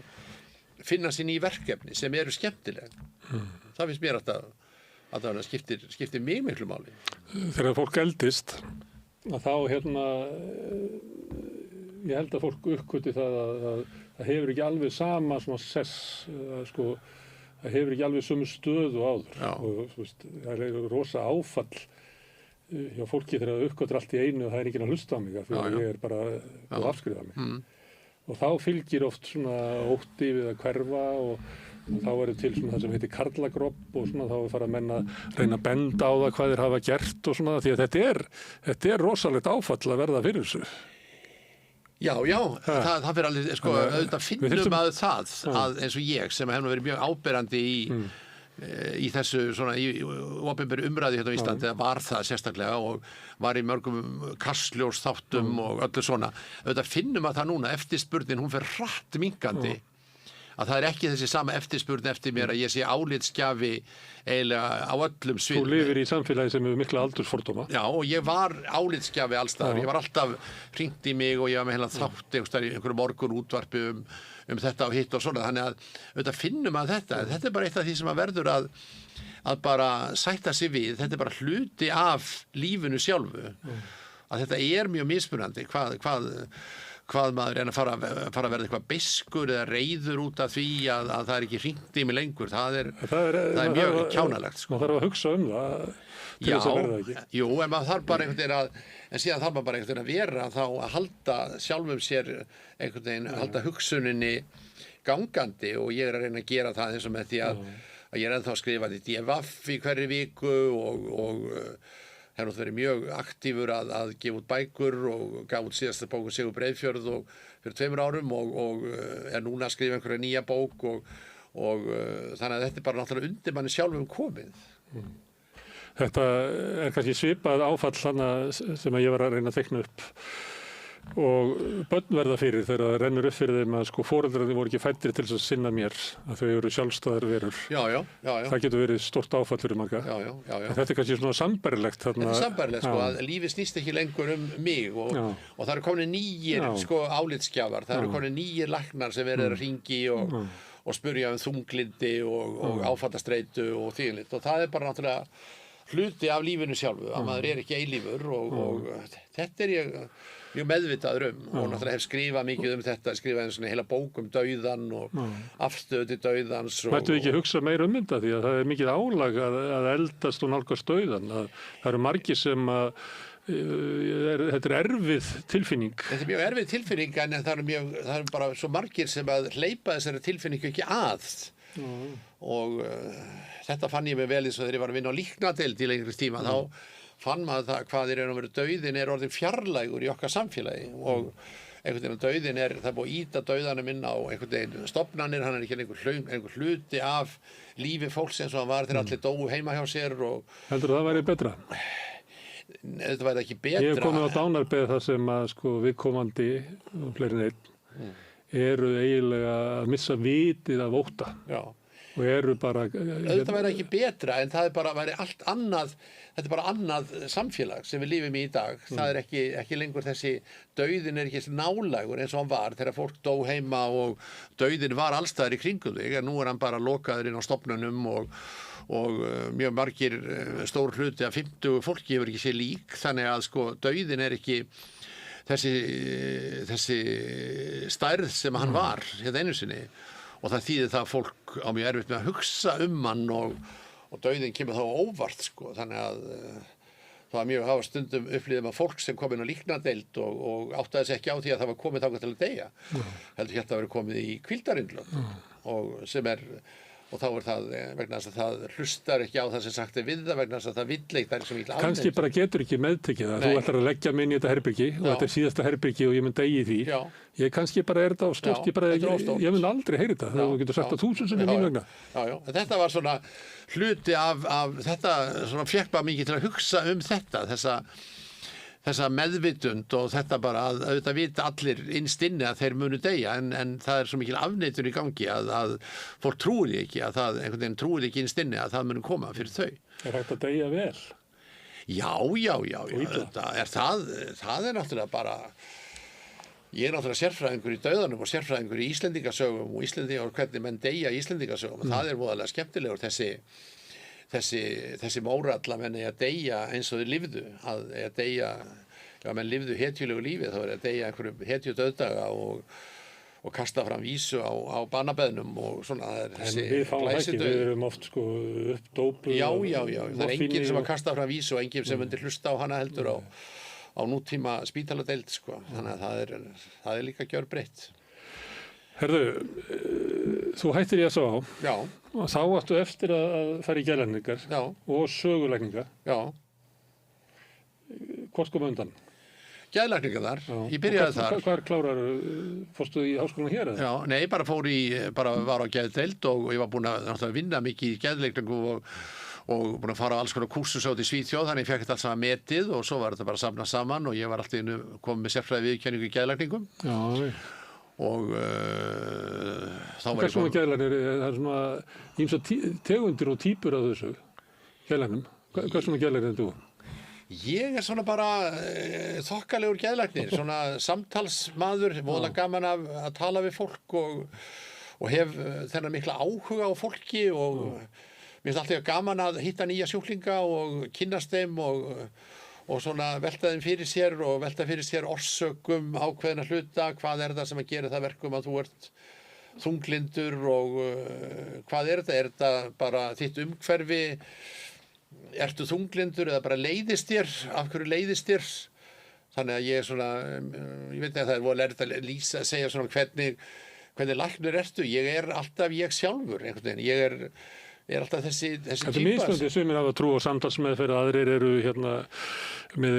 finna sín í verkefni sem eru skemmtileg. Það finnst mér alltaf að skiptir mig miklu máli.
Þegar fólk eldist, þá ég held að fólk uppgöti það að það hefur ekki alveg sama svona sess, það hefur ekki alveg sömu stöðu áður og það er rosa áfall hjá fólki þegar það uppgötur allt í einu og það er ekki að hlusta á mig af því að ég er bara að afskrifa mig. Og þá fylgir oft svona ótti við að hverfa og þá er til svona það sem heitir karlagropp og svona þá er farið að menna að reyna að benda á það hvað þeir hafa gert og svona því að þetta er rosalegt áfall að verða fyrir þessu.
Já, það fyrir alveg, sko, auðvitað finnum að það að eins og ég sem hefur verið mjög áberandi í þessu svona í opinberu umræðu hérna á Íslandi eða var það sérstaklega og var í mörgum Kastljós þáttum og öllu svona auðvitað finnum að það núna eftirspurnin hún fer hratt minnkandi að það er ekki þessi sama eftirspurn eftir mér að ég sé álitsgjafi eiginlega á öllum sviðum.
Þú lifir í samfélagi sem hefur mikla aldursfordóma.
Já, og ég var álitsgjafi allstaðar. Ég var alltaf hringt í mig og ég var með heila þátt einhverju morgun útvarpi um þetta og hitt og svona. Þannig að auðvitað finnum að þetta er bara eitt af því sem að verður að bara sætta sig við. Þetta er bara hluti af lífinu sjálfu. Að þetta er mjög mismunandi. Hvað maður er að fara að verða eitthvað beiskur eða reiður út af því að það er ekki hringt í mig lengur. Það er mjög kjánalegt. Sko.
Maður þarf að hugsa það til þess að verða ekki.
Jú, en maður þarf bara einhvern veginn en síðan þarf maður bara einhvern veginn að vera þá að halda sjálfum sér einhvern veginn, halda hugsuninni gangandi og ég er að reyna að gera það eins og með því að ég er ennþá að skrifa í DFF í hverri viku og hefur náttúrulega verið mjög aktífur að gefa út bækur og gaf út síðasta bóku Sigur Breiðfjörð fyrir 2 árum og er núna að skrifa einhverja nýja bók og þannig að þetta er bara náttúrulega undir manni sjálfum komið.
Þetta er kannski svipað áfall hana sem að ég var að reyna að teikna upp og börn verða fyrir þegar það rennur upp fyrir þeim að sko foreldrarnir voru ekki fæddir til þess að sinna mér að þau eru sjálfstæðar verur.
Já.
Það getur verið stórt áfall fyrir marga.
Já.
Þetta er kannski svona sambærilegt.
Þetta er sambærilegt sko að lífið snýst ekki lengur mig og það eru komin nýjir sko álitsgjafar, það eru komin nýjir læknar sem verður að hringi og spurja þunglindi og áfallastreitu og þvíumlíkt og það er bara náttúrulega hluti af lífinu sjálfu að maður er ekki eilífur og þetta er ég mjög meðvitaður og náttúrulega hef skrifað mikið þetta, skrifað einu svona heila bók dauðan og afstöðu til dauðans.
Mættu ekki hugsa meira þetta því að það er mikið álag að eldast og nálgast dauðan. Það eru margir sem þetta er erfið tilfinning.
Þetta er mjög erfið tilfinning en það eru bara svo margir sem að hleypa þessari tilfinningu ekki að. Og þetta fann ég mig vel eins og þegar ég var að vinna á líknadeild í lengri tíma þá fann maður það hvað í raun og veru dauðinn er orðinn fjarlægur í okkar samfélagi og einhvern veginn dauðinn það er búið að ýta dauðanum inn á einhvern veginn stofnanir, hann er ekki einhver hluti af lífi fólks eins og hann var þegar allir dóu heima hjá sér og
Heldur það væri betra?
Þetta væri ekki betra.
Ég hef komið á dánarbeð þar sem að sko viðkomandi og fleiri en einn eru eiginlega að missa vitið af ótta.
Já.
Og eru bara
auðvitað væri ekki betra en það er bara væri allt annað þetta er bara annað samfélag sem við lifum í dag það er ekki lengur þessi dauðinn er ekki nálægur eins og hann var þegar fólk dó heima og dauðinn var allstaðar í kringum þig en nú er hann bara lokaður inn á stofnunum og mjög margir stór hluti af 50 fólki hefur ekki séð lík þannig að sko dauðinn er ekki þessi stærð sem hann var hérna einu sinni og það þýðir það að fólk á mjög erfitt með að hugsa hann og dauðinn kemur þá óvart sko. Þannig að það var mjög hafa stundum upplýðum að fólk sem kom inn á líknadeild og áttaði sig ekki á því að það var komið þangað til að deyja. Heldur hérna að vera komið í hvíldarinnlög og þá er það vegna þess að það hlustar ekki á það sem sagt er við það vegna þess að það vill eitt það er sem illa alveg.
Kannski bara getur ekki meðtekið það. Þú ætlar að leggja mig inn í þetta herbyrgi og þetta er síðasta herbyrgi og ég mun deyja í því.
Já.
Ég kannski bara er þetta á stórt, ég mun aldrei heyri þetta. Þú getur sagt það 1000 sinnum mín vegna.
Já. Þetta var svona hluti af þetta svona fékk bara mikið til að hugsa þetta, þessa meðvitund og þetta bara að auðvitað vita allir innst inni að þeir munu deyja en það er svo mikil afneitun í gangi að fólk trúir ekki að það einhvern veginn trúir ekki innst inni að það munu koma fyrir þau.
Er hægt að deyja vel?
Já. Það er náttúrulega bara ég er náttúrulega sérfræðingur í dauðanum og sérfræðingur í Íslendingasögum og hvernig menn deyja í Íslendingasögum og það er voðalega skemmtilegur þessi mórall að menn að deyja eins og þeir lifðu að deyja, menn lifðu hetjulegu lífi þá er að deyja einhverjum hetju dauðdaga og kasta fram vísu á banabeðnum og svona, það er þessi
við fáum ekki,
glæsidauði.
við erum oft sko uppdópuð.
Já, það er enginn sem að kasta fram vísu og enginn sem myndir hlusta á hana heldur á nútíma spítaladeild, sko. Þannig að það er líka gjörbreytt.
Herðu, þú hættir í S.A.A.
Já.
Og þá áttu eftir að fara í geðlækningar og sögulækninga.
Já.
Hvort kom undan?
Geðlækningar þar, ég byrjaði þar.
Hvar fórstu í háskólanum hér?
Já, nei, bara var á geðdeild og ég var búinn að vinna mikið í geðlækningu og búinn að fara á alls konar kúrsur í Svíþjóð, þannig ég fekk þetta alls saman metið og svo var þetta bara safnað saman og ég var alltaf komið með sérfræði viðurkenningu í geðlækningum.
Já,
og þá var
Hvers konar geðlæknir, það er svona ýmsar tegundir og típur af þessu geðlæknum. Hvers konar geðlæknir er þú?
Ég er svona bara þokkalegur geðlæknir, svona samtalsmaður, voðalega gaman að tala við fólk og hef þennan mikla áhuga á fólki og mér finnst alltaf gaman að hitta nýja sjúklinga og kynnast þeim og svona velta þeim fyrir sér og velta fyrir sér orsökum ákveðna hluta, hvað er það sem að gera það verkum að þú ert þunglindur og hvað er þetta bara þitt umhverfi, ertu þunglindur eða bara leiðist þér, af hverju leiðist þér? Þannig að ég er svona, ég veit ekki að það er voru að lýsa, segja svona hvernig læknir ertu, ég er alltaf ég sjálfur einhvern veginn, ég er alltaf þessi típa.
Þetta er mismunandi, sumir hafa trú á samtalsmeðferð, aðrir eru með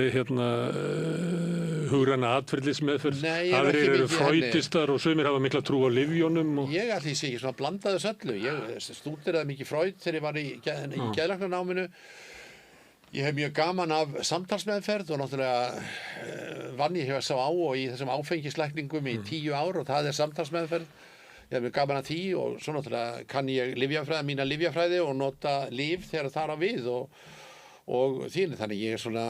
hugræna atferlismeðferð, aðrir eru freudistar og sumir hafa mikla trú á lyfjónum.
Ég ætli sé ekki svona blandaði þessu öllu, ég stúderaði mikið Freud þegar ég var í geðlæknanáminu. Ég hef mjög gaman af samtalsmeðferð og náttúrulega vann ég hjá S.A.A. og í þessum áfengislækningum í 10 ár og það er samtalsmeðferð. Ég hef mjög gaman af því og svo náttúrulega kann ég mína lyfjafræði og nota lyf þegar það er á við og þín, þannig ég er svona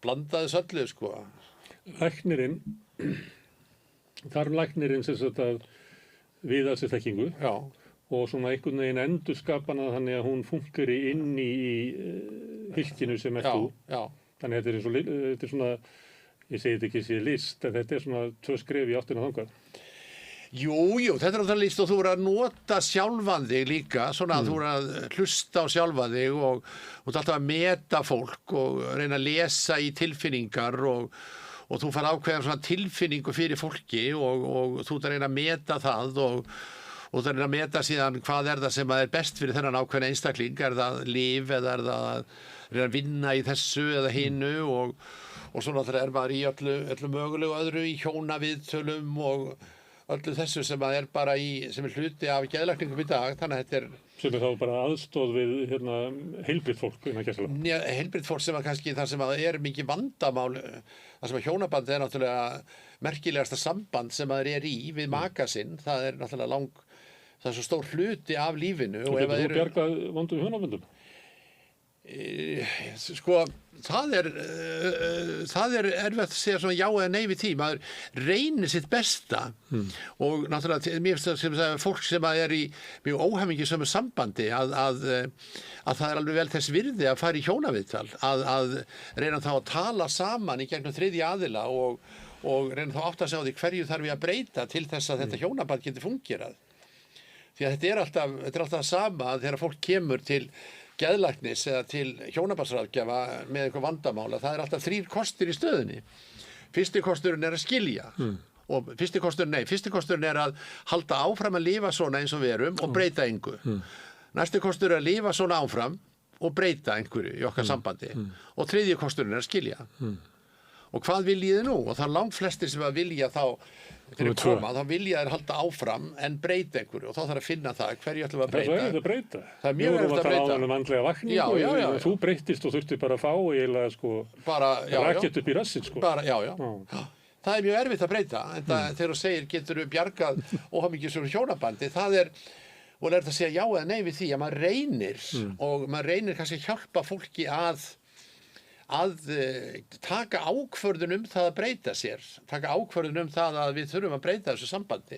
blandaðis öllu, sko.
Læknirinn, þarf læknirinn sem sagt að viða sér þekkingu og svona einhvern veginn endurskapana þannig að hún funkeri inn í hylkinu sem ert þú. Þannig að þetta er svona, ég segi þetta ekki sé list, en þetta er svona 2 skref í áttina þangað.
Jú, þetta er náttúrulega list og þú voru að nota sjálfan þig líka, svona að þú voru að hlusta á sjálfan þig og þú ert alltaf að meta fólk og reyna að lesa í tilfinningar og þú fara ákveðan svona tilfinningu fyrir fólki og þú ert að reyna að meta það og þú ert að reyna að meta síðan hvað er það sem er best fyrir þennan ákveðna einstakling, er það lyf eða er það að reyna að vinna í þessu eða hinu og svo náttúrulega er maður í öllu mögulegu öðru í hjónaviðtölum og öllu þessu sem er bara sem er hluti af geðlækningum í dag, þannig að þetta er
sem er þá bara aðstoð við heilbrigt fólk innan gæsla.
Heilbrigt fólk sem kannski þar sem er mikið vandamál, þar sem hjónaband er náttúrulega merkilegasta samband sem maður er í við maka sinn, það er náttúrulega það er svo stór hluti af lífinu.
Og getur þú bjargað vondum hjónaböndum?
Sko, það er erfitt að segja svona já eða nei við því, maður reynir sitt besta og náttúrulega mér finnst það fólk sem er í mjög óhamingjusömu sambandi að það er alveg vel þess virði að fara í hjónaviðtal, að reyna þá að tala saman í gegnum þriðja aðila og reyna þá átt að segja á því hverju þarf ég að breyta til þess að þetta hjónaband geti fungerað. Því að þetta er alltaf sama þegar fólk kemur til geðlæknis eða til hjónabandsráðgjafa með eitthvað vandamála, það er alltaf 3 kostir í stöðunni. Fyrsti kosturinn er að skilja og fyrsti kosturinn er að halda áfram að lifa svona eins og við erum og breyta engu. Næsti kostur er að lifa svona áfram og breyta einhverju í okkar sambandi og 3. kosturinn er að skilja. Og hvað viljið þið nú? Og það er langt flestir sem að vilja þá vilja þær halda áfram en breyta einhverju og þá þarf að finna það hverju ætlum að breyta.
Það er að breyta.
Það er mjög erfitt að breyta.
Við vorum að tala um andlega vakningu og þú breytist og þurfti bara að fá eiginlega rakett upp í rassinn sko.
Það er mjög erfitt að breyta en þegar þú segir getur þú bjargað óhamingjusömu hjónabandi, það er og lærið að segja já eða nei við því að maður reynir og maður reynir kannski að hjálpa fólki að taka ákvörðun það að breyta sér, taka ákvörðun það að við þurfum að breyta þessu sambandi.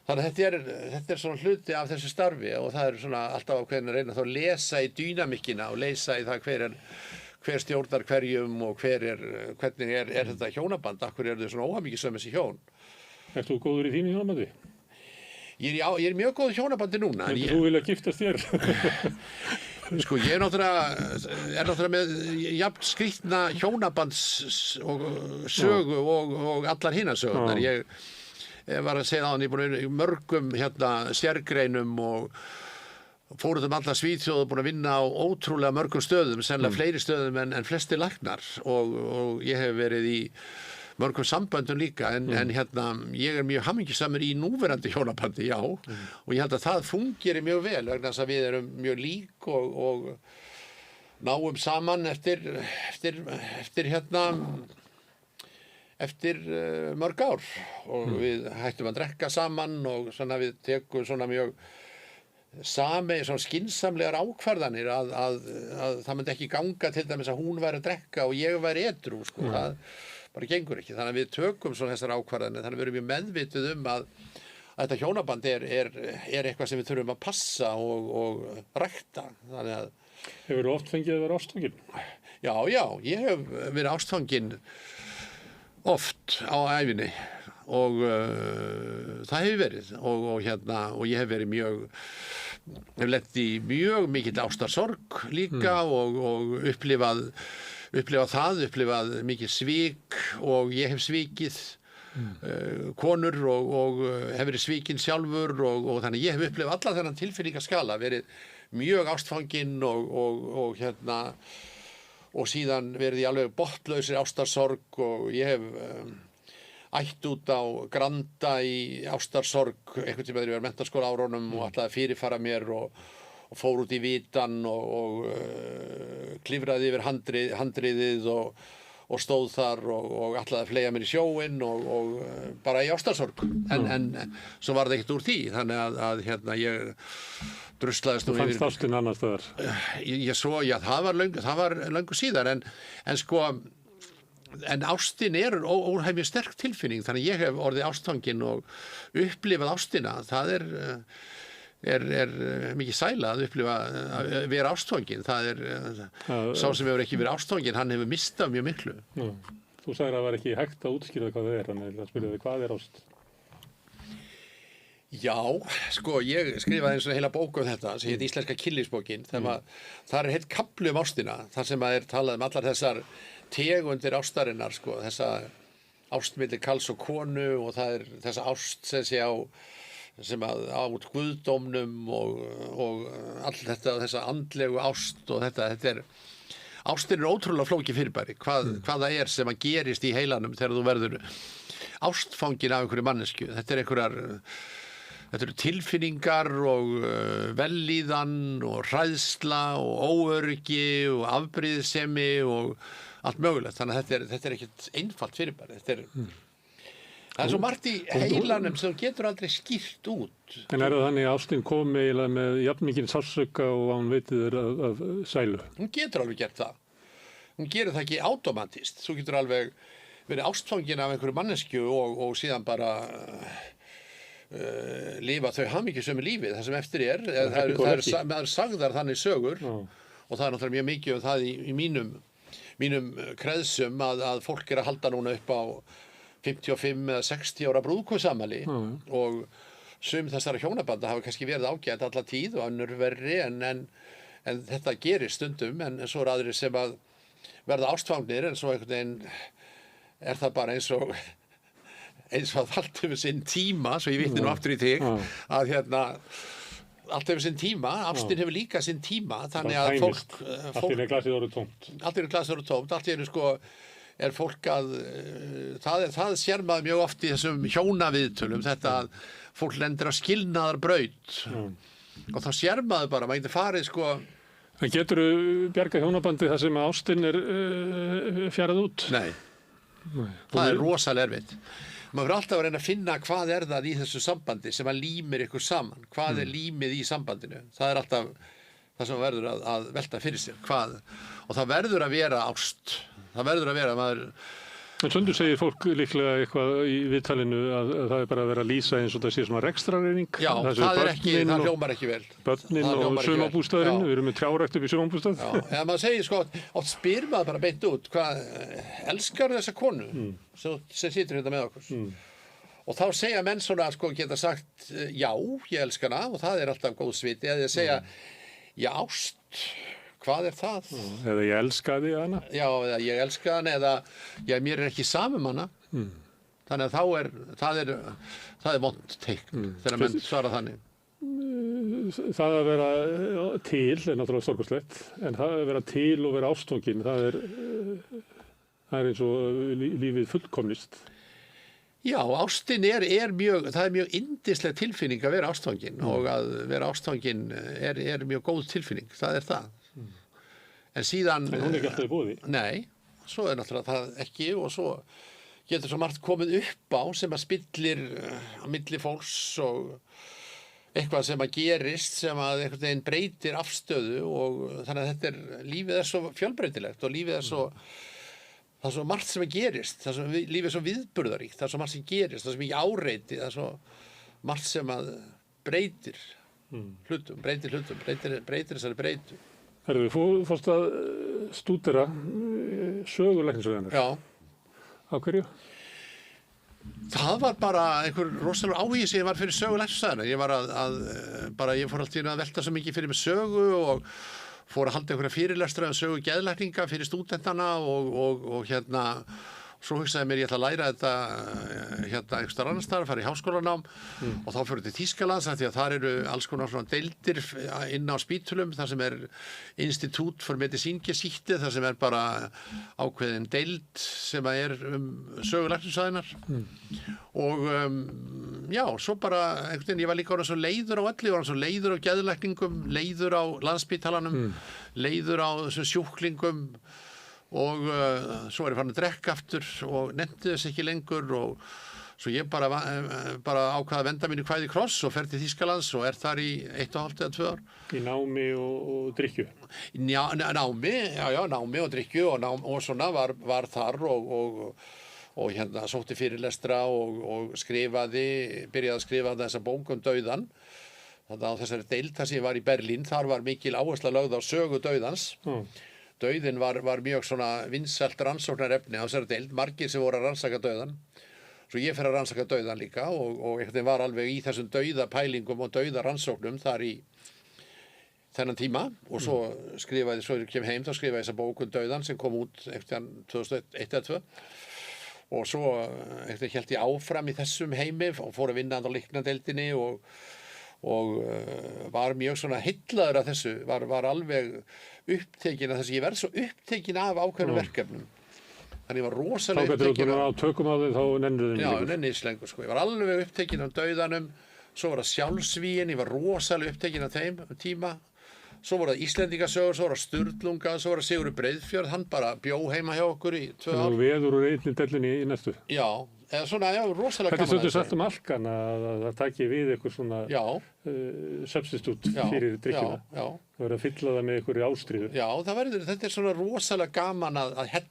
Þannig að þetta er svona hluti af þessu starfi og það er svona alltaf ákveðin að reyna þá að lesa í dýnamíkina og lesa í það hver stjórnar hverjum og hvernig er þetta hjónaband, akkur eru þau svona óhamingjusöm þessi hjón.
Ert þú góður í þínu hjónabandi?
Ég er mjög góð í hjónabandi núna.
Myndir þú vilja giftast þér?
Sko, ég er náttúrulega með jafn skrýtna hjónabands og sögu og allar hinar sögurnar. Ég var að segja það, ég er búin í mörgum sérgreinum og fór út allar Svíþjóð og búin að vinna á ótrúlega mörgum stöðum, sennilega fleiri stöðum en flestir læknar og ég hef verið í mörgum samböndum líka en ég er mjög hamingjusamur í núverandi hjónabandi, já, og ég held að það fungeri mjög vel vegna þess að við erum mjög lík og náum saman eftir mörg ár og við hættum að drekka saman og svona við tekum svona mjög svona skynsamlegar ákvarðanir að það myndi ekki ganga til dæmis að hún væri að drekka og ég væri edrú, sko, það bara gengur ekki, þannig að við tökum svona þessar ákvarðanir, þannig að við erum mjög meðvituð að þetta hjónaband er eitthvað sem við þurfum að passa og rækta, þannig að
Hefurðu oft fengið að vera ástfangin?
Já, ég hef verið ástfangin oft á ævinni og það hefur verið og ég hef verið hef lent í mjög mikill ástarsorg líka og upplifað mikið svik og ég hef svikið konur og hef verið svikinn sjálfur og þannig ég hef upplifað alla þennan tilfinningaskala, verið mjög ástfanginn og síðan verið í alveg botnlausri ástarsorg og ég hef ætt út á Granda í ástarsorg einhvern tíma þegar ég var menntaskóla árunum og ætlaði að fyrirfara mér og fór út í vitan og klifraði yfir handriðið og stóð þar og ætlaði að fleygja mér í sjóinn og bara í ástarsorg en svo var það ekkert úr því þannig að ég druslaðist
Þú fannst ástin annars staðar?
Það var löngu síðar en sko en ástin er óhæmið sterk tilfinning þannig að ég hef orðið ástfangin og upplifað ástina það er mikið sæla að upplifa að vera ástfangin það sá sem hefur ekki verið ástfangin hann hefur mistað mjög miklu
Þú sagðir að það var ekki hægt að útskýra hvað það þannig að spyrja þig hvað ást
Já, sko, ég skrifaði eins og heila bók þetta sem heit Íslenska kynlífsbókin þar er heilt kafli ástina þar sem að talað allar þessar tegundir ástarinnar sko, þessa ást milli karls og konu og það þessa ást sem á guðdómnum og all þessa andlegu ást og þetta ástin ótrúlega flókið fyrirbæri hvað það sem að gerist í heilanum þegar þú verður ástfangin af einhverju mannesku þetta eru tilfinningar og vellíðan og hræðsla og óöryggi og afbrýðissemi og allt mögulegt þannig að þetta er ekkert einfalt fyrirbæri það er svo margt í heilanum sem þú getur aldrei skýrt út
En það þannig að ástin komi eiginlega með jafnmikinn sársauka og án veitið af sælu
Hún getur alveg gert það hún gerir það ekki automatist þú getur alveg verið ástfangin af einhverju mannesku og síðan bara lifa þau hamingjusömu lífi það sem eftir það er sagðar þannig sögur og það er náttúrulega mjög mikið það í mínum kreðsum að fólk er að halda núna upp á 55 eða 60 ára brúðkaupsafmæli og sum þessara hjónabanda hafa kannski verið ágætt alla tíð og önnur verri en þetta gerir stundum en svo er aðrir sem að verða ástfangnir en svo einhvern veginn er það bara eins og allt hefur sinn tíma svo ég vitni nú aftur í þig að allt hefur sinn tíma ástin hefur líka sinn tíma þannig að fólk
allt í glasið orðið tómt
allt í sko er fólk að það sér maður mjög oft í þessum hjónaviðtölum þetta að fólk lendir á skilnaðarbraut og þá sér maður bara maður getur farið sko
En geturðu bjargað hjónabandi þar sem ástin er fjarað út?
Nei. Það er rosalega erfitt. Maður fyrir alltaf að reyna að finna hvað er það í þessu sambandi sem að límir ykkur saman. Hvað er límið í sambandinu? Það er alltaf það sem verður að velta fyrir sér. Hvað? Og það verður að vera ást. Það verður að vera maður...
En stundum segir fólk líklega eitthvað í viðtalinu að það er bara að vera að lýsa eins og það sé svona rekstrarreining.
Já, það hljómar ekki vel.
Börnin og sumarbústaðurinn, við erum með trjárækt upp í sumarbústað.
Já, eða maður segir sko, oft spyr maður bara beint út, hvað, elskar þessa konu sem situr hérna með okkur? Og þá segja menn svona, sko, geta sagt, já, ég elska hana og það alltaf góð sviti. Eða segja, já, ást, hvað það?
Eða ég elskaði hana.
Já, eða ég elska hana, eða, já, mér ekki samum hana. Þannig að það er vont teikn þegar menn svara þannig.
Það að vera til er náttúrulega stórkostlegt, en það að vera til og vera ástfangin, það er eins og lífið fullkomnist.
Já, ástin það er mjög yndisleg tilfinning að vera ástfangin og að vera ástfangin er mjög góð tilfinning, það er það. En síðan...
En hún er ekki alltaf í boði.
Nei, svo er náttúrulega það ekki og svo getur svo margt komið upp á sem að spillir á milli fólks og eitthvað sem að gerist sem að einhvern veginn breytir afstöðu og þannig að lífið svo fjölbreytilegt og lífið það er svo margt sem að gerist, lífið svo viðburðaríkt, það er svo margt sem gerist, það er svo mikið áreiti, það er svo margt sem að breytir hlutum, breytir þessari breytu.
Herðu, fórst að stúdera sögulæknisfræðinnar.
Já.
Á hverju?
Það var bara einhver rosalega áhugi sem ég var fyrir sögulæknisfræðina. Ég fór alltaf að velta svo mikið fyrir mig sögu og fór að halda einhverja fyrirlestra sögu geðlækninga fyrir stúdentana og svo hugsaði mér ég ætla að læra þetta einhvers staðar annars staðar, fara í háskólanám og þá fyrir til Þýskalands því að þar eru alls konar svona deildir inn á spítulum, þar sem Institut for Medizingeschichte, þar sem bara ákveðin deild sem er sögulæknisfræðinnar og já, svo bara einhvern veginn, ég var líka orðinn svo leiður á öllu, ég var svo leiður á geðlækningum, leiður á Landspítalanum, leiður á þessum sjúklingum og svo var ég farin að drekka aftur og nefndi þess ekki lengur og svo ég bara ákvaða að venda mínu kvæði kross og fer til Þýskalands og þar í 1,5 eða 2 ár.
Í námi og drykkju?
Já, námi og drykkju og svona var þar og sótti fyrirlestra og byrjaði að skrifa þessa bók dauðan. Þannig á þessari deild þar sem ég var í Berlín, þar var mikil áhersla lögð á sögu dauðans. Dauðinn var mjög svona vinsælt rannsóknarefni á þessari deild, margir sem voru að rannsaka dauðan. Svo ég fer að rannsaka dauðan líka og einhvern veginn var alveg í þessum dauðapælingum og dauðarannsóknum þar í þennan tíma og svo ég kem heim, þá skrifaði þessa bókun dauðan sem kom út eftir 2001 eða 2002 og svo hélt ég áfram í þessum heimi og fór að vinna á líknadeildinni og var mjög svona heillaður af þessu, var alveg upptekin af þessu, ég verð svo upptekin af ákveðnum verkefnum þannig ég var rosalega upptekin
á tökum á því þá nennir þið
já, nennis lengur sko, ég var alveg upptekin af dauðanum, svo var það sjálfsvígin, ég var rosalega upptekin af þeim tíma, svo voru það Íslendingasögur, svo voru það Sturlunga, svo voru það Sigurður Breiðfjörð, hann bara bjó heima hjá okkur í 2 ár.
Og veður úr einni dellinni í næstu.
Já, eða svona, já, rosalega gaman.
Þetta er stundu sagt Alkan að það taki við eitthvað svona substitút fyrir drykkjuna.
Já.
Það verður að fylla það með einhverju ástríðu.
Já, þetta er svona rosalega gaman að hella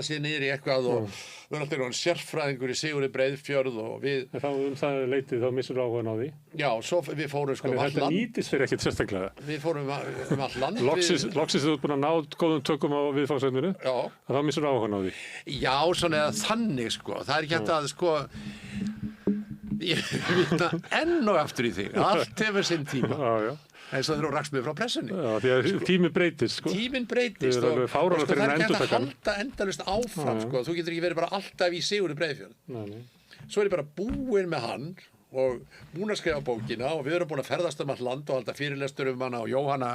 sér niður í eitthvað og við erum alltaf sérfræðingur í Sigurði Breiðfjörð og við...
En þá það leitið, þá missur áhugan á því?
Já, svo við fórum sko
allt land. Þetta nýtist fyrir ekkert sérstaklega?
Við fórum allt land.
Loksins þú ert búin að ná góðum tökum á viðfangsefninu? Já. Þá missur áhugan á því?
Já, svona eða þannig sko. Það er ekki hægt að sko... Ég vitna enn og aftur í þig. Allt hefur sinn tíma.
Já.
eins og þeir eru rakst með frá pressunni.
Já, því að tíminn breytist, sko.
Tíminn breytist og það er ekki að halda endalaust áfram, sko. Þú getur ekki verið bara alltaf í Sigurði Breiðfjörð.
Nei.
Svo er ég bara búinn með hann og búinn að skrifa bókina og við erum búin að ferðast allt land og halda fyrirlestur hana og Jóhanna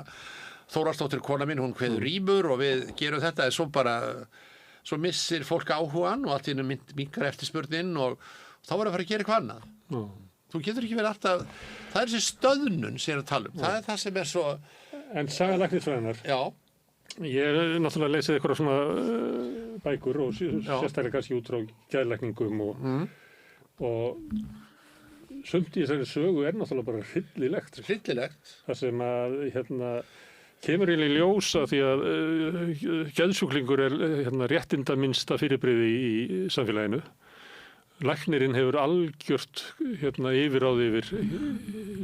Þórhallsdóttir kona mín, hún kveður rímur og við gerum þetta en svo missir fólk áhugan og allt í einu minnkar eftirspurnin og þá var að fara að gera eitthvað annað. Þú getur ekki verið alltaf, það er þessi stöðnun sem ég er að tala um, það er það sem er svo...
En saga læknisfræðinnar.
Já.
Ég er náttúrulega lesið eitthvað svona bækur og sérstaklega kannski út frá geðlækningum og sumt í þessari sögu er náttúrulega bara hryllilegt.
Hryllilegt.
Það sem að, kemur í ljósa því að geðsjúklingur er réttindaminnsta fyrirbrigði í samfélaginu. Læknirinn hefur algjört yfirráð yfir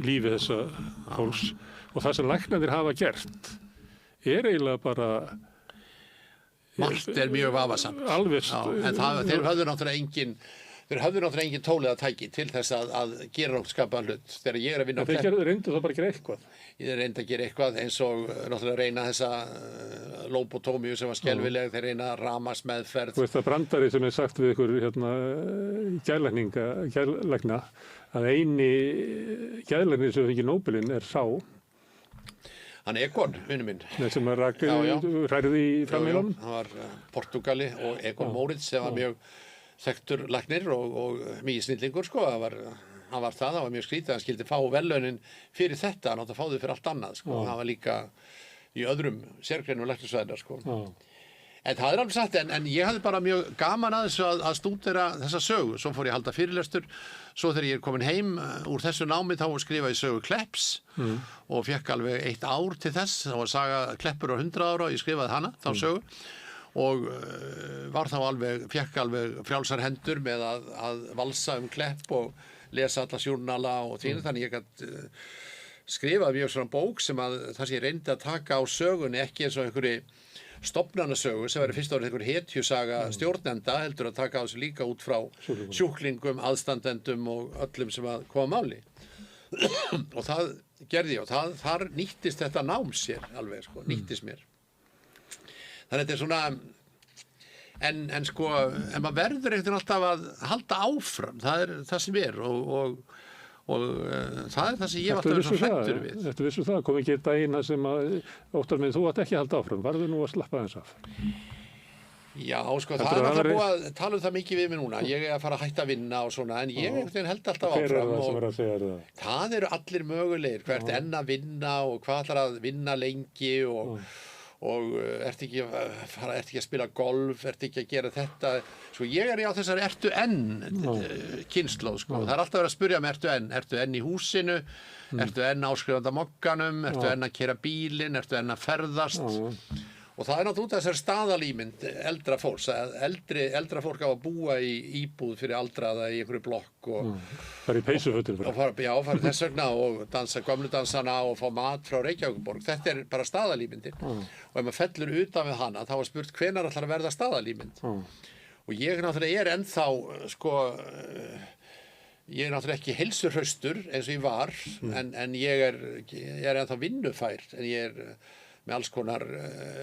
lífi þessa fólks og það sem læknarnir hafa gert er eiginlega bara...
Margt er mjög vafasamt.
Alveg.
En þeir höfðu náttúrulega engin þeir höfðu náttúrulega engin tól eða tæki til þess að gera nokkuð skapaðan hlut. Þegar ég að vinna á
Klepp. Þeir reyndu þá bara að gera eitthvað.
Ég reyndi að gera eitthvað eins og náttúrulega reyna þessa lóbotómíu sem var skelfileg, þeir reyna rafmagnsmeðferð.
Þú veist það brandari sem sagt við ykkur geðlækna að eini geðlæknir sem fengi Nóbelinn sá.
Hann Egon, vinnu minn.
Sem hrærði í frammeilunum.
Það var Portugali og Egon Moritz sem var mjög þekktur læknir og mikið snillingur sko. Hann var mjög skrítið, hann skildi fá verðlaunin fyrir þetta, hann átti að fá þau fyrir allt annað sko. Hann var líka í öðrum sérgreinum læknisfræðinnar sko. En það alveg satt, en ég hafði bara mjög gaman að þessu að stúdera þessa sögu. Svo fór ég að halda fyrirlestur, svo þegar ég komin heim úr þessu námi þá skrifa ég sögu Klepps og fekk alveg 1 ár til þess, þá var saga Kleppur á 100 ára og ég skrifaði hana, þá sögu. Og var þá fekk alveg frjálsar hendur með að valsa Klepp og lesa alla sjúrnala og því, þannig ég gat skrifað mjög svona bók sem það sem ég reyndi að taka á sögunni ekki eins og einhverju stofnanasögu sem verið fyrst árið einhver hetjusaga stjórnenda, heldur að taka á þessu líka út frá sjúklingum, aðstandendum og öllum sem að koma máli. Og það gerði ég og þar nýttist þetta nám sér alveg, sko, nýttist mér. Þannig að þetta svona, en sko, en maður verður eitthvað alltaf að halda áfram, það það sem og það það sem ég alltaf verið svo hræddur við.
Eftir vissu það, kom ekki daginn sem að óttar minn, þú átt ekki að halda áfram, varðu nú að slappa þess af?
Já, sko, það alltaf búið að tala það mikið við mig núna, ég að fara að hætta að vinna og svona, en ég held alltaf áfram.
Hver það sem að segja það?
Það eru allir mögulegir, hvert enn að vinna og hvað ætlar að vinna lengi og ertu ekki að spila golf, ertu ekki að gera þetta. Sko ég á þessari ertu enn kynslóð, sko. Það alltaf verið að spyrja mig ertu enn í húsinu, ertu enn áskrifandi á mokkanum, ertu enn að keyra bílinn, ertu enn að ferðast. Og það náttúrulega út af þessari staðalímynd eldra fólks, að eldra fólk á að búa í íbúð fyrir aldraða í einhverju blokk og
fara í peysufötin
fara þess vegna og dansa gömludansana og fá mat frá Reykjavíkurborg. Þetta bara staðalímyndin og ef maður fellur utan við hana þá spurt hvenær ætlar að verða staðalímynd og ég náttúrulega ennþá sko ég náttúrulega ekki heilsuhraustur eins og ég var en ég ennþá vinnufær en ég með alls konar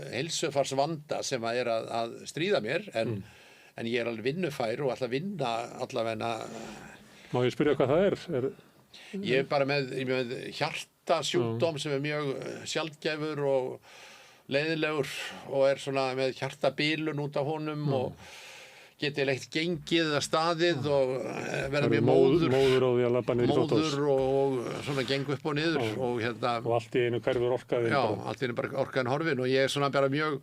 heilsufarsvanda sem að stríða mér en ég alveg vinnufær og ætla að vinna allavega.
Má ég spyrja hvað það er?
Ég bara með hjartasjúkdóm sem mjög sjaldgæfur og leiðilegur og svona með hjartabilun út af honum og geti leitt gengið að staðið og verða mjög móður
og því að labba niður í þóttós
og svona gengu upp og niður og
allt í einu hverfur orkaðin
allt í einu bara orkaðin horfin og ég svona bara mjög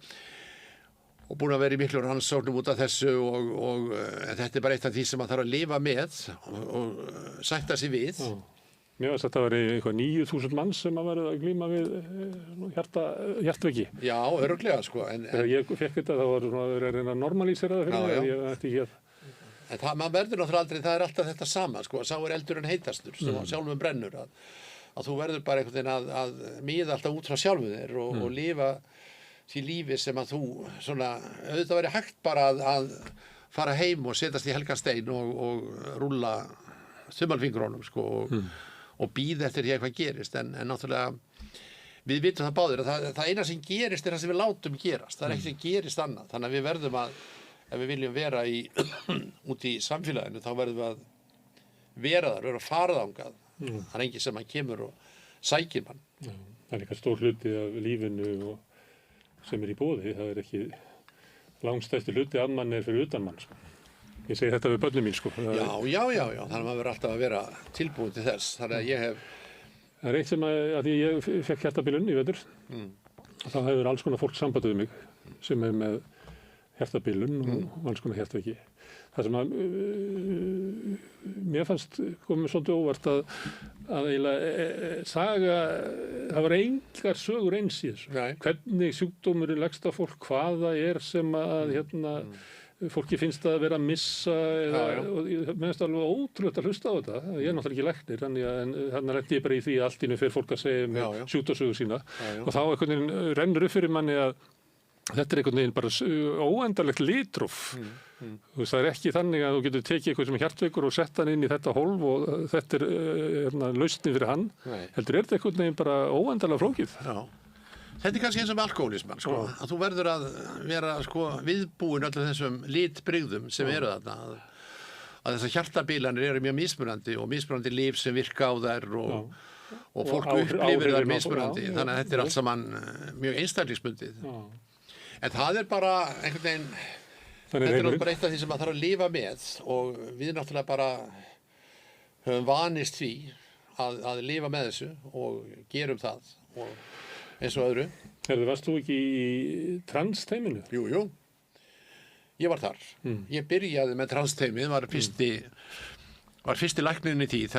og búin að vera í miklu rannsóknum út af þessu og þetta bara eitt af því sem maður þarf að lifa með og sætta sig við.
Mér veist að þetta veri eitthvað 9.000 manns sem að verða að glíma við hjartveiki.
Já, örugglega sko.
Þegar ég fekk þetta þá var það að reyna að normalísera það fyrir mig.
En maður verður náttúrulega aldrei, það alltaf þetta sama sko. Sá eldur en heitastur sem sjálfum brennur að þú verður bara einhvern veginn að miða alltaf út frá sjálfum þér og lifa því lífi sem að þú svona, auðvitað verið hægt bara að fara heim og setjast í helgan stein og rúlla þumalfingrónum sko og bíða eftir því hvað gerist en náttúrulega við vitum það báðir að það eina sem gerist það sem við látum gerast, það ekkert sem gerist annað þannig að við verðum að ef við viljum vera út í samfélaginu þá verðum við að vera þar, vera farðangað það er enginn sem kemur og sækir mann.
Það er líka stór hluti af lífinu sem í boði, það er ekki langstæsti hluti af mann fyrir utan mann sko. Ég segi þetta við börnum mín sko.
Já, þannig að maður verður alltaf að vera tilbúin til þess. Þannig að ég hef...
Það eitt sem að ég fekk hjartabilun í vetur. Þá hefur alls konar fólk samband við mig sem með hjartabilun og alls konar hjartveiki. Það sem að mér fannst komið svolítið óvart að saga, það var engar sögur eins í þessu. Hvernig sjúkdómurinn leggst á fólk, hvað það sem að fólki finnst að vera að missa og mér finnst alveg ótrúlegt að hlusta á þetta. Ég er náttúrulega ekki læknir en þannig lendi ég bara í því að allt í einu fyrir fólk að segja með sjúkdómssögu sína og þá einhvern veginn rennur upp fyrir manni að þetta einhvern veginn bara óendanlegt litróf. Þú veist, það ekki þannig að þú getur tekið eitthvað sem er hjartveikur og sett hann inn í þetta hólf og þetta lausnin fyrir hann.
Nei.
Heldur þetta einhvern veginn bara óendanlega flókið.
Já. Þetta er kannski eins og með alkohólisman, sko. Að þú verður að vera, sko, viðbúin öllum þessum litbrigðum sem eru þarna. Að þessar hjartabilanir eru mjög mismunandi og mismunandi líf sem virka á þær og fólk upplifir þær mismunandi. Þannig að þetta er allt saman mjög einstaklingsbundið. En það er bara einhvern veginn, þetta er bara eitt af því sem maður þarf að lifa með og við náttúrulega bara höfum vanist því að lifa með þessu og gerum það og eins og öðru.
Varst þú ekki í transteiminu?
Jú. Ég var þar. Ég byrjaði með transteimið, var fyrsti læknirinn í tíð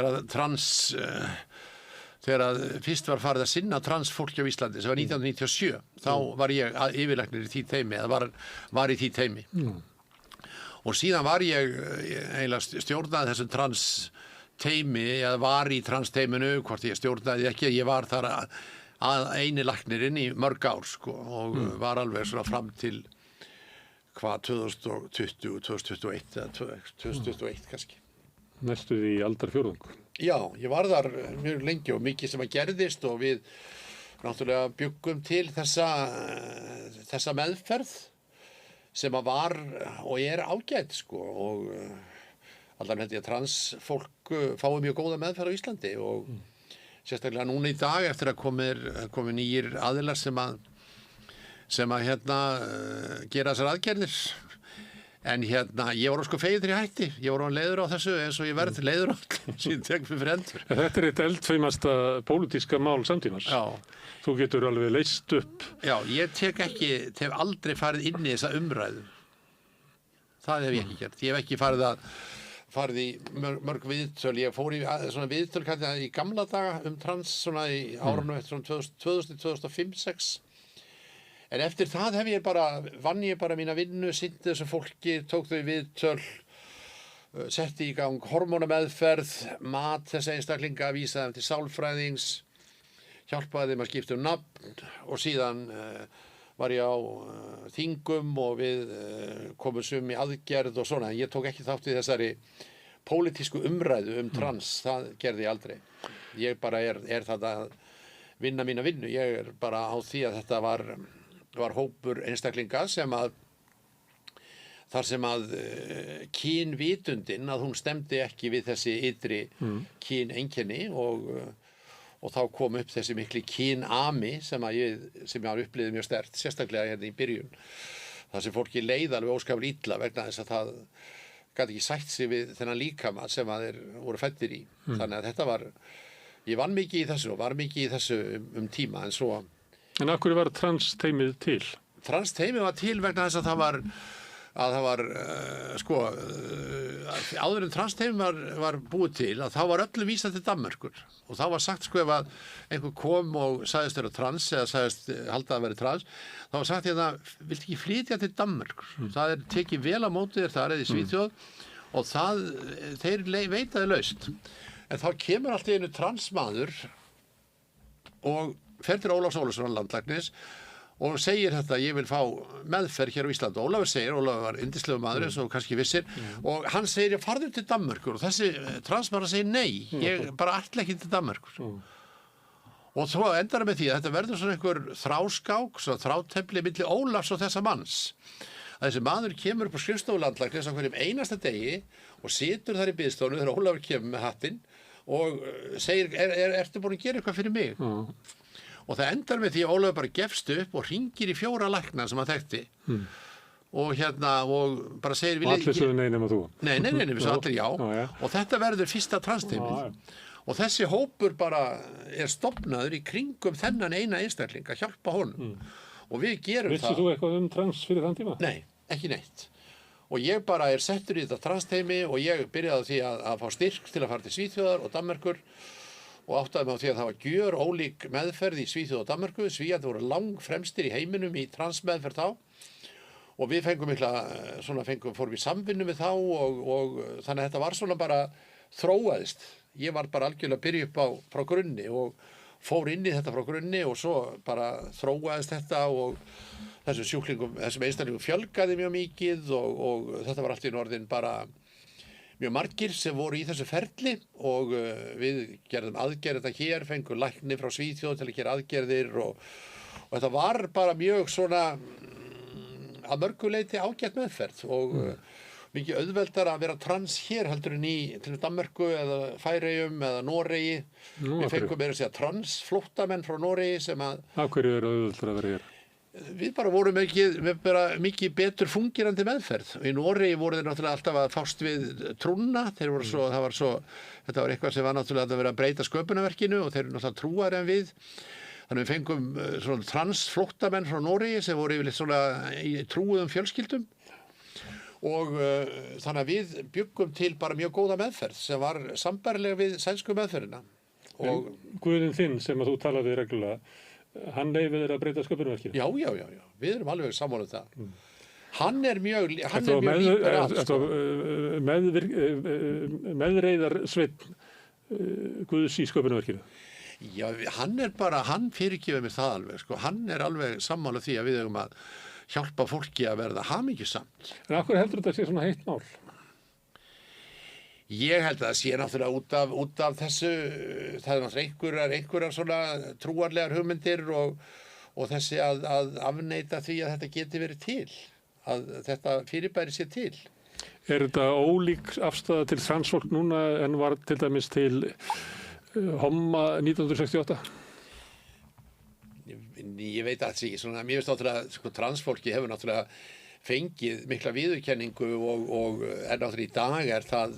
þegar fyrst var farið að sinna transfólki á Íslandi, sem var 1997. Þá var ég yfirlæknir í því teimi, eða var í því teimi. Og síðan var ég eiginlega stjórnaði þessum transteimi, eða var í transteiminu, hvort ég stjórnaði ekki, ég var þar að eini læknirinn í mörg ár, sko, og var alveg svona fram til 2020, 2021 eða 2021 kannski.
Næstuð í aldarfjórðung.
Já, ég var þar mjög lengi og mikið sem að gerðist og við náttúrulega byggum til þessa meðferð sem að var og er ágætt, sko, og allan held ég að transfólk fái mjög góða meðferð á Íslandi og sérstaklega núna í dag eftir að komi nýjir aðilar sem að gera þessar aðgerðir. En ég var sko feginn þegar ég hætti. Ég var leiður á þessu eins og ég verð leiður á síðan tek fyrir endur.
Þetta er eitt eldfeimasta pólitíska mál samtímans.
Já.
Þú getur alveg leyst upp.
Já, ég hef aldrei farið inn í þessa umræðu. Það hef ég ekki gert. Ég hef ekki farið í mörg viðtöl. Ég fór í svona viðtöl í gamla daga trans svona í árunum eftir 2005-06. En eftir það vann ég bara mína vinnu, sinnti þessu fólki, tók þau viðtöl, setti í gang hormónameðferð, mat þessa einstaklinga, vísaði þeim til sálfræðings, hjálpaði þeim að skipta nafn og síðan var ég á þingum og við komum sum í aðgerð og svona. Ég tók ekki þátt í þessari pólitísku umræðu trans, það gerði ég aldrei. Ég bara er það að vinna mína vinnu, ég er bara á því að þetta var hópur einstaklinga þar sem að kynvitundin að hún stemdi ekki við þessi ytri kyneinkenni og þá kom upp þessi mikli kynami sem ég upplifði mjög sterkt, sérstaklega hérna í byrjun. Það sem fólki leið alveg óskaplega illa vegna þess að það gat ekki sætt sig við þennan líkama sem að þeir voru fæddir í. Þannig að ég vann mikið í þessu og var mikið í þessu tíma en svo.
En af hverju var transteimið til?
Transteimið var til vegna þess að áður en transteimið var búið til að þá var öllu vísað til Danmerkur og þá var sagt sko ef að einhver kom og sagðist vera trans eða sagðist halda að vera trans þá var sagt viltu ekki flytja til Danmerkur það er tekið vel á móti þér þar eða í Svíþjóð og þeir veitaði laust en þá kemur allt í einu transmaður og fer til Ólafs Ólafssonar landlæknis og segir þetta, ég vil fá meðferð hér á Íslandi. Ólafur var yndislegur maður eins og kannski vissir og hann segir, ég farðu til Danmerkur og þessi transmaður segir nei, ég bara ætla ekki til Danmerkur. Og svo endar með því að þetta verður svona einhver þráskák, svona þrátefli milli Ólafs og þessa manns. Að þessi maður kemur upp á skrifstofu landlæknis á hverjum einasta degi og situr þar í biðstofunni þegar Ólafur kemur með hattinn og segir, ertu búin að gera eitthvað fyrir mig? Og það endar með því að Ólafur bara gefst upp og hringir í 4 lækna sem hann þekkti. Og og bara segir...
Allir sögðu nei nema þú?
Nei, við svo allir já. Og þetta verður fyrsta transteimið. Og þessi hópur bara stofnaður í kringum þennan eina einstakling að hjálpa honum. Og við gerum það.
Vissir þú eitthvað trans fyrir þann tíma?
Nei, ekki neitt. Og ég bara settur í þetta transteimi og ég byrjaði því að fá styrk til að fara til Svíþjóðar og Danmerkur og áttaði mig á því að það var gjör ólík meðferð í Svíþjóð og Danmörku. Svíarnir voru langfremstir í heiminum í transmeðferð þá og við fórum í samvinnu við þá og þannig að þetta var svona bara þróaðist. Ég var bara algjörlega að byrja upp frá grunni og fór inn í þetta frá grunni og svo bara þróaðist þetta og þessum einstaklingum fjölgaði mjög mikið og þetta var allt í orðin bara mjög margir sem voru í þessu ferli og við gerðum aðgerð þetta hér, fengum lækni frá Svíþjóð til að gera aðgerðir og þetta var bara mjög svona að mörgu leyti ágætt meðferð og mikið auðveldar að vera trans hér heldur en í til Danmörku eða Færeyjum eða Noregi. Við fengum meira að segja transflóttamenn frá Noregi sem að...
Af hverju auðveldar að vera hér?
Við bara vorum mikið betur fungirandi meðferð. Í Noregi voru þeir náttúrulega alltaf að fást við trúna. Þetta var eitthvað sem var náttúrulega að vera að breyta sköpunarverkinu og þeir eru náttúrulega trúari en við. Þannig við fengum svona transflóttamenn frá Noregi sem voru yfirleitt svona í trúuðum fjölskyldum. Og þannig að við byggum til bara mjög góða meðferð sem var sambærilega við sænsku meðferðina. Og
Guðinn þinn sem að þú talaði reglulega, hann leyfir þér að breyta sköpunarverkinu?
Já, við erum alveg sammála um það. Hann er mjög líkur allt.
Meðreiðar Sveinn Guðs í sköpunarverkinu?
Já, hann fyrirgefur mér það alveg, sko. Hann er alveg sammála því að við eigum að hjálpa fólki að verða hamingjusamt.
En af hverju heldur þetta sé svona heitt mál?
Ég held að það sé náttúrulega út af þessu, það er náttúrulega einhverjar svona trúarlegar hugmyndir og þessi að afneita því að þetta geti verið til, að þetta fyrirbæri sé til.
Er þetta ólík afstaða til transfólk núna en var til dæmis til homma 1968?
Ég veit að því, svona, mér finnst náttúrulega, sko, transfólki hefur náttúrulega fengið mikla viðurkenningu og er náttúrulega í dag er það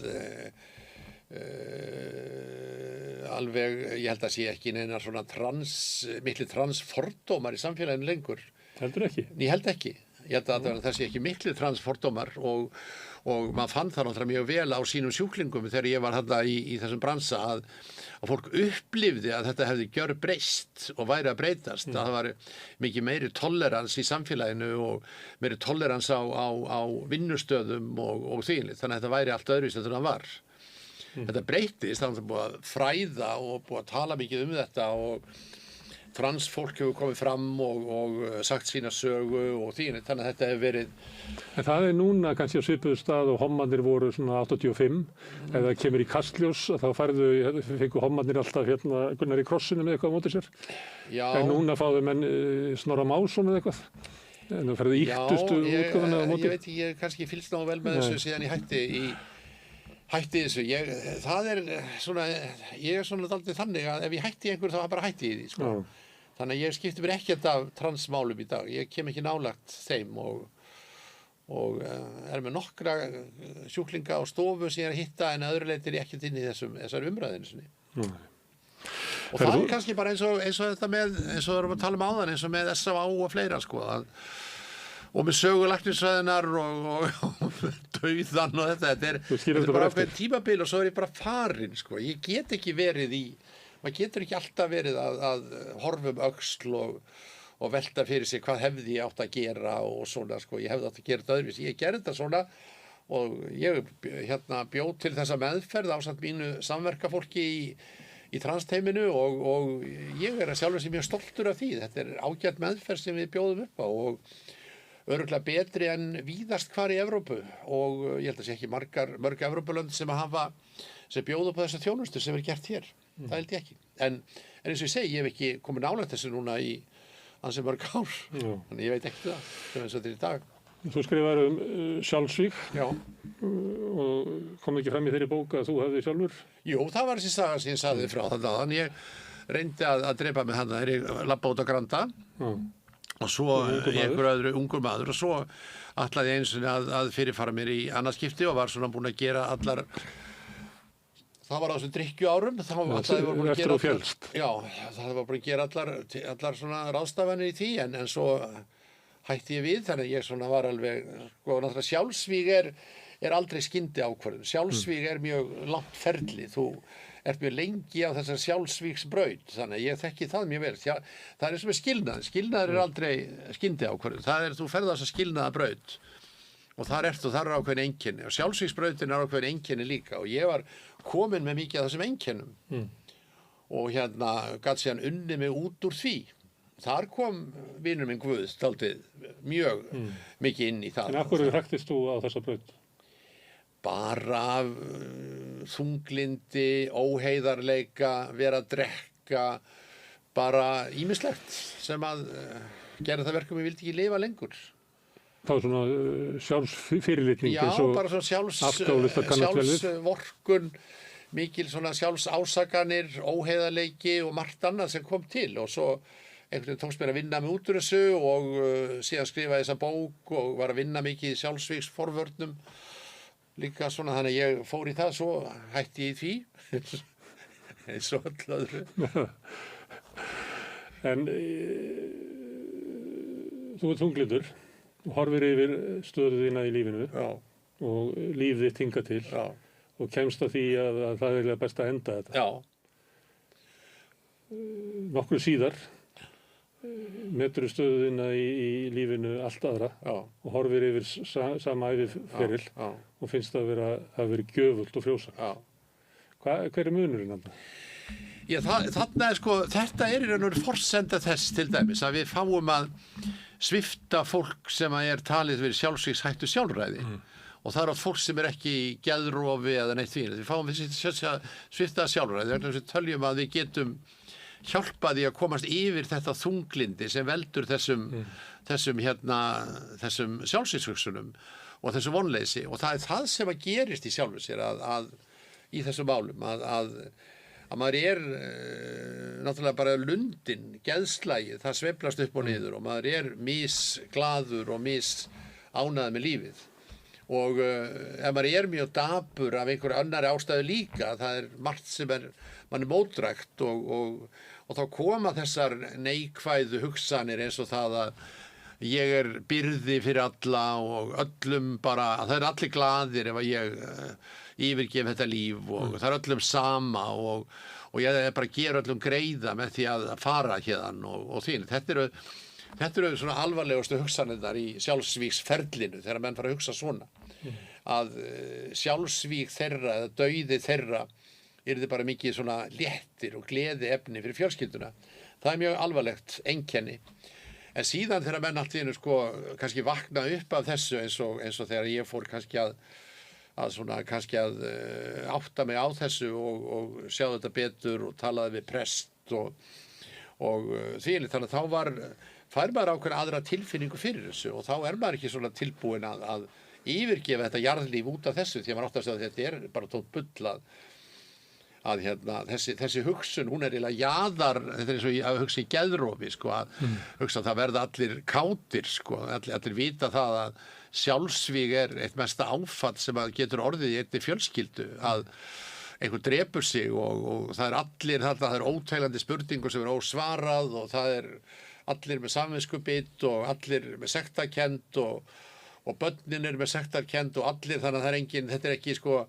alveg, ég held að sé ekki neinar svona mikli transfordómar í samfélaginu lengur.
Heldur ekki?
Ég held ekki. Ég held að það sé ekki mikli transfordómar og maður fann það náttúrulega mjög vel á sínum sjúklingum þegar ég var þarna í þessum bransa að fólk upplifði að þetta hefði gjörbreyst og væri að breytast, að það var mikið meiri tolerans í samfélaginu og meiri tolerans á vinnustöðum og því, þannig að þetta væri allt öðruvísi en það var. Þetta breytist, það var búið að fræða og búið að tala mikið um þetta og transfólk hefur komið fram og sagt sína sögu og því, þannig að þetta hefur verið...
En það er núna kannski á svipuðu stað og hommarnir voru svona 85, ef það kemur í Kastljós, þá fengu hommarnir alltaf hérna Gunnar í krossinu með eitthvað á móti sér. Já. En núna fáðu menn Snorra Másson eða eitthvað. En það ferði ýktustu útgáfuna á móti.
Ég veit, ég kannski fylgst ná vel með þessu síðan ég hætti þessu. Ég er svona dálítið þannig að ef ég hætti einhverju þá bara hætti ég því, sko. Þannig að ég skipti mér ekkert af transmálum í dag. Ég kem ekki nálægt þeim og er með nokkra sjúklinga á stofu sem ég er að hitta en að öðru leyti er ég ekkert inn í þessari umræðinu sinni. Og það er kannski bara eins og þetta með, eins og við erum að tala um áðan, eins og með SAA og fleira, sko, og með sögulæknisfræðinar og dauðan og þetta er bara fyrir tímabil og svo er ég bara farin, sko. Ég get ekki verið maður getur ekki alltaf verið að horfa öxl og velta fyrir sig hvað hefði ég átt að gera og svona, sko. Ég hefði átt að gera þetta öðruvísi. Ég gerði þetta svona og ég bjóð til þessa meðferð ásamt mínu samverkafólki í transteiminu og ég er að sjálfur sem mjög stoltur af því. Þetta er ágætt meðferð sem við bjóðum upp á og örugglega betri en víðast hvar í Evrópu og ég held að sé ekki mörg Evrópulönd sem bjóða upp á þessa þjónustu sem er gert hér. Það held ég ekki. En eins og ég segi, ég hef ekki komið nálægt þessu núna í ansi mörg ár. Þannig ég veit ekki það, sem eins og þetta er í dag.
Þú skrifaði sjálfsvíg. Já. Og kom ekki fram í þeirri bók að þú hefði sjálfur?
Jú, það var þessi saga sem ég sagði frá þetta. Þannig ég reyndi að drepa mig hann þegar ég labba út á Granda. Og svo einhver öðru ungur maður og svo ætlaði ég eins og að fyrirfara mér í annað skipti og var svona búin að gera allar... Það var á þessum drykkjuárum, þá var búin að gera allar svona ráðstafanir í því, en svo hætti ég við, þannig að ég svona var alveg, sko, náttúrulega sjálfsvíg er aldrei skyndi ákvörðun. Sjálfsvíg er mjög langt ferli, þú ert mjög lengi á þessar sjálfsvígsbraut, þannig að ég þekki það mjög vel. Það er eins og með skilnað, skilnaður er aldrei skyndi ákvörðun, þú ferð á þessa skilnaðabraut. Og þar er ákveðin einkenni og sjálfsvígsbrautin er ákveðin einkenni líka og ég var komin með mikið af þessum einkennum og hérna gat síðan unni mig út úr því. Þar kom vinur minn Guð dálítið mjög mikið inn í það.
En af hverju hræktist þú á þessa braut?
Bara af þunglindi, óheiðarleika, vera að drekka, bara ýmislegt sem að gera það verkum ég vildi ekki lifa lengur.
Það var svona sjálfsfyrirlitning.
Já, bara svona sjálfsvorkun, mikil svona sjálfsásakanir, óheiðarleiki og margt annað sem kom til og svo einhvern veginn tókst mér að vinna mig út úr þessu og síðan skrifaði þessa bók og var að vinna mikið í sjálfsvígsforvörnum líka svona þannig að ég fór í það svo hætti ég í því eins og öll öðru.
En þú ert þunglindur og horfir yfir stöðu þína í lífinu og líf þitt hingað til og kemst að því að það er best að enda þetta. Nokkru síðar metur stöðu þína í lífinu allt aðra og horfir yfir sama æviferil og finnst það að vera gjöfult og frjósa. Hver er munurinn þarna?
Já, þarna sko, þetta í raun og veru forsenda þess til dæmis að við fáum að svipta fólk sem er talið verið sjálfsvígshættu sjálfræði og það oft fólk sem ekki í geðrofi eða neitt því. Við fáum við svipta sjálfræði vegna þess að við töljum að við getum hjálpaði að komast yfir þetta þunglindi sem veldur þessum sjálfsvígshugsunum og þessu vonleysi og það það sem að gerist í sjálfu sér að í þessum málum að maður er náttúrulega bara lundin, geðslægið, það sveiflast upp og niður og maður misglaður og misánægður með lífið og ef maður mjög dapur af einhverju annari ástæðu líka, það margt sem mann mótdrægt og þá koma þessar neikvæðu hugsanir eins og það að ég byrði fyrir alla og öllum bara, það allir glaðir ef að ég yfirgef þetta líf og það öllum sama og ég bara gera öllum greiða með því að fara hérðan og því. Þetta eru svona alvarlegustu hugsanirnar í sjálfsvígsferlinu þegar menn fara að hugsa svona. Að sjálfsvíg þeirra eða dauði þeirra yrði bara mikið svona léttir og gleði efni fyrir fjölskylduna. Það mjög alvarlegt einkenni. En síðan þegar menn allt í einu sko kannski vakna upp af þessu eins og þegar ég fór kannski að átta mig á þessu og sjá þetta betur og talaði við prest og því þannig að þá fær maður ákveðna aðra tilfinningu fyrir þessu og þá maður ekki svona tilbúin að yfirgefa þetta jarðlíf út af þessu því að maður átt að segja að þetta bara tótt bull að þessi hugsun, hún eiginlega jaðar, þetta eins og að hugsa í geðrofi, sko, að hugsa að það verða allir kátir, sko, allir vita það að sjálfsvíg eitt mesta áfall sem að getur orðið í einni fjölskyldu, að einhver drepur sig og það allir, það óteilandi spurningur sem ósvarað og það allir með samviskubit og allir með sektarkennd og börnin með sektarkennd og allir, þannig að það engin, þetta ekki, sko,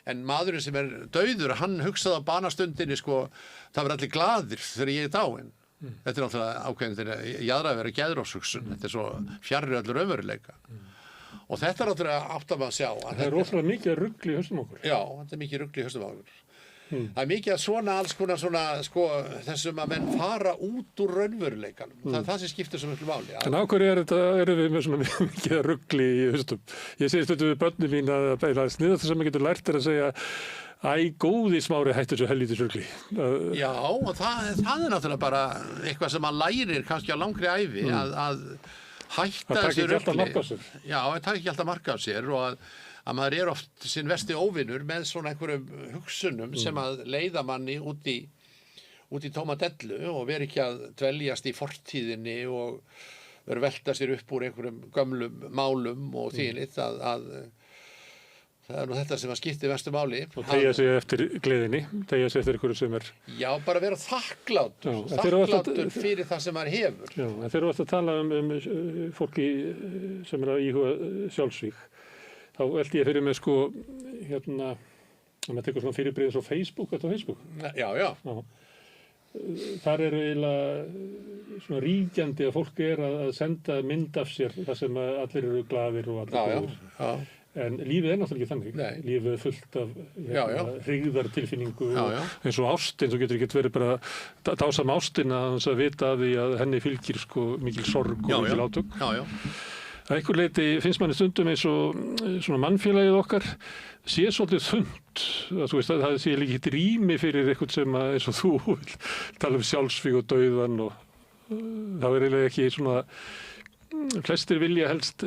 en maðurinn sem dauður, hann hugsaði á banastundinni, sko, það verður allir glaðir þegar ég dáinn. Þetta náttúrulega ákveðin þegar jaðra að vera geðrofshugsun, þetta svo fjarri allur raunveruleika. Og þetta náttúrulega átt að maður sjá.
Það rosalega mikið rugl í haustum okkur.
Já, þetta mikið rugl í haustum okkur. Það mikið að svona alls konar svona, sko, þessum að menn fara út úr raunveruleikanum. Það sem skiptir svo miklu máli.
En á hverju erum við með svona mikið rugl í haustum? Ég segi stundum við börnum mín að sniðast sem ég getur lært að segja æ, góði Smári, hættu þessu helvítis rugli.
Já, og það náttúrulega bara eitthvað sem maður lærir kannski á langri ævi að hætta þessu rugli. Já, það taki ekki alltaf mark á sér og að maður oft sinn versti óvinur með svona einhverjum hugsunum sem að leiða manni út í tóma dellu og veri ekki að dveljast í fortíðinni og vera velta sér upp úr einhverjum gömlum málum og þýlitt að það nú þetta sem að skipti mestu máli.
Og tegja sig eftir gleðinni, tegja sig eftir einhverju sem
Já, bara vera þakklátur fyrir það sem maður hefur.
Já, en þegar þú ert að tala um fólki sem að íhuga sjálfsvíg, þá veldi ég fyrir mig, sko, hérna, að maður tekur svona fyrirbrigði svo Facebook, þetta á Facebook.
Já.
Þar eiginlega svona ríkjandi að fólk að senda mynd af sér, þar sem allir eru glaðir og allir góður. En lífið náttúrulega ekki þannig.
Nei.
Lífið fullt af hryggðartilfinningu eins og ástin, svo getur ekki verið bara dásam ástina að vita að því að henni fylgir sko mikil sorg og mikil átök. Að einhver leyti finnst manni stundum eins og svona mannfélagið okkar sé svolítið þunnt. Þú veist að það sé líka ekki rými fyrir eitthvað sem eins og þú tala sjálfsvíg og dauðan og það eiginlega ekki svona. Flestir vilja helst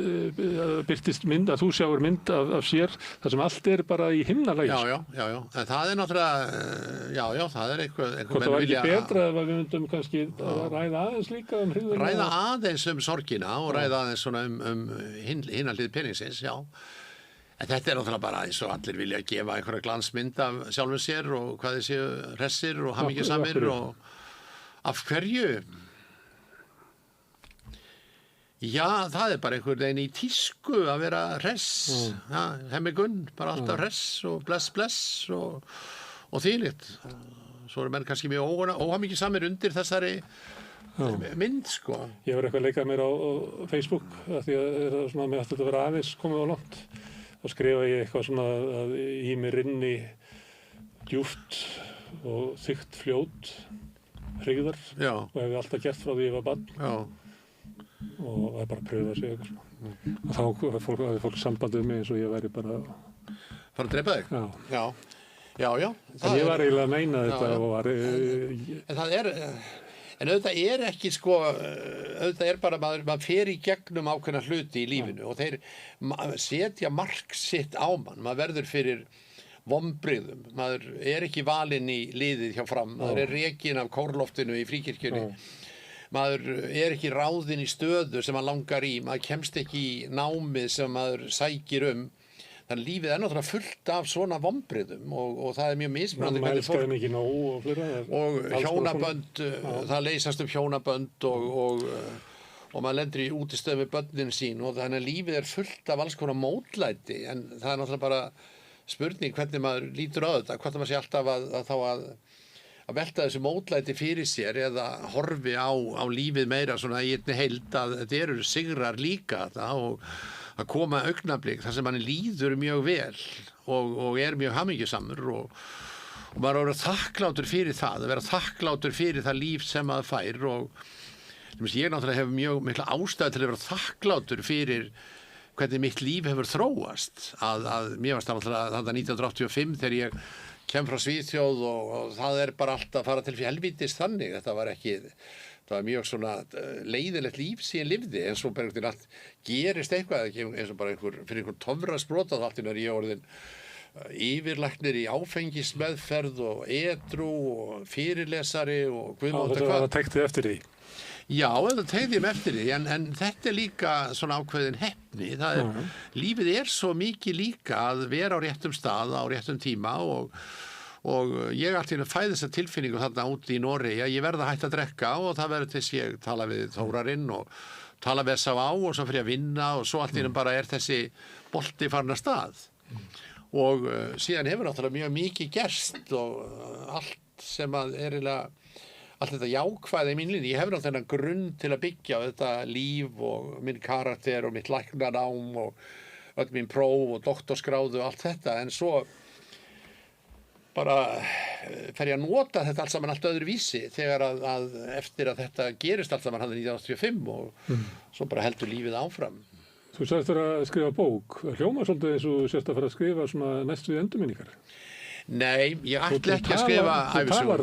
birtist mynd, að þú sjáur mynd af sér þar sem allt bara í himnalagi.
Já. En það náttúrulega, það eitthvað
hvort það var ekki betra ef við myndum kannski ræða aðeins líka hryggðina?
Ræða aðeins sorgina og ræða aðeins svona hina hlið peningsins, já. En þetta náttúrulega bara eins og allir vilja gefa einhverja glansmynd af sjálfum sér og hvað þeir séu hressir og hamingjusamir og af hverju? Já, það bara einhvern veginn í tísku að vera hress, hemmigunn, bara alltaf hress og bless og þvílíkt. Svo menn kannski mjög óhamingjusamir undir þessari mynd, sko.
Ég var eitthvað að leika mér á Facebook, af því að svona, mér ætti að vera aðeins komið á langt. Þá skrifa ég eitthvað svona að í mér inni djúpt og þykkt fljót hryggðar og hef alltaf gert frá því ég var barn. Og það bara að pröfa sig eitthvað svona. Og þá hafði fólk sambandið mig eins og ég væri bara
fara að drepa þig? Já.
En ég var eiginlega að meina þetta og var
en það en auðvitað ekki sko, auðvitað bara maður fer í gegnum ákveðna hluti í lífinu og þeir setja mark sitt á mann, maður verður fyrir vonbrigðum, maður ekki valinn í liðið hjá Fram, maður rekinn af kórloftinu í Fríkirkjunni. Maður ekki ráðinn í stöðu sem maður langar í, maður kemst ekki í námið sem maður sækir Þannig lífið náttúrulega fullt af svona vonbrigðum og það mjög mismunandi
hvernig fólk ekki nóg og fleira.
Og hjónabönd, það leysast hjónabönd og maður lendir í útistöðu með börnin sín og þannig að lífið fullt af alls konar mótlæti en það náttúrulega bara spurning hvernig maður lítur á þetta, hvort maður sé alltaf að velta þessu mótlæti fyrir sér eða horfi á lífið meira svona í einni heild að þetta eru sigrar líka og að koma augnablik þar sem manni líður mjög vel og mjög hamingjusamur og maður að vera þakklátur fyrir það, að vera þakklátur fyrir það líf sem maður fær og ég náttúrulega hef mjög mikla ástæðu til að vera þakklátur fyrir hvernig mitt líf hefur þróast að mér varst náttúrulega þarna 1985 þegar ég kem frá Svíþjóð og það bara allt að fara til helvítis þannig. Þetta var mjög svona leiðilegt líf sem ég lifði eins og bara einhvern veginn allt gerist eitthvað eins og bara fyrir einhvern töfrasprota þá allt ég orðin yfirlæknir í áfengismeðferð og edrú og fyrirlesari og guðmóta hvað.
Það tekti eftir því.
Já, það tegði eftir því, en þetta líka svona ákveðin heppni. Lífið svo mikið líka að vera á réttum stað, á réttum tíma og ég alltaf fæði þessa tilfinningu þarna úti í Noregi að ég verða hægt að drekka og það verður til ég tala við Þórarinn og tala við S.A.A. og svo fyrir að vinna og svo alltaf bara þessi bolti farin af stað. Og síðan hefur náttúrulega mjög mikið gerst og allt sem allt þetta jákvæði í mín lífi. Ég hefur náttúrulega þennan grunn til að byggja á þetta líf og minn karakter og mitt læknanám og öll mín próf og doktorsgráðu og allt þetta. En svo bara fer ég að nota þetta allt saman allt öðru vísi þegar að eftir að þetta gerist allt saman hann 1985 og svo bara heldur lífið áfram.
Þú sagðist að skrifa bók. Hljómar svolítið eins og sérst að fara að skrifa svona næstu endurminningar.
Nei, ég ætla ekki að skrifa ævisögu.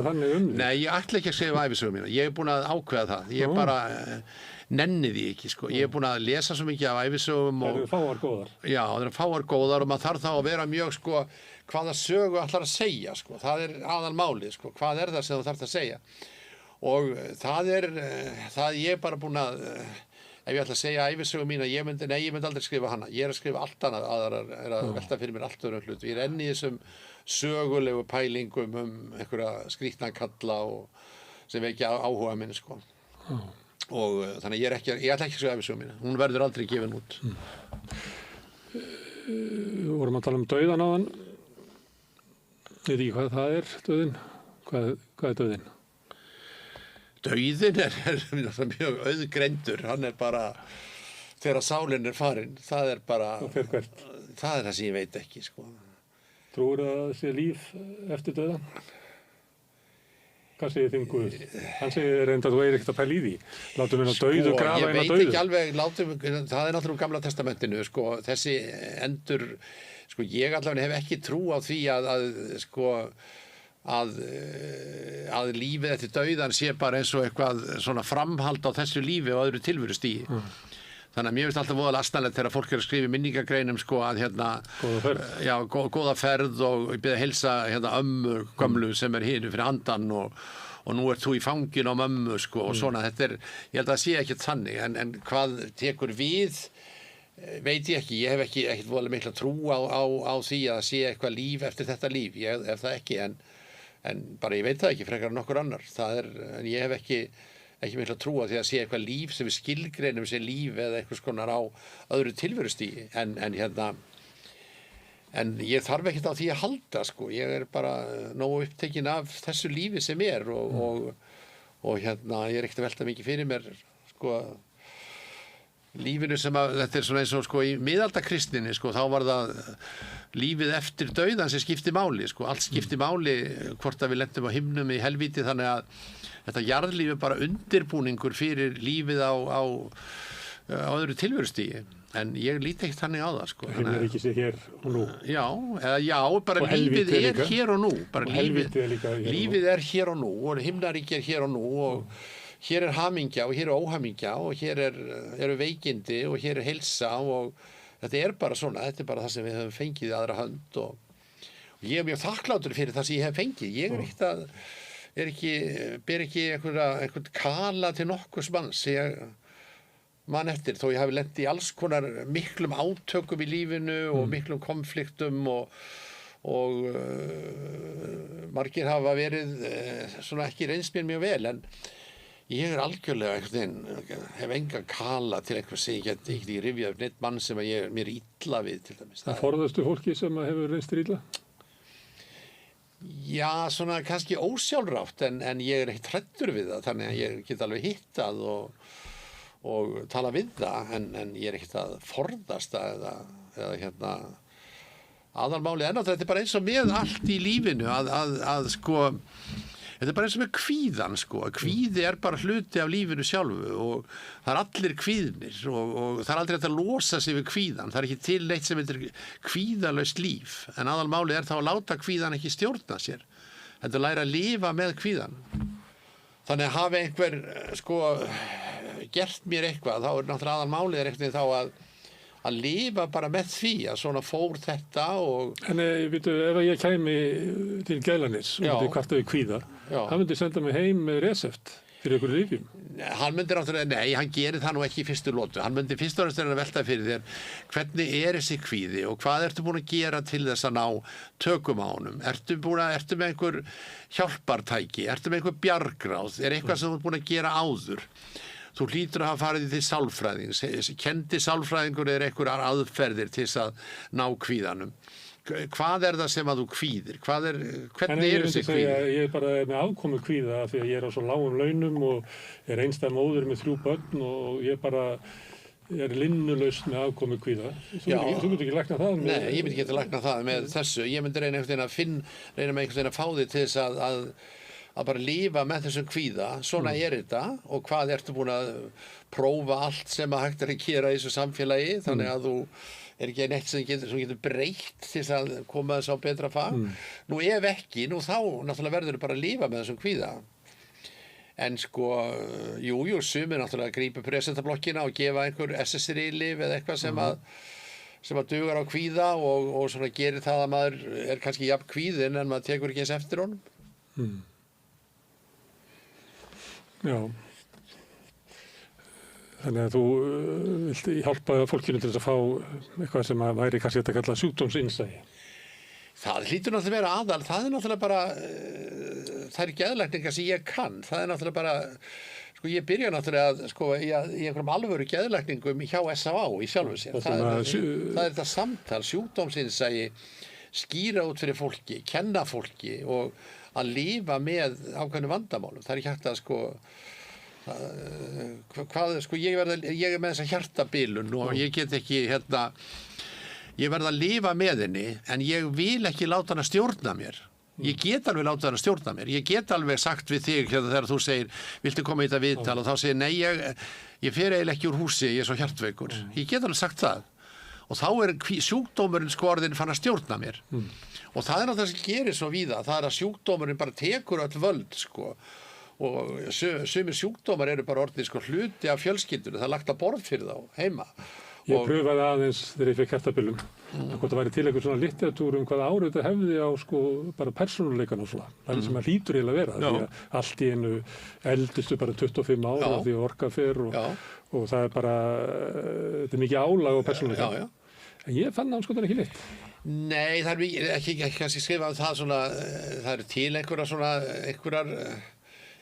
Nei,
ég ætla ekki að skrifa ævisögu mína. Ég búin að ákveða það. Ég bara nenni því ekki, sko. Ég búin að lesa svo mikið af ævisögum og...
Það eru fáar góðar.
Já, það eru fáar góðar og maður þarf þá að vera mjög, sko, hvaða sögu ætlar að segja, sko. Það aðalmálið, sko. Hvað það sem þú þarft að segja? Og það ég bara búin að... Ef ég ætla að segja ævisögu mína, ég myndi aldrei skrifa hana. Ég að skrifa allt annað, aðrar að velta fyrir mér allt öðrum hlut. Ég enn í þessum sögulegu pælingum einhverja skrýtna kalla sem vekja áhuga minn, sko. Og þannig ég ætla ekki að skrifa ævisögu mína. Hún verður aldrei gefin út.
Vorum að tala dauðan áðan. Veit ekki hvað það dauðinn? Hvað dauðinn?
Dauðinn mjög auðgreindur, hann bara, þegar sálinn farin, það bara, það sem ég veit ekki, sko.
Trúir það sé líf eftir dauðan? Hvað segir þinn Guð? Hann segir reynda að þú ekkert að pæla í því. Látum við dauðu grafa inn á dauðu.
Ég veit ekki alveg, það náttúrulega úr Gamla testamentinu, sko, þessi endur, sko, ég allavega hef ekki trú á því að lífið eftir dauðan sé bara eins og eitthvað svona framhald á þessu lífi og öðru tilverustigi. Þannig að mér finnst alltaf voðalega asnalegt þegar fólk að skrifa minningagreinum, sko, að
góða ferð.
Já, góða ferð og ég byrja að heilsa ömmu gömlu sem hinu fyrir handan og nú ert þú í fangin á mömmu, sko, og svona. Þetta ég held að það sé ekkert þannig, en hvað tekur við, veit ég ekki. Ég hef ekkert voðalega mikla trú á því að það sé eitthvað líf eftir þetta líf. Ég hef það ekki, en bara ég veit það ekki frekar en nokkur annar. En ég hef ekki mikla trú á því að sé eitthvað líf sem við skilgreinum sem líf eða eitthvað skonar á öðru tilverustigi, en ég þarf ekkert á því að halda, sko. Ég bara nógu upptekinn af þessu lífi sem og ég er ekkert að velta mikið fyrir mér, sko, lífinu sem þetta svona eins og, sko, í miðaldakristninni, sko, þá var það lífið eftir dauðan sem skipti máli, sko. Allt skipti máli hvort að við lentum á himnum í helvíti, þannig að þetta jarðlíf bara undirbúningur fyrir lífið á öðru tilverustigi, en ég líti ekkert þannig á það, sko.
Himnaríkið sé hér og nú.
Já, bara og lífið hér og nú, bara lífið hér og nú, og himnaríkið hér og nú, og hér hamingja og hér óhamingja, og hér eru veikindi og hér heilsa, og þetta bara svona, þetta bara það sem við höfum fengið í aðra hönd, og ég mjög þakklátur fyrir það sem ég hef fengið. Ég ber ekki einhvern kala til nokkurs manns ég man eftir, þó ég hafi lent í alls konar miklum átökum í lífinu og miklum konfliktum og margir hafa verið svona ekki reynst mér mjög vel, en ég algjörlega hef enga kala til eitthvað sem ég get ekki rifjað upp neitt mann sem mér illa við, til dæmis.
Það forðastu fólki sem hefur reynst þér illa?
Já, svona kannski ósjálfrátt, en ég ekkert hræddur við það, þannig að ég get alveg hittað og tala við það, en ég ekkert að forðast það eða aðalmáli. En þetta bara eins og með allt í lífinu að sko, þetta bara eins og með kvíðan, sko. Kvíði bara hluti af lífinu sjálfu, og það allir kvíðnir, og það aldrei hægt að losa sig við kvíðan. Það ekki til neitt sem heitir kvíðalaust líf, en aðalmáli þá að láta kvíðan ekki stjórna sér. Þetta læra að lifa með kvíðan. Þannig að hafi einhver, sko, gert mér eitthvað, þá náttúrulega aðalmálið eitthvað þá að lifa bara með því að svona fór þetta og... En
veitu, ef ég kæmi til Gælanis og myndi kvarta við kvíða, hann myndi senda mig heim með recept fyrir einhverju lyfjum.
Hann myndi náttúrulega, nei, hann gerir það nú ekki í fyrstu lotu. Hann myndi fyrst og fremst að velta fyrir þér, hvernig þessi kvíði og hvað ertu búin að gera til þess að ná tökum á honum? Ertu með einhver hjálpartæki? Ertu með einhver bjargráð? Eitthvað sem þú ert búin að gera áður? Þú hlýtur að hafa farið í því sálfræðings. Kendi sálfræðingur einhverjar aðferðir til þess að ná kvíðanum. Hvað það sem að þú kvíðir? Hvernig þessi kvíði?
Ég bara með afkomu kvíða því að ég á svo lágum launum og einstæð móðir með 3 börn og ég bara linnulaus með afkomu kvíða. Þú myndi ekki lækna það?
Nei, ég myndi ekki lækna það með þessu. Ég myndi reyna með einhvern veginn að fá þig til þess að bara lifa með þessum kvíða, svona þetta, og hvað ertu búin að prófa allt sem að hægt að gera í þessu samfélagi, þannig að þú ekki neitt sem getur breytt til þess að koma þess á betra fag. Nú ef ekki, þá náttúrulega verður bara að lifa með þessum kvíða. En sko, jú, sumir náttúrulega grípa presentablokkina og gefa einhver SSRI-lyf eða eitthvað sem að dugar á kvíða og svona gerir það að maður kannski jafn kvíðinn en maður tekur ekki eins eftir honum.
Já, þannig að þú vilt hjálpa fólkinu til þess að fá eitthvað sem væri kannski að kalla sjúkdómsinnsæi.
Það hlýtur náttúrulega að vera aðal, það náttúrulega bara, það geðlækningar sem ég kann, það náttúrulega bara, sko ég byrja náttúrulega sko, í einhverjum alvöru geðlækningum hjá S.A.A. í sjálfu sér. Það þetta samtal, sjúkdómsinnsæi, skýra út fyrir fólki, kenna fólki og að lifa með ákveðnu vandamálum. Það ekki hægt að sko ég með þessa hjartabilun og ég get ekki ég verð að lifa með henni en ég vil ekki láta hana stjórna mér. Ég get alveg látið hana stjórna mér. Ég get alveg sagt við þig þegar þú segir, viltu koma í þetta viðtal og þá segir, nei, ég fer eiginlega ekki úr húsi, ég er svo hjartveikur. Ég get alveg sagt það. Og þá sjúkdómurinn sko orðin fann að stjórna mér. Og það er náttúrulega það sem gerir svo víða. Það er að sjúkdómurinn bara tekur öll völd, sko. Og sumir sjúkdómar eru bara orðin sko hluti af fjölskyldunni. Það er lagt að borð fyrir þá heima.
Ég pröfaði aðeins þegar ég fekk hjartabilun að hvort það væri til eitthvað svona litteratúr hvaða áhrif þetta hefði á sko bara persónuleikann og svona. Það sem það hlýtur eiginlega að vera. Því að allt í einu eldistu bara 25 ára því að orka fer og það er bara, þetta er mikið álag á persónuleikann. En ég fann það ekki leitt.
Nei, það er ekki kannski skrifað það svona, það eru til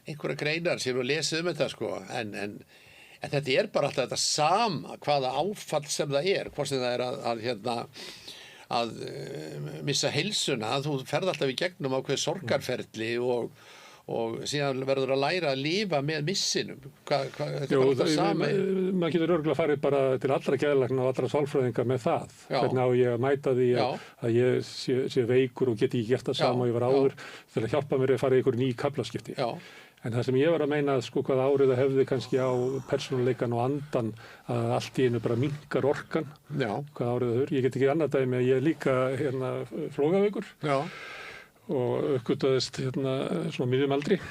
einhverjar greinar sem við lesið þetta sko, en þetta er bara alltaf þetta sama hvaða áfall sem það er, hvort sem það er að missa heilsuna, þú ferð alltaf í gegnum ákveð sorgarferli og síðan verður að læra að lifa með missinum. Þetta er bara alltaf sama.
Maður getur örugglega farið bara til allra geðlækna og allra sálfræðinga með það. Hvernig á ég að mæta því að ég sé veikur og geti ekki gert það sama og ég var áður til að hjálpa mér að fara í einhver ný kaflaskipti. En það sem ég var að meina sko hvað áhrif það hefði kannski á persónuleikann og andan að allt í einu bara minnkar orkan. Hvað áhrif það hefur. Ég get ekki annað dæmi að ég er líka flogaveikur og uppgötvaðist svona miðjum aldri.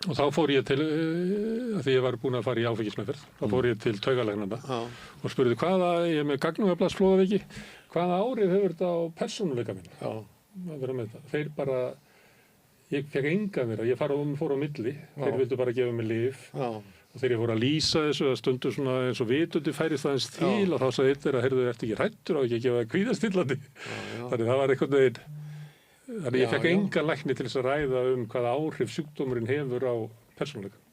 Og þá fór ég til, því ég var búinn að fara í áfengismeðferð, þá fór ég til taugalæknanda og spurði ég er með gagnaugablásflogaviki, hvaða áhrif hefur þetta á persónuleika minn? Að vera með það. Þeir bara ég fekk enga mér, ég fór á milli, þeir vildu bara gefa mig lyf og þegar ég fór að lýsa þessu að stundu svona eins og vitundi færist aðeins til og þá sagði þeir að heyrðu, ertu ekki hræddur og ekki að gefa kvíðastillandi. Þannig það var einhvern veginn, þannig ég fekk enga lækni til þess að ræða hvaða áhrif sjúkdómurinn hefur á persónuleikann.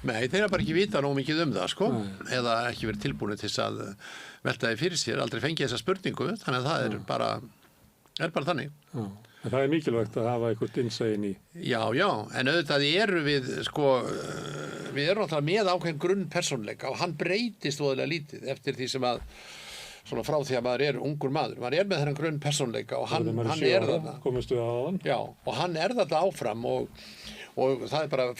Nei, þeir bara ekki vita nóg mikið það, sko, eða ekki verið tilbúinir til þess að velta því fyrir sér, aldrei fengið þessa spurningu, þannig að það er bara þannig.
En það er mikilvægt að hafa eitthvað innsæin í. Já,
en auðvitað við erum alltaf með ákveðin grunnpersónuleika og hann breytist voðalega lítið eftir því sem að, svona frá því að maður er ungur maður. Maður er með þennan grunnpersónuleika og hann er þarna.
Komistu það á hann?
Já, og hann er þarna áfram og það er bara,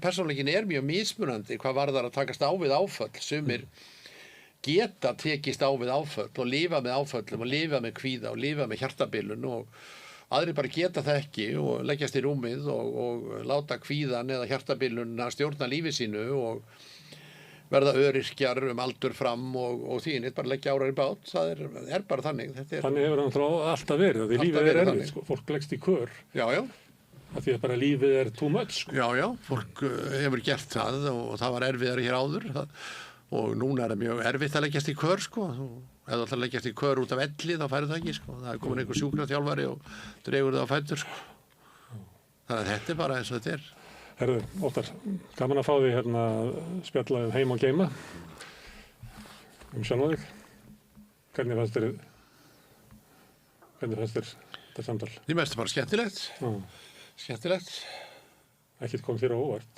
persónuleikin er mjög mismunandi hvað varðar að takast á við áföll, sumir geta tekist á við áföll og lifa með áföllum og lifa með kvíða og lifa með hjartabilun og aðrir bara geta það ekki og leggjast í rúmið og láta kvíðan eða hjartabilun að stjórna lífi sínu og verða öryrkjar aldur fram og því neitt bara leggja árar í bát, það er bara þannig.
Þannig hefur hann alltaf verið, því lífið er erfið, sko. Fólk leggst í kör.
Já.
Því að bara lífið er too much, sko.
Já, fólk hefur gert það og það var erfiðar hér áður og núna er það mjög erfitt að leggjast í kör, sko. Ef þú ætlar að leggjast í kör út af elli, þá færðu það ekki, sko. Það er komin einhver sjúkraþjálfari og dregur það á fætur, sko. Þannig að þetta er bara eins og þetta er.
Herðu, Óttar, gaman að fá því spjalla heim og geima. Sjálf þig. Hvernig fannst þér þetta samtal?
Því mest bara skemmtilegt. Skemmtilegt.
Ekkert kom þér á óvart?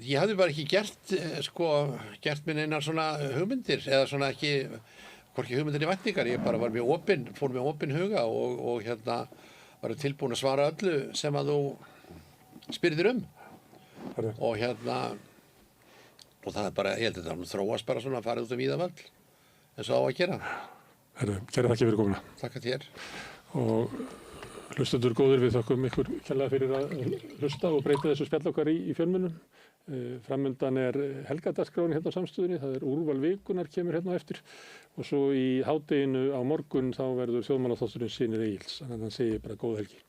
Ég hafði bara ekki gert minn einar svona hugmyndir eða svona hvorki hugmyndir í væntingar, ég bara var fór með opinn huga og var tilbúin að svara öllu sem að þú spyrðir og og það er bara, ég held að það þróast bara svona að fara út víða völl eins og á að gera.
Kærar þakkir fyrir komuna.
Takk að þér.
Og hlustendur góðir, við þökkum ykkur kærlega fyrir að hlusta og breyta þessu spjall okkar í fjölmiðlum. Framundan er helgadagsskráin hérna á Samstöðinni, það er úrval vikunar kemur hérna á eftir og svo í hádeginu á morgun þá verður þjóðmálaþátturinn Synir Egils, þannig að hann segir bara góð helgi.